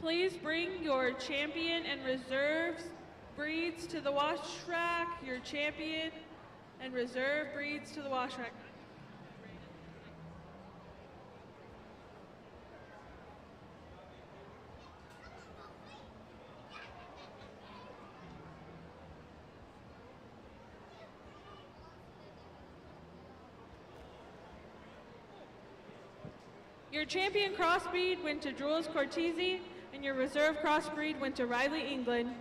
Please bring your champion and reserves breeds to the wash rack. Your champion and reserve breeds to the wash rack. Your champion crossbreed went to Jules Cortese, and your reserve crossbreed went to Riley England.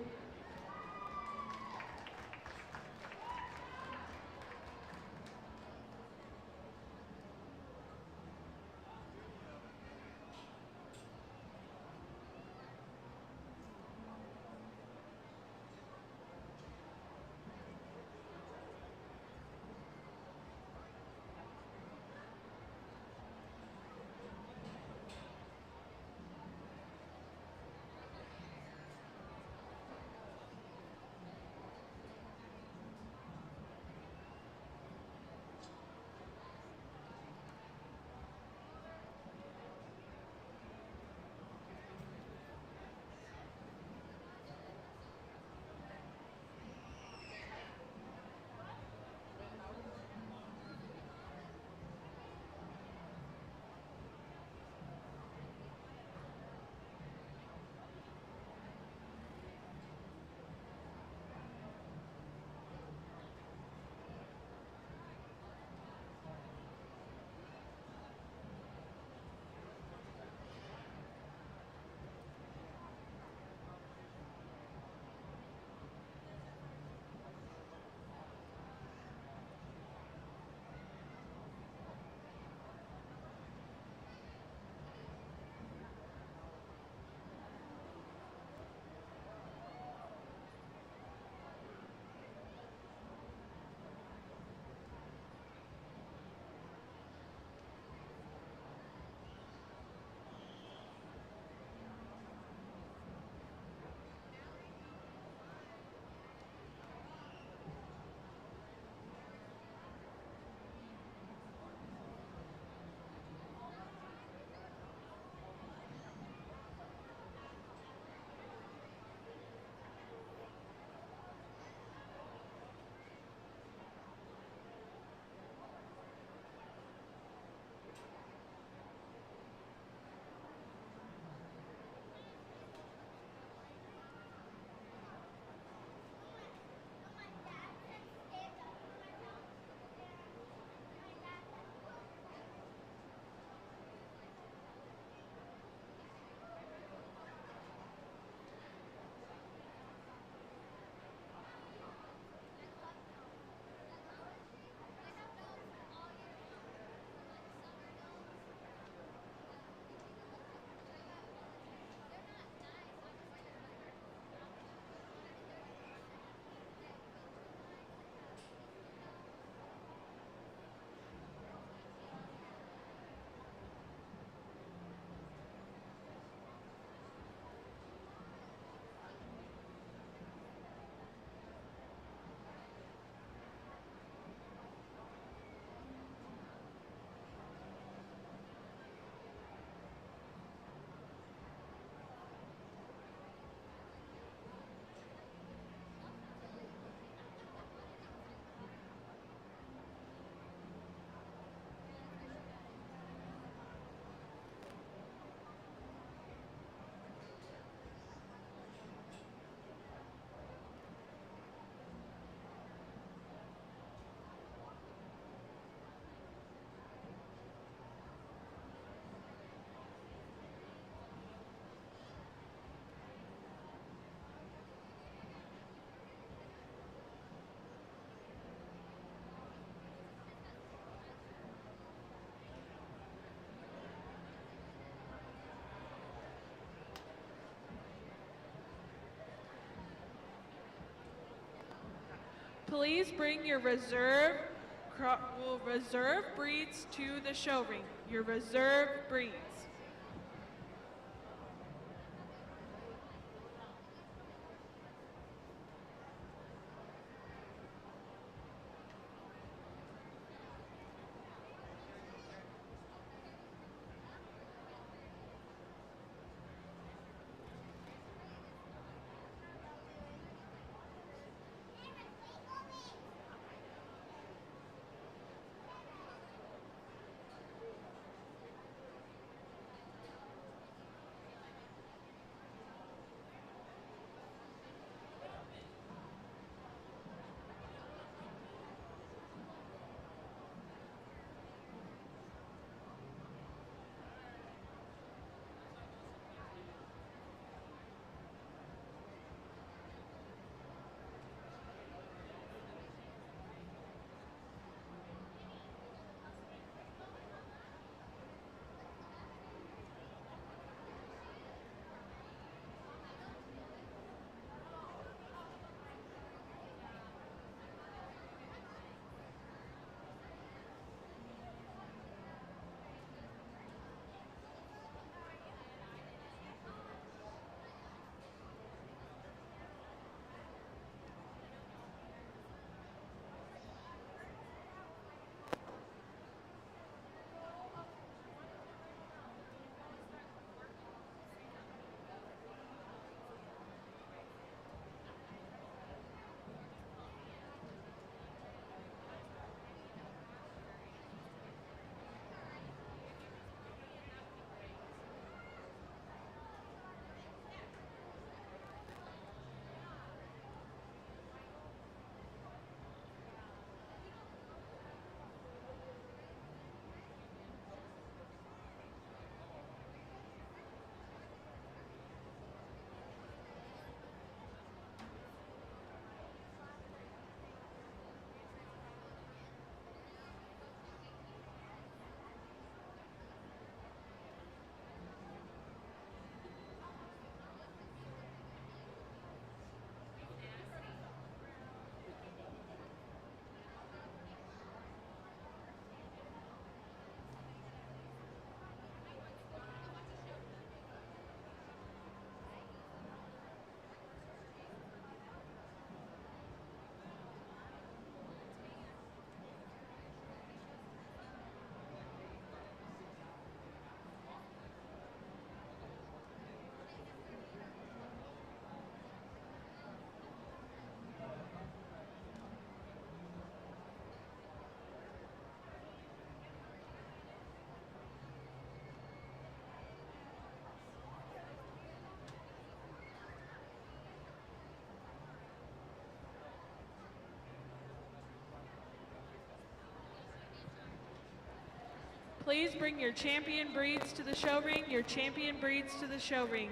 Please bring your reserve breeds to the show ring. Your reserve breeds. Please bring your champion breeds to the show ring, your champion breeds to the show ring.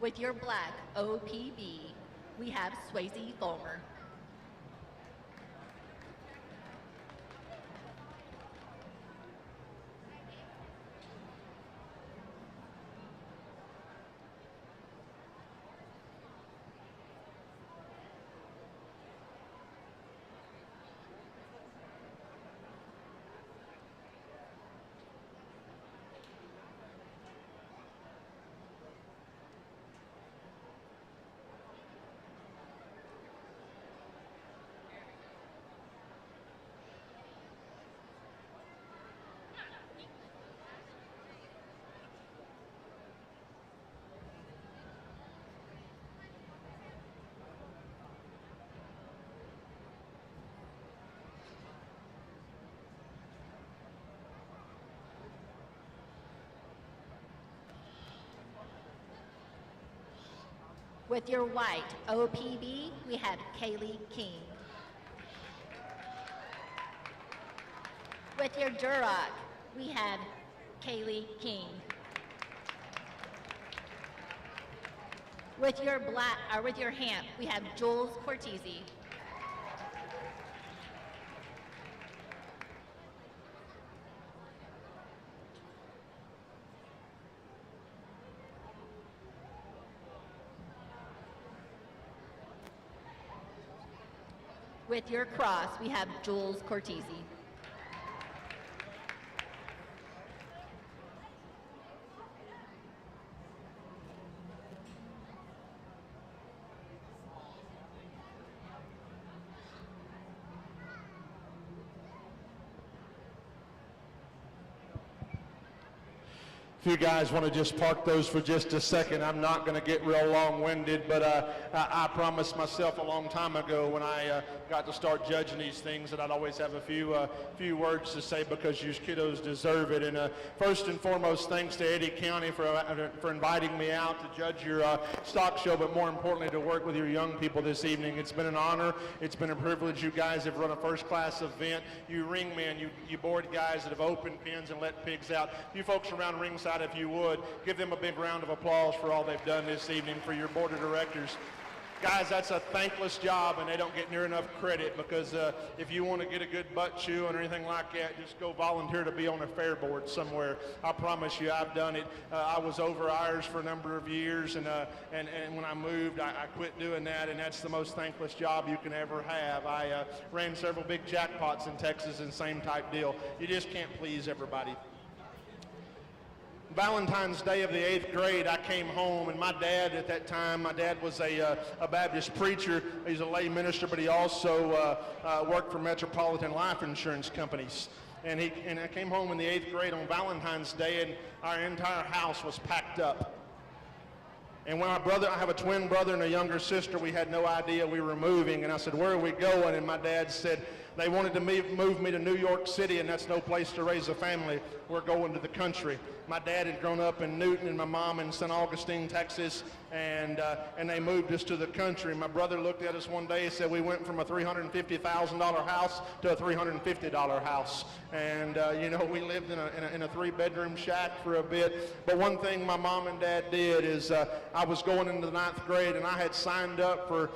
With your black OPB, we have Swayze Fulmer. With your white OPB, we have Kaylee King. With your Duroc, we have Kaylee King. With your with your Hamp, we have Jules Cortese. With your Cross, we have Jules Cortese. If you guys want to just park those for just a second, I'm not going to get real long-winded, but I promised myself a long time ago when I got to start judging these things that I'd always have a few words to say because you kiddos deserve it. And first and foremost, thanks to Eddy County for inviting me out to judge your stock show, but more importantly, to work with your young people this evening. It's been an honor. It's been a privilege. You guys have run a first-class event. You ringmen, you board guys that have opened pens and let pigs out. You folks around ringside, if you would, give them a big round of applause for all they've done this evening for your board of directors. Guys, that's a thankless job, and they don't get near enough credit because if you want to get a good butt chewing or anything like that, just go volunteer to be on a fair board somewhere. I promise you, I've done it. I was over Irish for a number of years, and when I moved, I quit doing that, and that's the most thankless job you can ever have. I ran several big jackpots in Texas and same type deal. You just can't please everybody. Valentine's Day of the 8th grade, I came home, and my dad at that time, my dad was a Baptist preacher. He's a lay minister, but he also worked for Metropolitan Life Insurance Companies. And I came home in the 8th grade on Valentine's Day, and our entire house was packed up. And when I have a twin brother and a younger sister, we had no idea we were moving. And I said, where are we going? And my dad said, they wanted to move me to New York City, and that's no place to raise a family. We're going to the country. My dad had grown up in Newton and my mom in St. Augustine, Texas, and they moved us to the country. My brother looked at us one day and said we went from a $350,000 house to a $350 house. And, we lived in a 3-bedroom shack for a bit. But one thing my mom and dad did is I was going into the 9th grade, and I had signed up for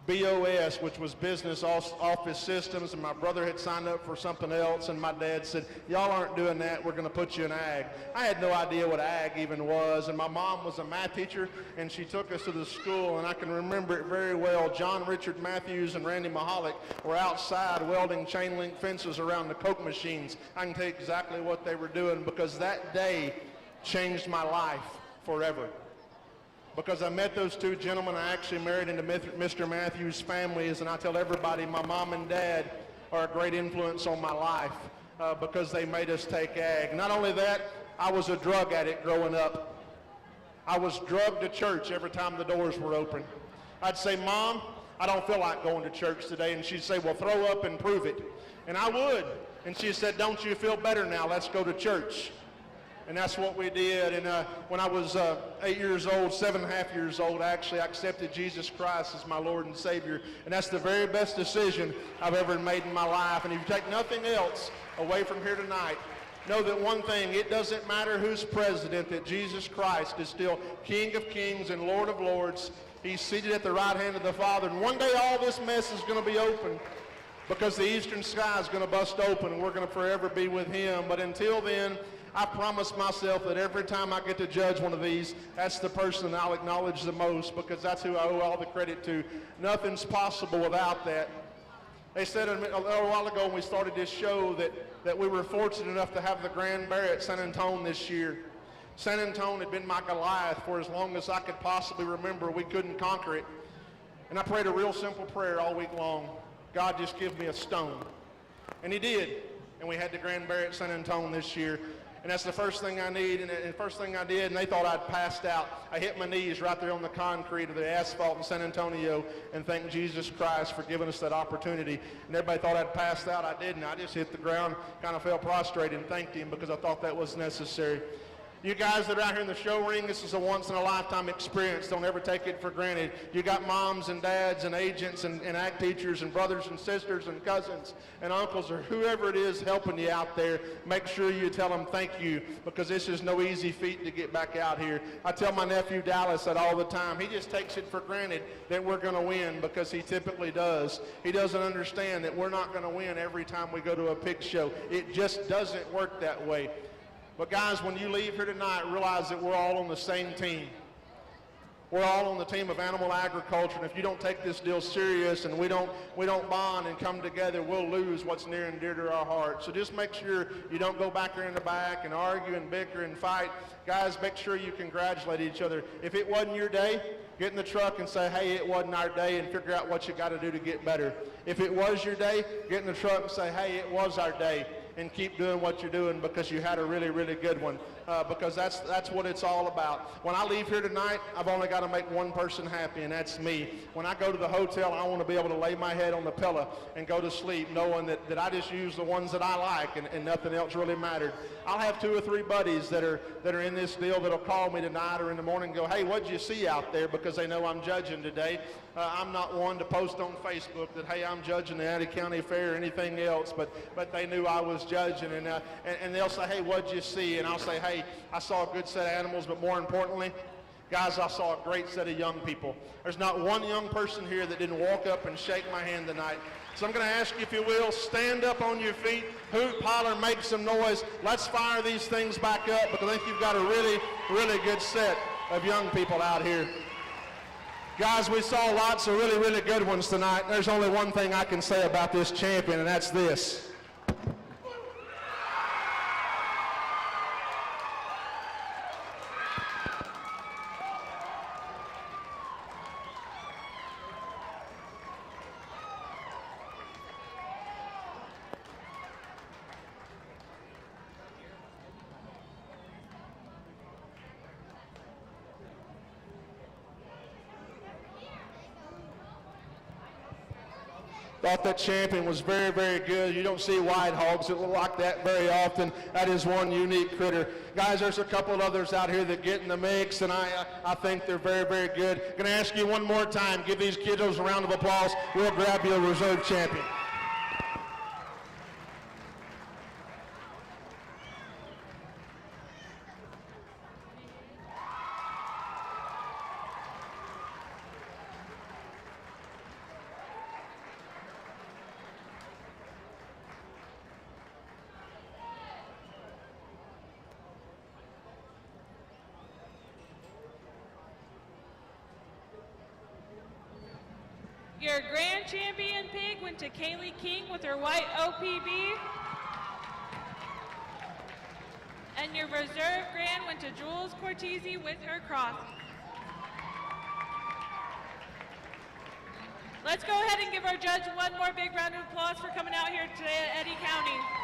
BOS, which was Business Office Systems, and my brother had signed up for something else, and my dad said, y'all aren't doing that, we're going to put you in ag. I had no idea what ag even was, and my mom was a math teacher, and she took us to the school, and I can remember it very well. John Richard Matthews and Randy Mahalik were outside welding chain link fences around the Coke machines. I can tell you exactly what they were doing because that day changed my life forever. because I met those two gentlemen. I actually married into Mr. Matthews' families, and I tell everybody my mom and dad are a great influence on my life because they made us take ag. Not only that, I was a drug addict growing up. I was drugged to church every time the doors were open. I'd say, Mom, I don't feel like going to church today. And she'd say, well, throw up and prove it. And I would. And she said, don't you feel better now? Let's go to church. And that's what we did. And when I was 8 years old, 7.5 years old, actually, I accepted Jesus Christ as my Lord and Savior. And that's the very best decision I've ever made in my life. And if you take nothing else away from here tonight, know that one thing, it doesn't matter who's president, that Jesus Christ is still King of Kings and Lord of Lords. He's seated at the right hand of the Father. And one day all this mess is going to be open because the eastern sky is going to bust open and we're going to forever be with him. But until then, I promise myself that every time I get to judge one of these, that's the person that I'll acknowledge the most because that's who I owe all the credit to. Nothing's possible without that. They said a little while ago when we started this show that we were fortunate enough to have the Grand Bear at San Antonio this year. San Antonio had been my Goliath for as long as I could possibly remember. We couldn't conquer it. And I prayed a real simple prayer all week long. God, just give me a stone. And he did. And we had the Grand Bear at San Antonio this year. And that's the first thing I need. And the first thing I did, and they thought I'd passed out. I hit my knees right there on the concrete of the asphalt in San Antonio and thanked Jesus Christ for giving us that opportunity. And everybody thought I'd passed out. I didn't. I just hit the ground, kind of fell prostrate and thanked him because I thought that was necessary. You guys that are out here in the show ring, this is a once-in-a-lifetime experience. Don't ever take it for granted. You got moms and dads and agents and act teachers and brothers and sisters and cousins and uncles or whoever it is helping you out there. Make sure you tell them thank you because this is no easy feat to get back out here. I tell my nephew Dallas that all the time. He just takes it for granted that we're going to win because he typically does. He doesn't understand that we're not going to win every time we go to a pig show. It just doesn't work that way. But guys, when you leave here tonight, realize that we're all on the same team. We're all on the team of animal agriculture, and if you don't take this deal serious and we don't bond and come together, we'll lose what's near and dear to our hearts. So just make sure you don't go back there in the back and argue and bicker and fight. Guys, make sure you congratulate each other. If it wasn't your day, get in the truck and say, hey, it wasn't our day, and figure out what you got to do to get better. If it was your day, get in the truck and say, hey, it was our day. And keep doing what you're doing because you had a really, really good one. Because that's what it's all about. When I leave here tonight, I've only got to make one person happy, and that's me. When I go to the hotel, I want to be able to lay my head on the pillow and go to sleep knowing that I just use the ones that I like and nothing else really mattered. I'll have 2 or 3 buddies that are in this deal that'll call me tonight or in the morning and go, hey, what'd you see out there? Because they know I'm judging today. I'm not one to post on Facebook that, hey, I'm judging the Eddy County Fair or anything else, but they knew I was judging. And they'll say, hey, what'd you see? And I'll say, hey, I saw a good set of animals, but more importantly, guys, I saw a great set of young people. There's not one young person here that didn't walk up and shake my hand tonight. So I'm going to ask you, if you will, stand up on your feet, hoot, holler, make some noise. Let's fire these things back up because I think you've got a really, really good set of young people out here. Guys, we saw lots of really, really good ones tonight. There's only one thing I can say about this champion, and that's this. Thought that champion was very, very good. You don't see white hogs that look like that very often. That is one unique critter. Guys, there's a couple of others out here that get in the mix, and I think they're very, very good. Going to ask you one more time. Give these kiddos a round of applause. We'll grab you a reserve champion. Your grand champion pig went to Kaylee King with her white OPB. And your reserve grand went to Jules Cortese with her cross. Let's go ahead and give our judge one more big round of applause for coming out here today at Eddy County.